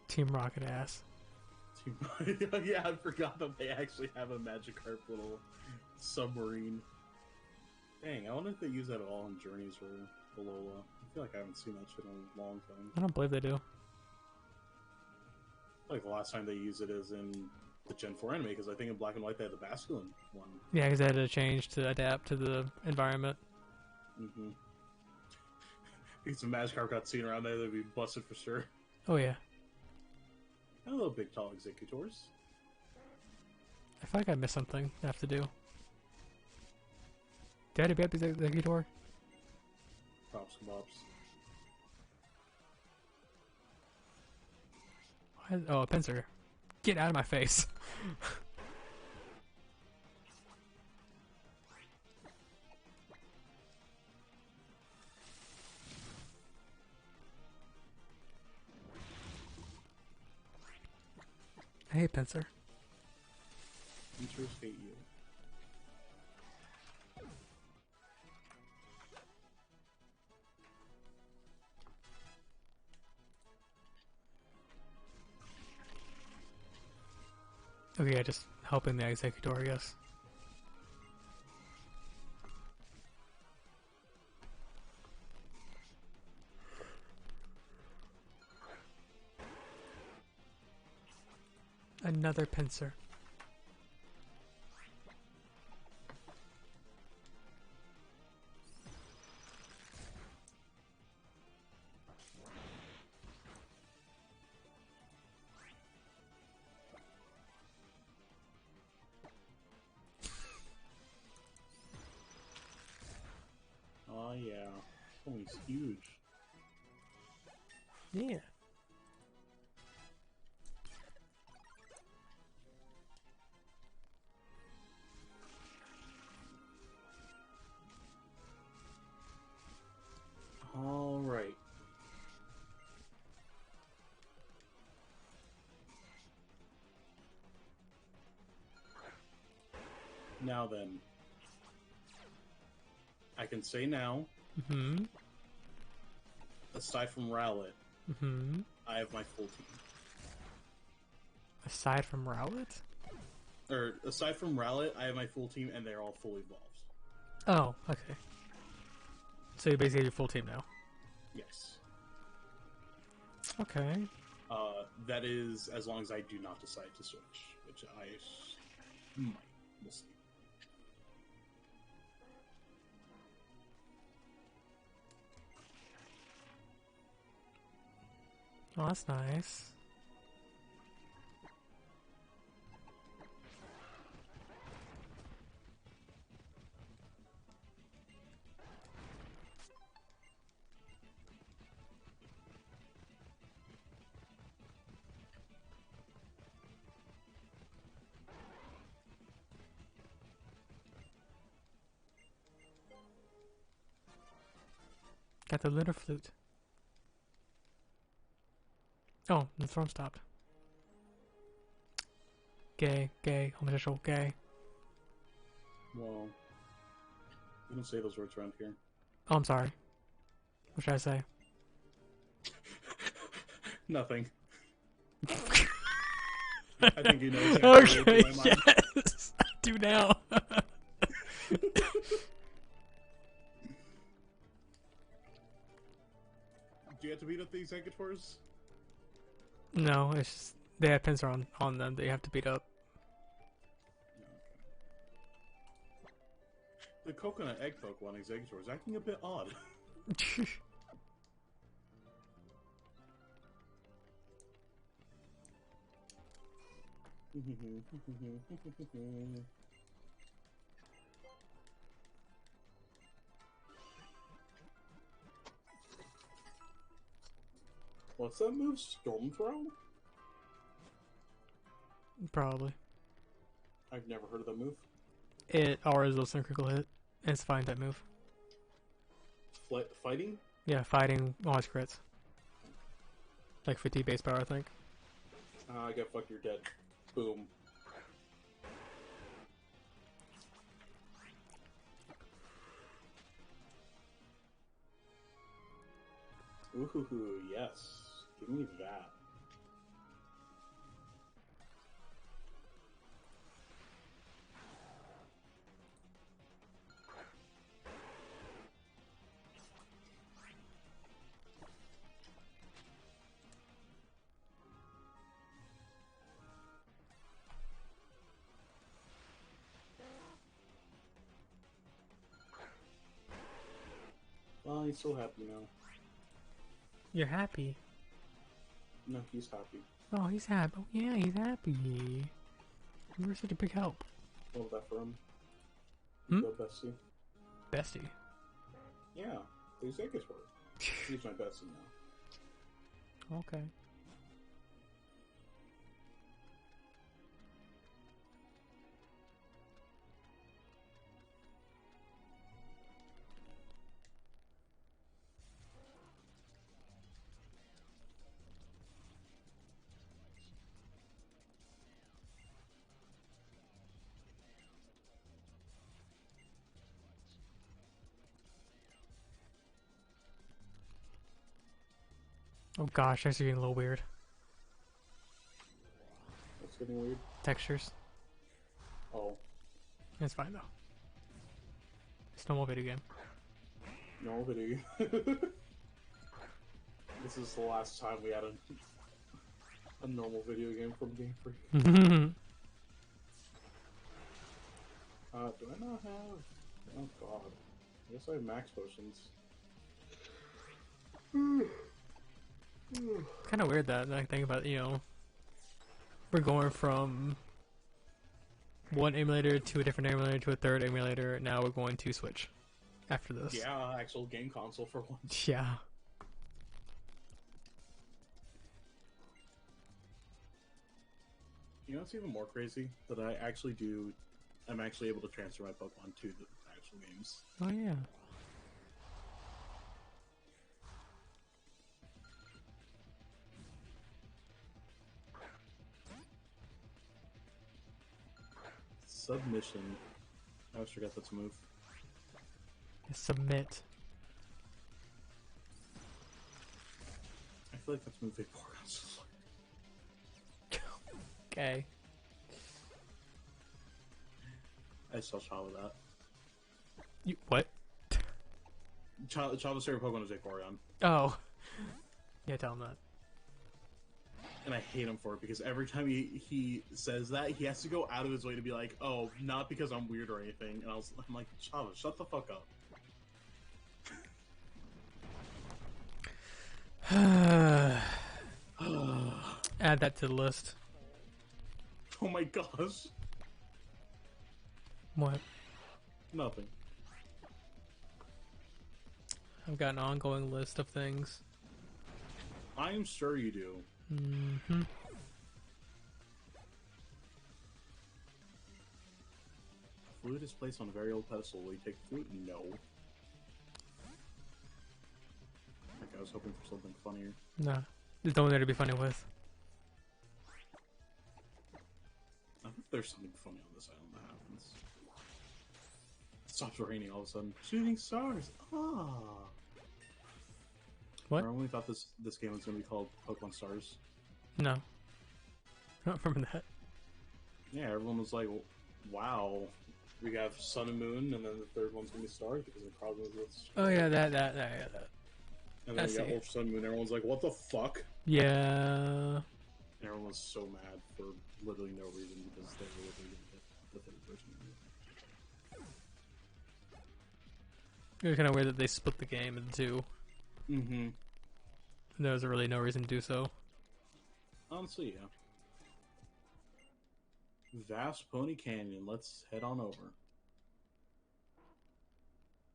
Team Rocket ass. Yeah, I forgot that they actually have a Magikarp little submarine. Dang, I wonder if they use that at all in Journeys or Alola. I feel like I haven't seen that shit in a long time. I don't believe they do. Like the last time they use it is in the Gen 4 anime, because I think in Black and White they had the Basculin one. Yeah, because they had to change to adapt to the environment. Mm-hmm. If some Magikarp got seen around there, they'd be busted for sure. Oh yeah. Hello, big tall executors. I feel like I missed something I have to do. Daddy Baby's Executor? Props kebabs. Oh, a pincer. Get out of my face. Hey, pincer. Pincers hate you. Okay, yeah, just helping the executor, I guess. Another pincer. Oh yeah. Oh, he's huge. Yeah. All right. Now then, I can say now, Mm-hmm. aside from Rowlet, Mm-hmm. I have my full team. Aside from Rowlet? Or aside from Rowlet, I have my full team, and they're all fully evolved. Oh, okay. So you basically have your full team now. Yes. Okay. That is as long as I do not decide to switch, which I might. We'll see. Oh, that's nice. Got the litter flute. Oh, the throne stopped. Gay, gay, homosexual, gay. Well, you don't say those words around here. Oh, I'm sorry. What should I say? Nothing. I think you know exactly what Okay, in my mind. yes, I do now. Do you have to beat up the executors? No, it's just they have pincer on them that you have to beat up. No, okay. The coconut egg Pokemon executor is acting a bit odd. What's that move? Storm Throw? Probably. I've never heard of that move. It always looks like a critical hit. And it's fine that move. Fighting? Yeah, fighting always crits. Like 50 base power, I think. I got fucked, you're dead. Boom. Ooh, yes. Give me that. Well, he's so happy now. You're happy. No, he's happy. Oh, he's happy. Oh, yeah, he's happy. You were such a big help. Love that for him. Hmm? Go bestie. Bestie. Yeah, the executor. He's my bestie now. Okay. Oh gosh, that's getting a little weird. What's getting weird? Textures. Oh, It's fine though. It's a normal video game. no video. This is the last time we had a normal video game from Game Freak. Do I not have? Oh god. I guess I have max potions. Kind of weird that I think about, you know, we're going from one emulator to a different emulator to a third emulator. Now we're going to Switch after this. Yeah, actual game console for once. Yeah. You know what's even more crazy? That I'm actually able to transfer my Pokemon to the actual games. Oh yeah. Submission. I always forget that's a move. Submit. I feel like that's move Vaporeon. Okay. I still Chava that. You what? Chava's favorite Pokemon is Vaporeon. Oh. Yeah, tell him that. And I hate him for it because every time he says that, he has to go out of his way to be like, oh, not because I'm weird or anything. And I'm like, Chava, shut the fuck up. Add that to the list. Oh my gosh. What? Nothing. I've got an ongoing list of things. I'm sure you do. Mm-hmm. Flute is placed on a very old pedestal. Will you take the flute? No. Like, I was hoping for something funnier. Nah. There's no one there to be funny with. I hope there's something funny on this island that happens. It stops raining all of a sudden. Shooting stars! Ah! What? I only thought this game was going to be called Pokemon Stars. No. I don't remember that. Yeah, everyone was like, wow. We have Sun and Moon, and then the third one's going to be Stars because of problems with... Oh yeah, that. And then we got Ultra Sun and Moon, everyone's like, what the fuck? Yeah. And everyone was so mad for literally no reason because they were literally going to get the third person. It was kind of weird that they split the game into two. Mm-hmm. There was really no reason to do so. Honestly, yeah. Vast Pony Canyon. Let's head on over.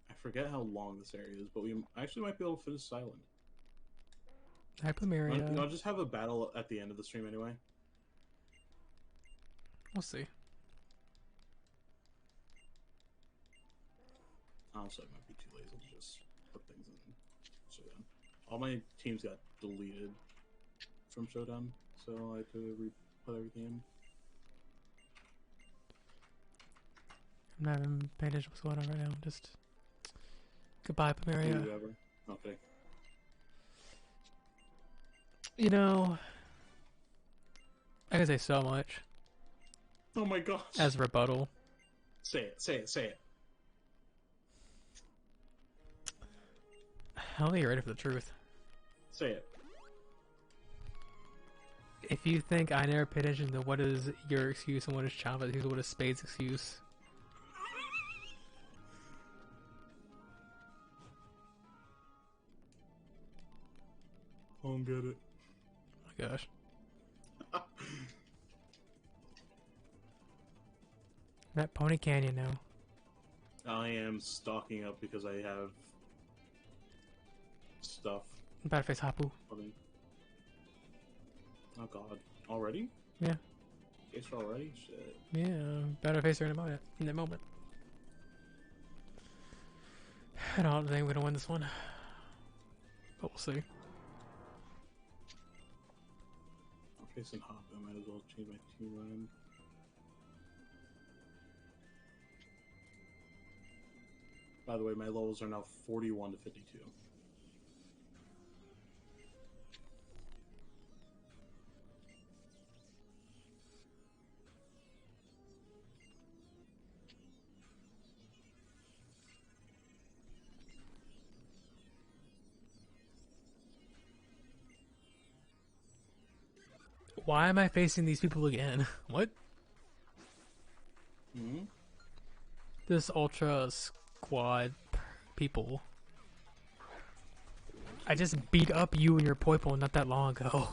I forget how long this area is, but we actually might be able to finish this island. Hypermeria. I'll just have a battle at the end of the stream anyway. We'll see. Honestly, I might be too lazy to just put things in Showdown. All my teams got deleted from Showdown, so I had to put everything in. I'm not even paying attention to what's going on right now. Just goodbye, Pomeria. Okay. You know, I can say so much. Oh my gosh. As a rebuttal. Say it, say it, say it. I don't think you're ready for the truth. Say it. If you think I never paid attention to what is your excuse and what is Chava's excuse, what is Spade's excuse, I don't get it. oh my gosh. That Pony Canyon now. I am stocking up because I have stuff. About to face Hapu. Oh god. Already? Yeah. Face her already? Shit. Yeah, better face her in that moment. I don't think we're gonna win this one. But we'll see. I'm facing Hop. I might as well change my team around. By the way, my levels are now 41 to 52. Why am I facing these people again? What? Hmm? This ultra squad people. I just beat up you and your Poipo not that long ago.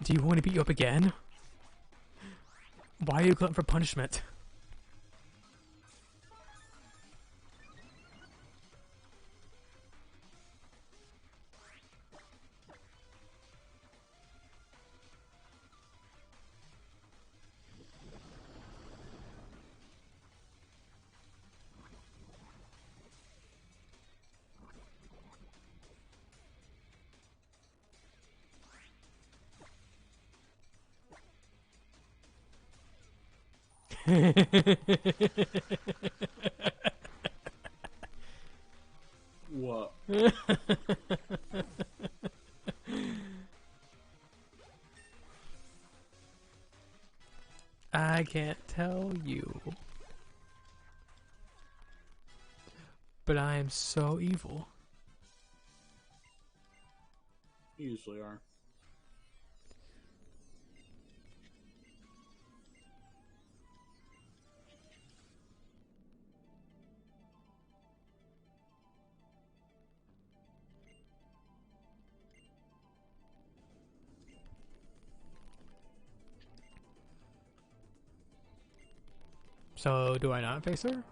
Do you want to beat you up again? Why are you glutton for punishment? What? I can't tell you. But I am so evil. You usually are. So, do I not face her?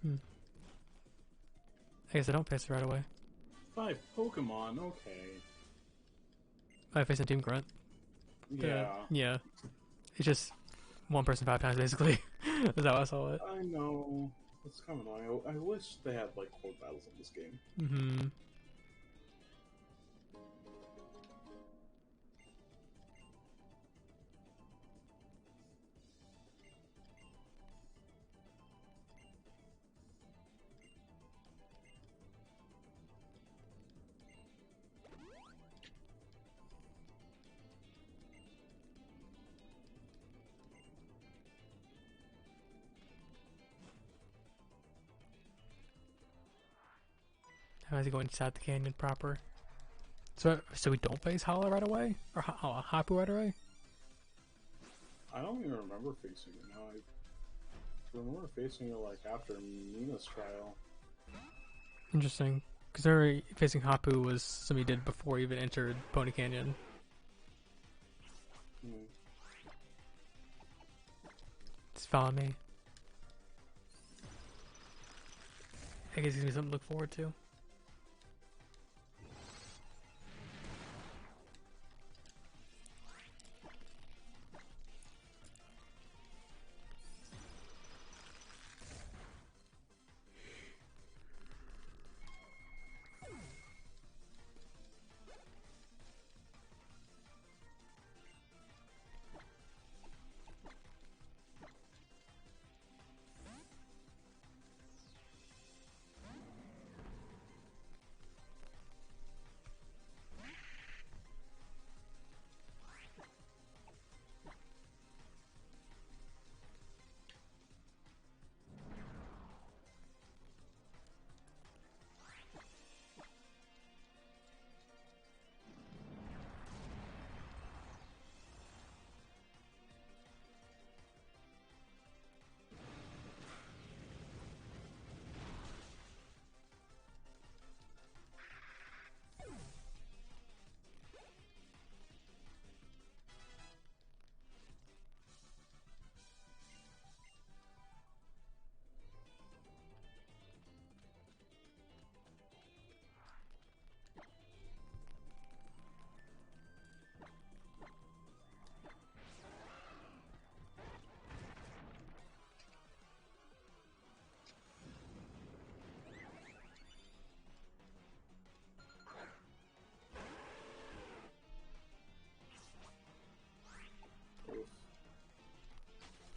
Hmm. I guess I don't face her right away. 5 Pokemon, okay. I face a Team Grunt. Yeah. Yeah. It's just one person 5 times, basically. That's how I saw it. I know. It's kind of annoying. I wish they had, like, core battles in this game. Mm-hmm. How is he going inside the canyon proper? So we don't face Hala right away? Or Hapu right away? I don't even remember facing it now. I remember facing it, like, after Mina's trial. Interesting. Because they're facing Hapu was something he did before he even entered Pony Canyon. Hmm. Just follow me. I guess it's gonna be something to look forward to.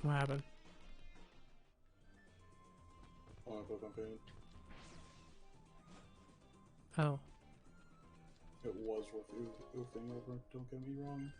What happened? Oh, I click on paint. Oh. It was worth oofing over, don't get me wrong.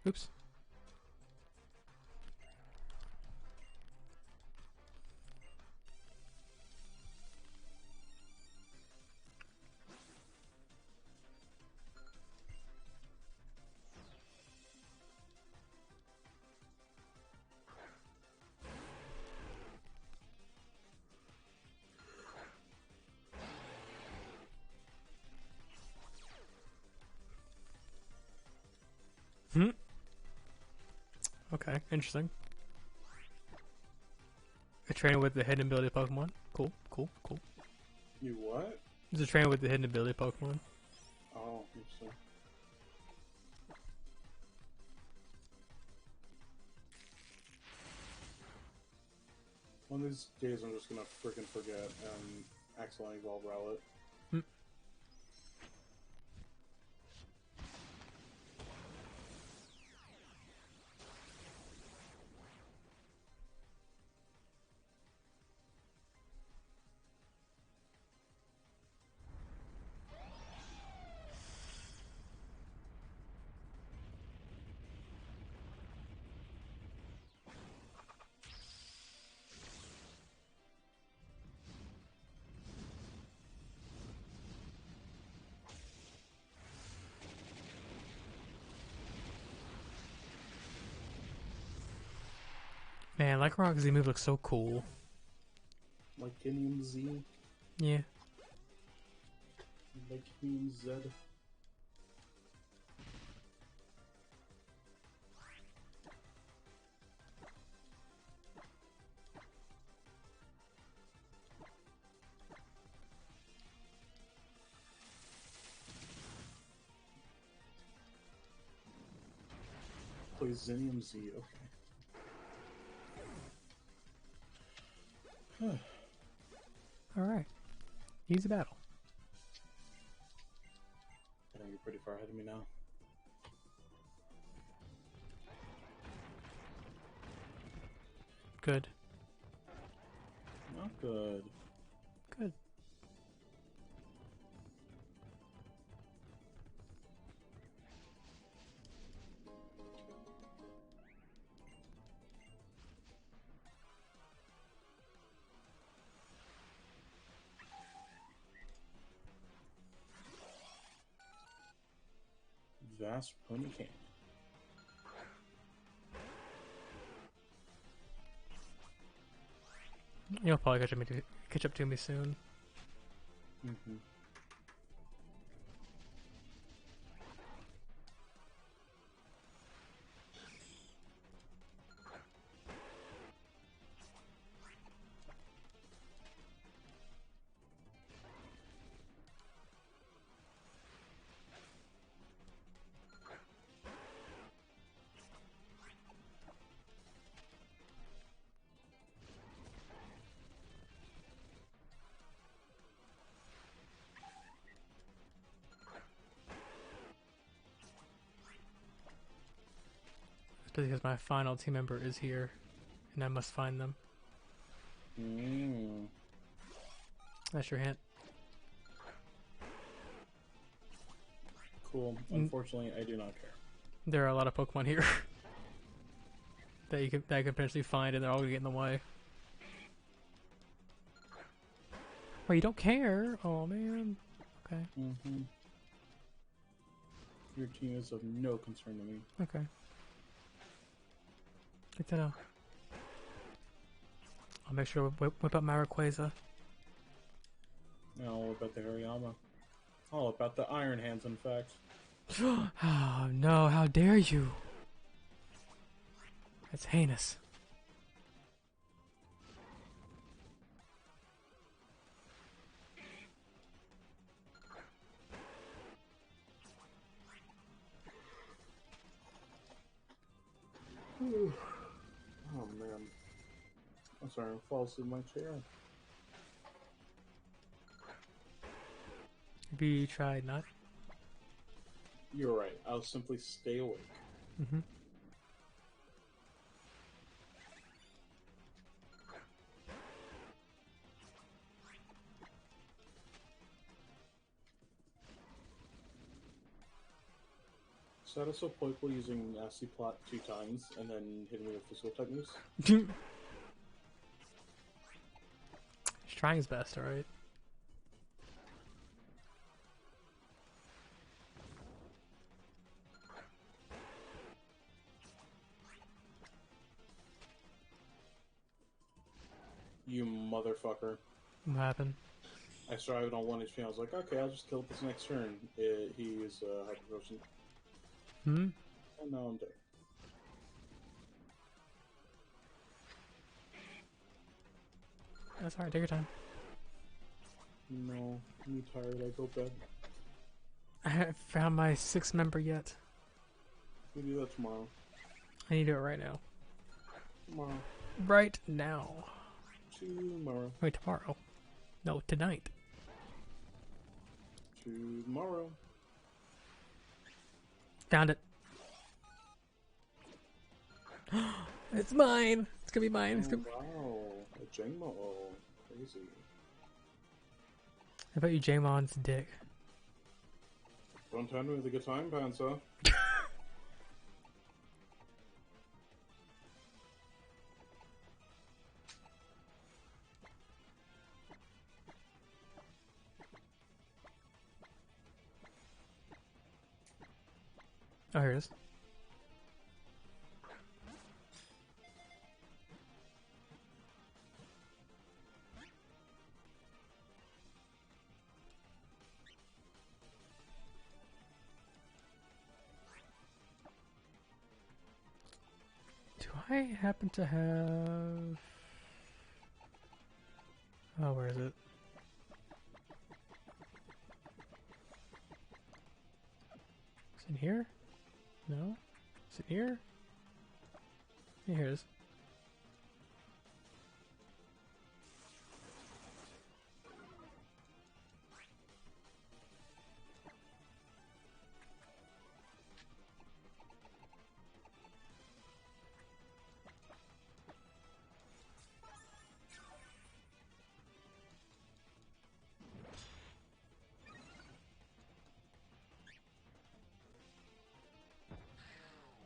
Oops. Hmm. Okay, interesting. A trainer with the hidden ability Pokemon. Cool, cool, cool. You what? It's a trainer with the hidden ability Pokemon. Oh, interesting. One of these days I'm just gonna freaking forget and accidentally evolve Rowlet. Hmm. Man, like Rock Z move looks so cool. Like Kinium Z, Yeah. like Kinium Z. Play Zinium Z, okay. Alright. Easy battle. I think you're pretty far ahead of me now. Good. Not good. Good. Vast Pony Canyon. You'll probably catch up to me soon. Mm-hmm. Because my final team member is here, and I must find them. Mm. That's your hint. Cool. Unfortunately, I do not care. There are a lot of Pokemon here that I can potentially find, and they're all gonna get in the way. Well, you don't care? Oh man. Okay. Mm-hmm. Your team is of no concern to me. Okay. Good to know. I'll make sure to whip up my Rayquaza. All about the Hariyama. All about the Iron Hands, in fact. Oh no! How dare you! That's heinous. Whew. Oh man. I'm sorry, I'm falling asleep in my chair. Have you tried not? You're right, I'll simply stay awake. Mm-hmm. So that is so playful using nasty plot 2 times and then hitting me with physical techniques. He's trying his best, alright? You motherfucker. What happened? I started on 1 HP, I was like, okay, I'll just kill it this next turn. He is hyper potion. Hmm? And now I'm dead. That's alright, take your time. No, I'm tired, I go bed. I haven't found my 6th member yet. We do that tomorrow. I need to do it right now. Tomorrow. Right now. Tomorrow. Wait, tomorrow. No, tonight. Tomorrow. Found it. It's mine! It's gonna be mine. It's Oh, gonna... wow. A Jangmo. Crazy. I bet you Jamon's dick. Don't tell me with a good time, Panzer. Oh, here it is. Do I happen to have... Oh, where is it? Is it in here? No? Is it here? Yeah, here it is.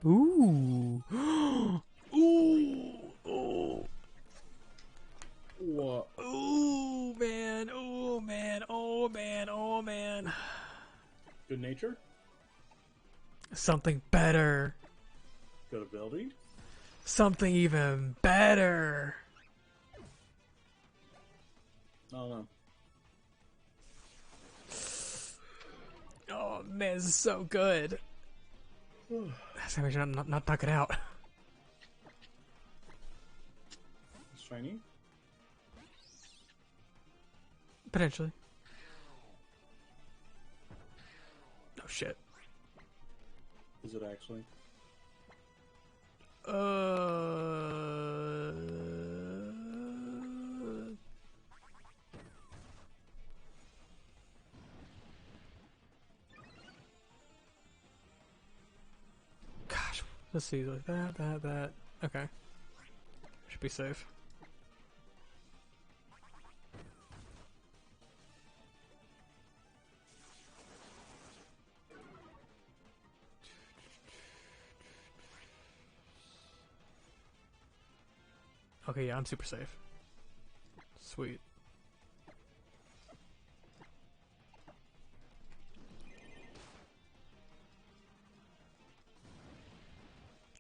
Ooh! Ooh! Oh! What? Ooh, man! Oh, man! Oh, man! Oh, man! Good nature? Something better! Good ability? Something even better! I don't know. Oh, man, this is so good! That's how we should not knock it out. It's shiny? Potentially. Oh, shit. Is it actually? Gosh, let's see, like that. Okay. Should be safe. Okay, yeah, I'm super safe. Sweet.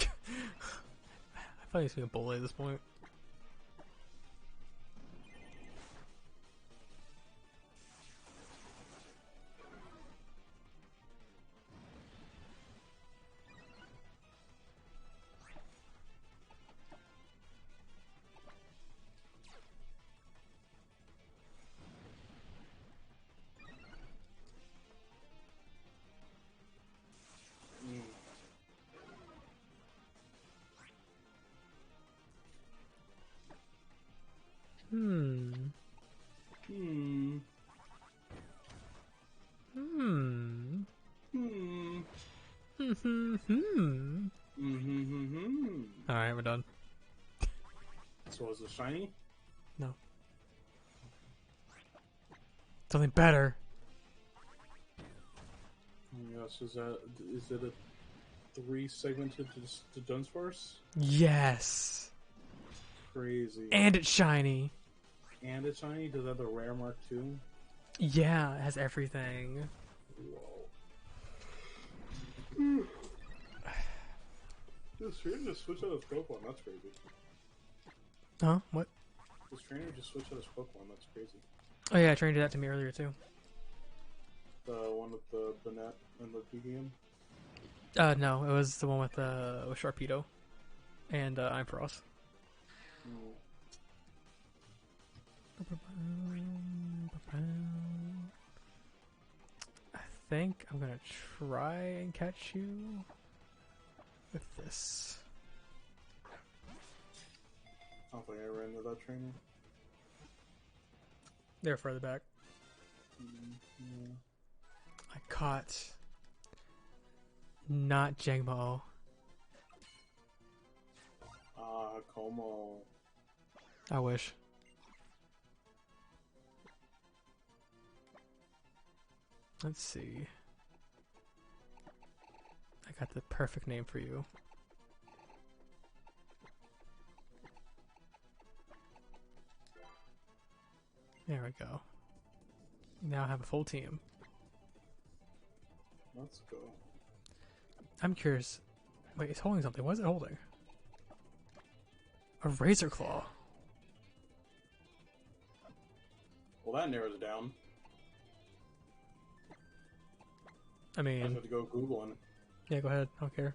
I thought he was being a bully at this point. Mm-hmm. Alright, we're done. So is it shiny? No. Something better. Yes, is it a 3-segmented to Dunsparce? Yes. Crazy. And it's shiny. And it's shiny? Does it have the rare mark too? Yeah, it has everything. Whoa. This trainer just switched out his Pokemon, that's crazy. Huh? What? This trainer just switched out his Pokemon, that's crazy. Oh yeah, Train did that to me earlier too. The one with the Banette and the PDM? No, it was the one with Sharpedo and Ampharos. Mm. I think I'm gonna try and catch you with this. I don't think I ran into that trainer. They're further back. Yeah. I caught not Jangmo. Como. I wish. Let's see. I got the perfect name for you. There we go. Now I have a full team. Let's go. I'm curious. Wait, it's holding something. What is it holding? A Razor Claw. Well, that narrows it down. I I just mean, have to go Googling. yeah, go ahead. I don't care.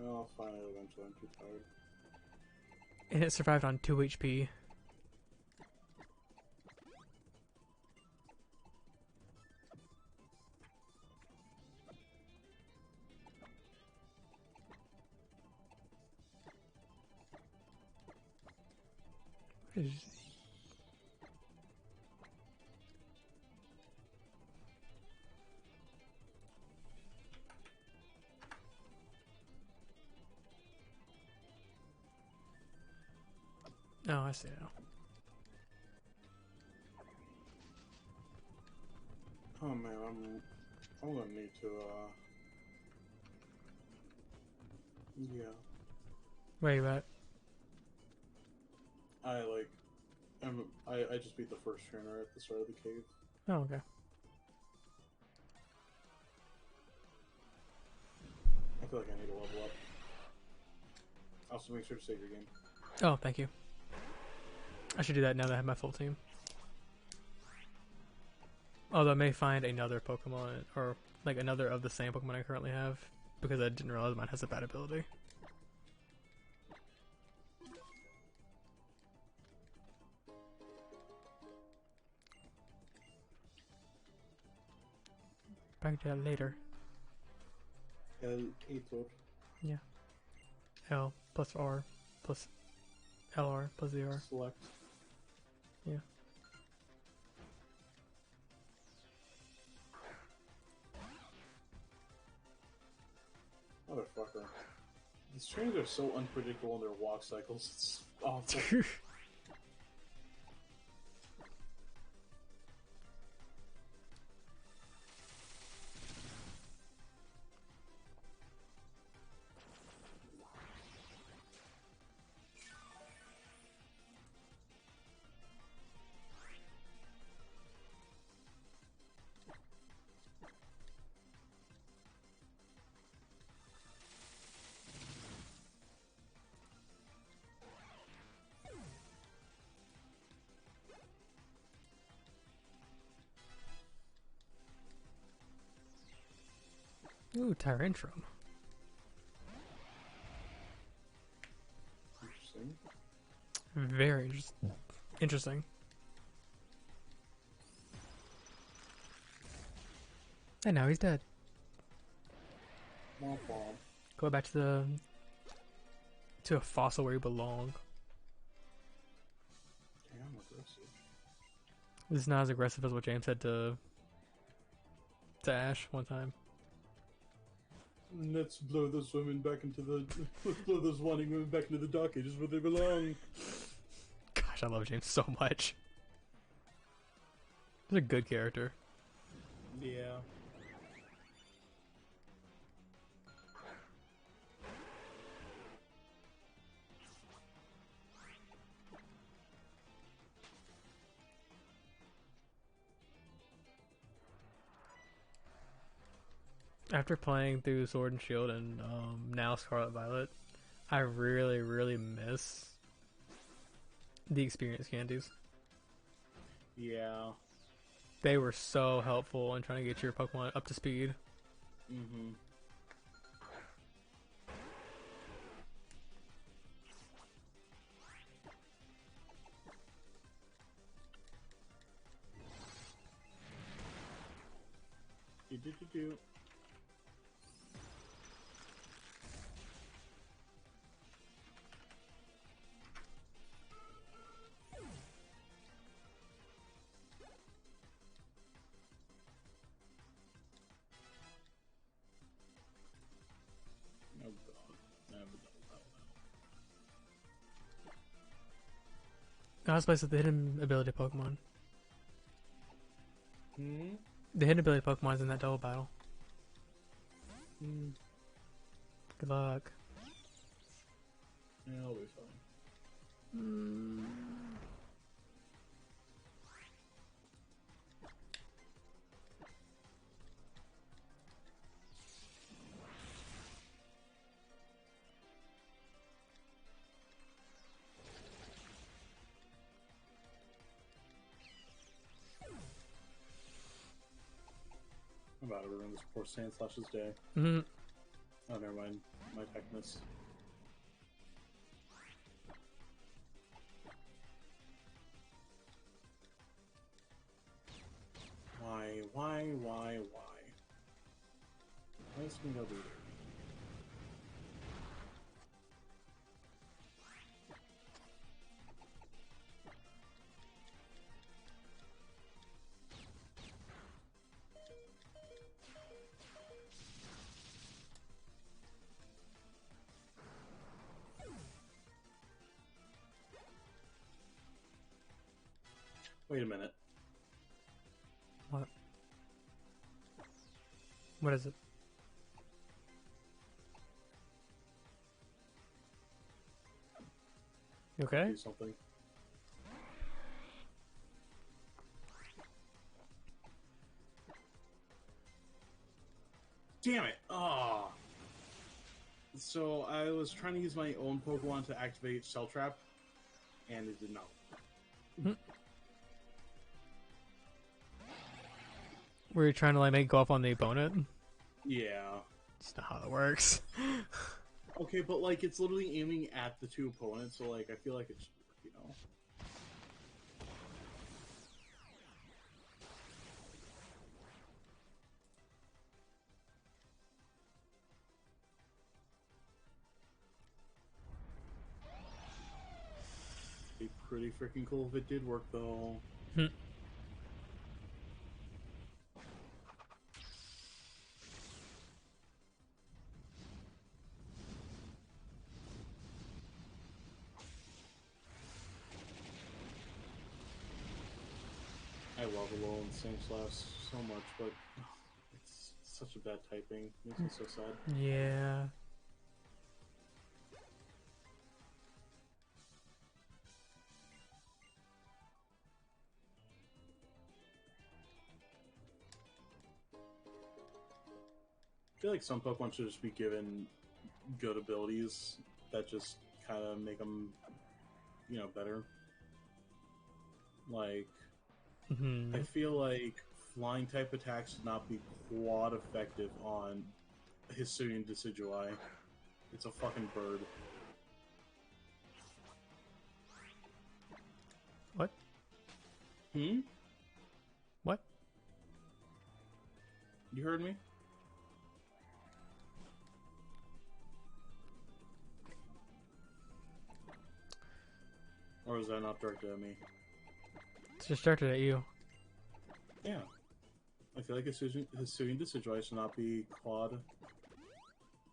I'll find it eventually. I'm too tired. And it survived on 2 HP. What is... Oh, I see now. Oh man, I'm gonna need to yeah. Where you at? I just beat the first trainer at the start of the cave. Oh, okay. I feel like I need to level up. Also, make sure to save your game. Oh, thank you. I should do that now that I have my full team. Although I may find another Pokemon, or like another of the same Pokemon I currently have, because I didn't realize mine has a bad ability. Back to that later. El Aitor. Yeah. L plus R plus LR plus ZR. Select. Yeah. Motherfucker. These trains are so unpredictable in their walk cycles. It's awful. Ooh, Tyrantrum. Interesting. Very interesting. And now he's dead. Womp womp. Go back to a fossil where you belong. Damn aggressive. This is not as aggressive as what James said to Ash one time. Let's blow those women back into the. Let's blow those wanting women back into the dock cages where they belong. Gosh, I love James so much. He's a good character. Yeah. After playing through Sword and Shield and now Scarlet Violet, I really, really miss the experience candies. Yeah. They were so helpful in trying to get your Pokemon up to speed. Mm-hmm. Do. Oh god. I have a double I was supposed to the hidden ability Pokemon. Hmm? The hidden ability Pokemon is in that double battle. Hmm. Good luck. Yeah, I'll be fine. I'm about to ruin this poor Sandslash's day. Mm-hmm. Oh, never mind. My tech missed. Why? Why is it gonna be there? Wait a minute. What? What is it? You okay? Do something. Damn it! Ah. So I was trying to use my own Pokemon to activate Shell Trap, and it did not. Were you trying to like make it go off on the opponent? Yeah. That's not how it works. Okay, but like it's literally aiming at the two opponents, so like I feel like it should work, you know. It'd be pretty freaking cool if it did work, though. I love Alolan Sandslash so much, but it's such a bad typing. It makes me so sad. Yeah. I feel like some Pokemon should just be given good abilities that just kind of make them, you know, better. Like, Mm-hmm. I feel like flying type attacks should not be quad effective on Hisuian Decidueye. It's a fucking bird. What? Hmm? What? You heard me? Or is that not directed at me? It's just directed at you. Yeah. I feel like Hisuian Decidueye should not be quad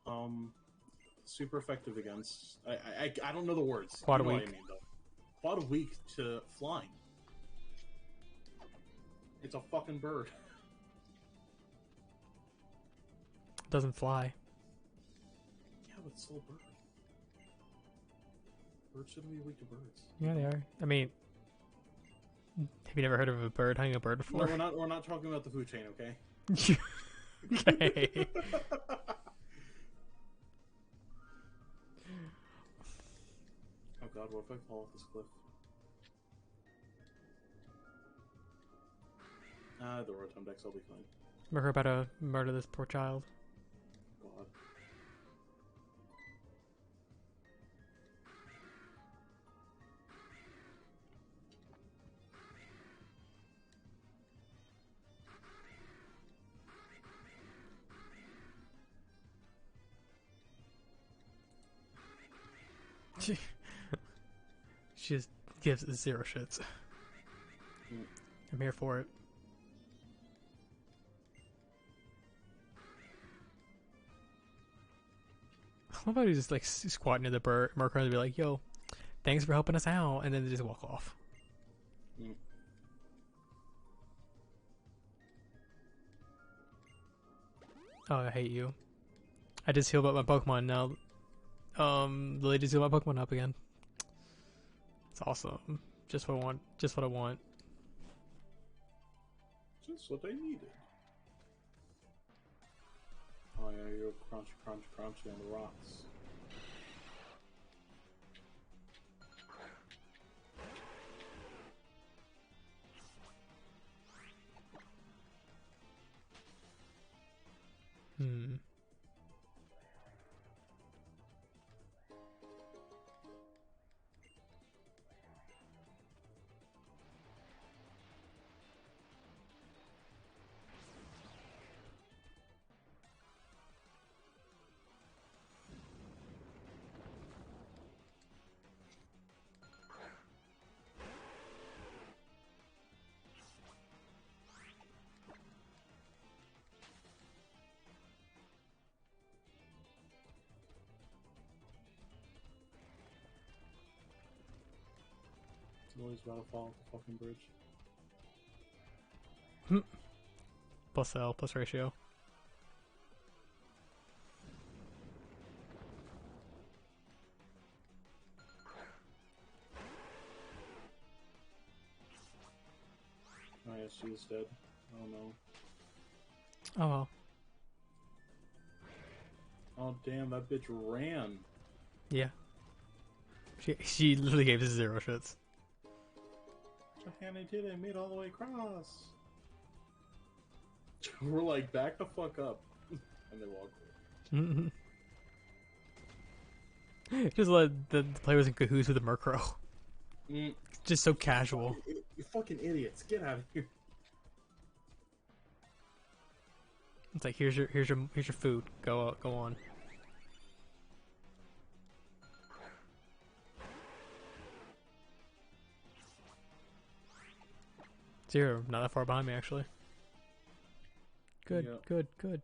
Um, super effective against. I don't know the words. Quad You know weak. what I mean, though. Quad weak to flying. It's a fucking bird. Doesn't fly. Yeah, but it's still a bird. Birds shouldn't be weak to birds. Yeah, they are. I mean, have you never heard of a bird hunting a bird No, before? we're not talking about the food chain, okay? Okay. Oh god, what if I fall off this cliff? The Rotom Dex, I'll be fine. We're about to murder this poor child. God. She just gives zero shits. I'm here for it. I love how you just like squat near the bird Murkrow and be like, "Yo, thanks for helping us out," and then they just walk off. Mm. Oh, I hate you. I just healed up my Pokemon now. The ladies healed my Pokemon up again. It's awesome. Just what I want. Just what I want. Just what I needed. Oh yeah, you go crunch, crunch, crunchy on the rocks. Hmm. Always about to fall off the fucking bridge. Plus L plus ratio. Oh yeah, she's dead. Oh no. Oh well. Oh damn, that bitch ran. Yeah. She literally gave us zero shits. Johanna did it, made it all the way across. We're like, back the fuck up. And they walk away. Just let the players in cahoots with the Murkrow. Just so casual. You fucking idiots, get out of here. It's like here's your food. Go on. Zero, not that far behind me actually. Good, Yeah. good, good.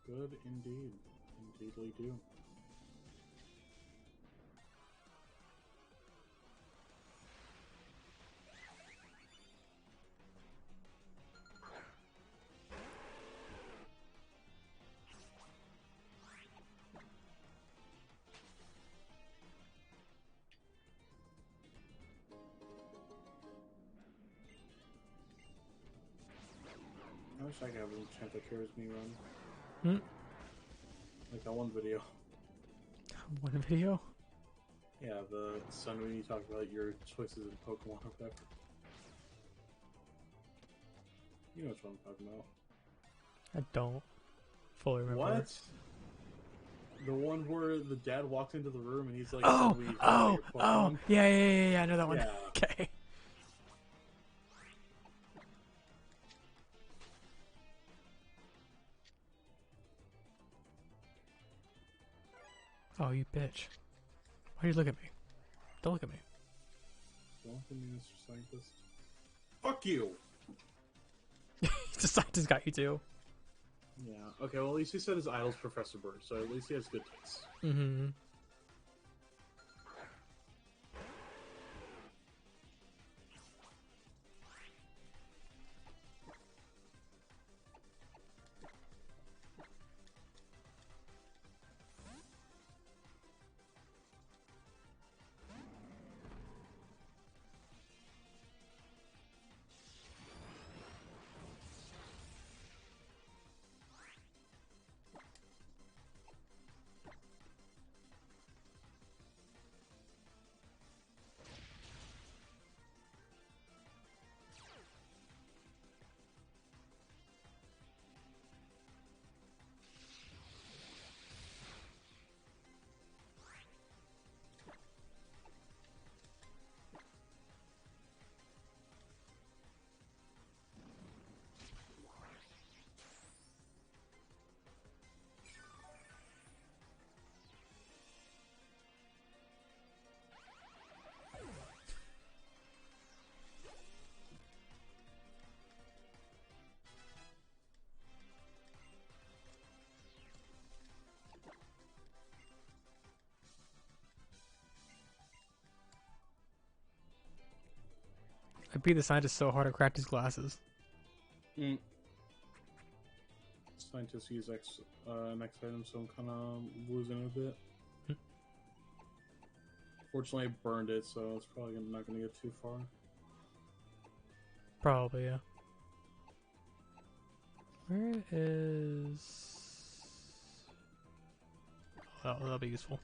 Good indeed. Indeedly do. I wish I could have a chance that carries me run. Like that one video. One video? Yeah, the sun when you talk about your choices in Pokemon or whatever. You know which one I'm talking about. I don't fully remember. What? The one where the dad walks into the room and he's like, Oh, "Son, we oh, your oh, Pokemon." yeah, I know that one. Yeah. Okay. Oh, you bitch. Why do you look at me? Don't look at me. Don't look at me, Mr. Scientist. Fuck you! The scientist got you too. Yeah. Okay. Well, at least he said his idol's Professor Bird, so at least he has good taste. Mm-hmm. I beat the scientist so hard I cracked his glasses. Mm. Scientists use next item, so I'm kind of losing a bit. Hmm. Fortunately, I burned it, so it's probably not going to get too far. Probably, yeah. Where is... Oh, that'll be useful.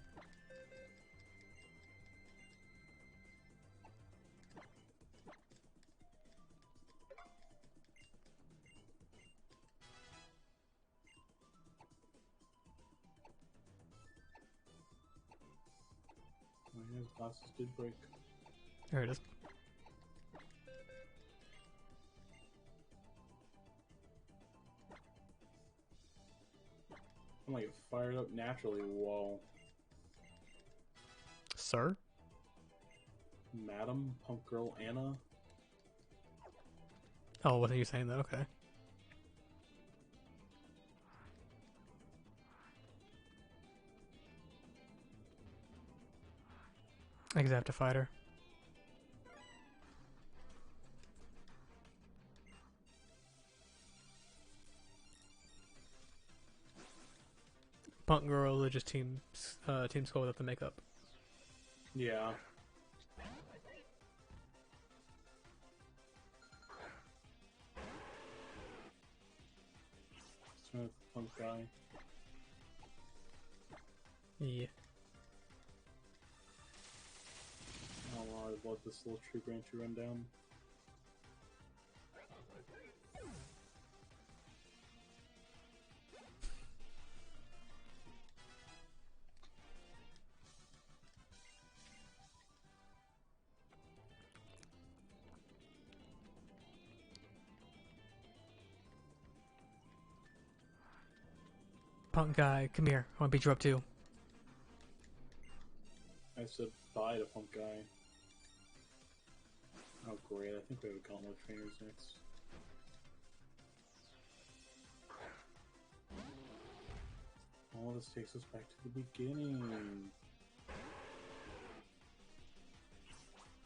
Oh, yeah, his glasses did break. There it is. I'm like fired up naturally. Whoa. Sir? Madam, Punk Girl Anna. Oh, what are you saying though? Okay. I guess I have to fight her. Punk girl is just team skull without the makeup. Yeah. Smith, punk guy. Yeah. Oh, I let this little tree branch run down. Punk guy, come here. I want to beat you up too. I said bye to punk guy. Oh great, I think we have a gauntlet trainers next. Oh, this takes us back to the beginning.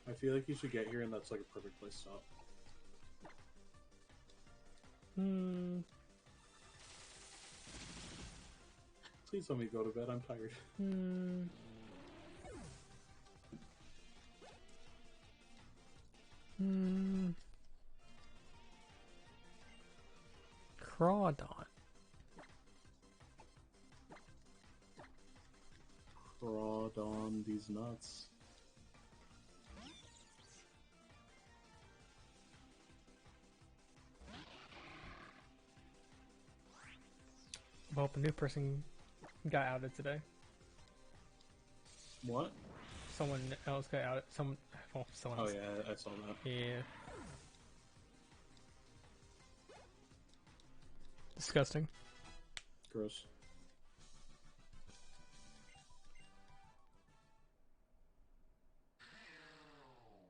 I feel like you should get here and that's like a perfect place to stop. Hmm. Please let me go to bed, I'm tired. Hmm. Hmm. Crawdon. Prod on these nuts. Well, a new person got outed today. What? Someone else got outed. Someone Oh else. yeah, I saw that. Yeah. Disgusting. Gross.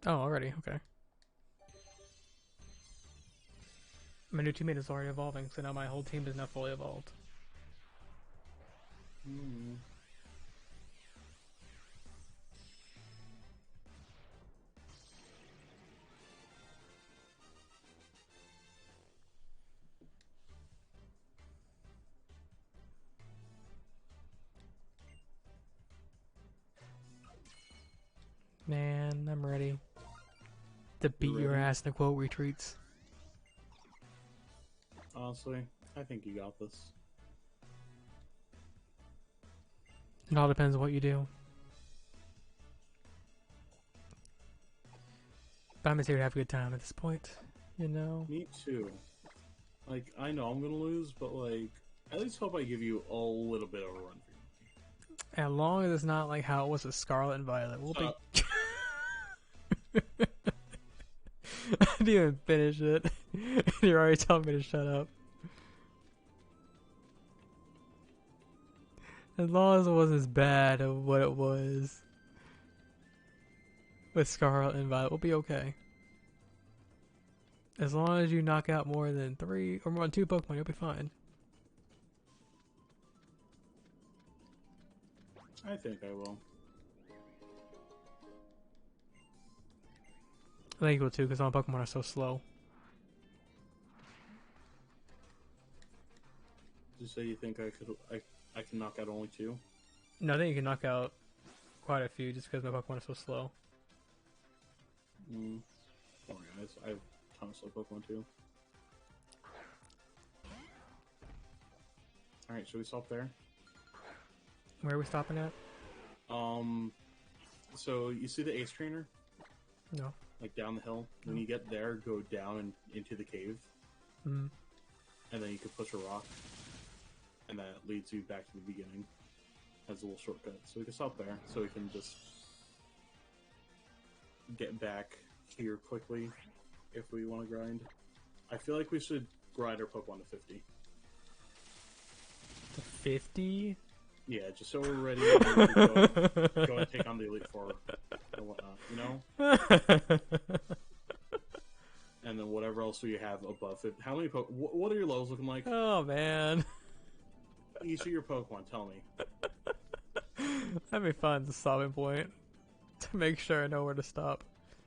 Oh, already. Okay. My new teammate is already evolving, so now my whole team is now fully evolved. Hmm. Man, I'm ready to beat You're your ready? ass in the quote retreats. Honestly, I think you got this. It all depends on what you do. But I'm just here to have a good time at this point, you know? Me too. Like, I know I'm gonna lose, but like, at least hope I give you a little bit of a run for As long as it's not like how it was with Scarlet and Violet, we'll be. I didn't even finish it. You're already telling me to shut up. As long as it wasn't as bad of what it was with Scarlet and Violet, we'll be okay. As long as you knock out more than 3 or more than 2 Pokemon, you'll be fine. I think I will. I think you will too, because all Pokemon are so slow. Just say you think I can knock out only 2? No, I think you can knock out quite a few just because my Pokemon are so slow. Hmm. Don't worry, guys. I have a ton of slow Pokemon too. Alright, should we stop there? Where are we stopping at? So you see the Ace Trainer? No. Like down the hill? When you get there, go down and into the cave. Mm. And then you can push a rock. And that leads you back to the beginning. Has a little shortcut. So we can stop there. So we can just get back here quickly if we want to grind. I feel like we should grind our Pokemon to 50. To 50? Yeah, just so we're ready to go and take on the Elite Four and whatnot, you know? And then whatever else we have above it. How many what are your levels looking like? Oh, man. Each of your Pokemon, tell me. That'd be fun, the stopping point. To make sure I know where to stop.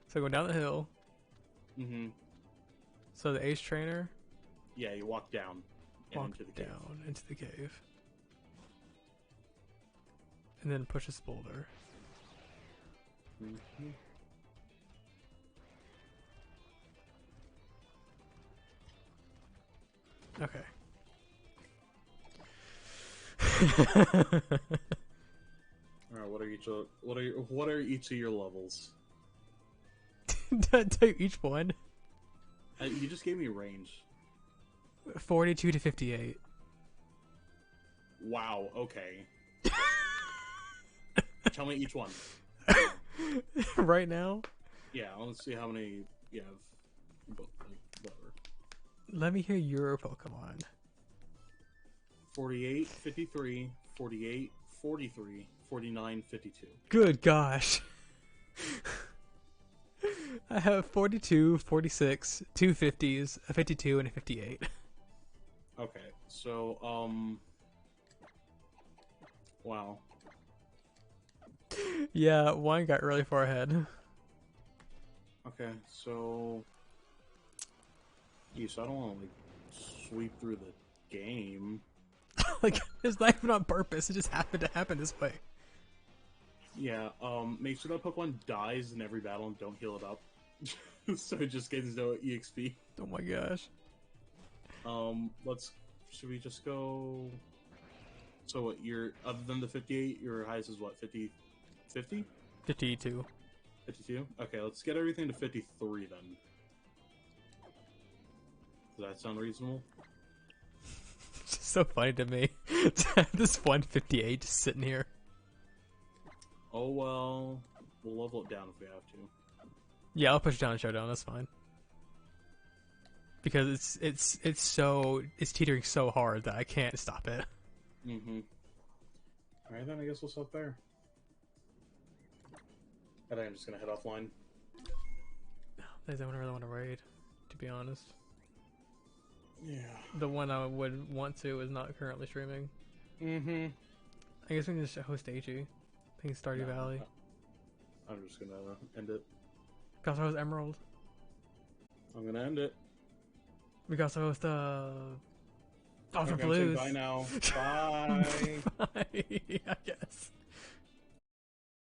So go down the hill. Mm-hmm. So the Ace Trainer. Yeah, you walk down and Walk into the cave. down into the cave. And then push this boulder. Mm-hmm. Okay. Alright, what are each of your levels? Did I tell you each one? You just gave me range. 42 to 58. Wow, okay. Tell me each one. Right now? Yeah, let's see how many you have. Whatever. Let me hear your Pokemon. 48, 53, 48, 43, 49, 52. Good gosh. I have 42, 46, two 50s, a 52, and a 58. Okay, so, wow. Yeah, one got really far ahead. Okay, so... Geez, I don't want to, like, sweep through the game. Like, it's not even on purpose, it just happened to happen this way. Yeah, make sure that Pokemon dies in every battle and don't heal it up. So it just gains no EXP. Oh my gosh. Should we just go... So what, other than the 58, your highest is what, 50? 50? 52. 52? Okay, let's get everything to 53 then. Does that sound reasonable? It's just so funny to me to have this 158 just sitting here. Oh well, we'll level it down if we have to. Yeah, I'll push down and showdown, that's fine. Because it's teetering so hard that I can't stop it. Mm-hmm. Alright then, I guess we'll stop there. I think I'm just gonna head offline. I don't really want to raid, to be honest. Yeah. The one I would want to is not currently streaming. Mm-hmm. I guess we can just host AG. I think Stardew No, Valley. I'm just gonna end it. We can also host Emerald. I'm gonna end it. We can also host Alpha Okay, I'm saying Blues. bye now. Bye. Bye, I guess.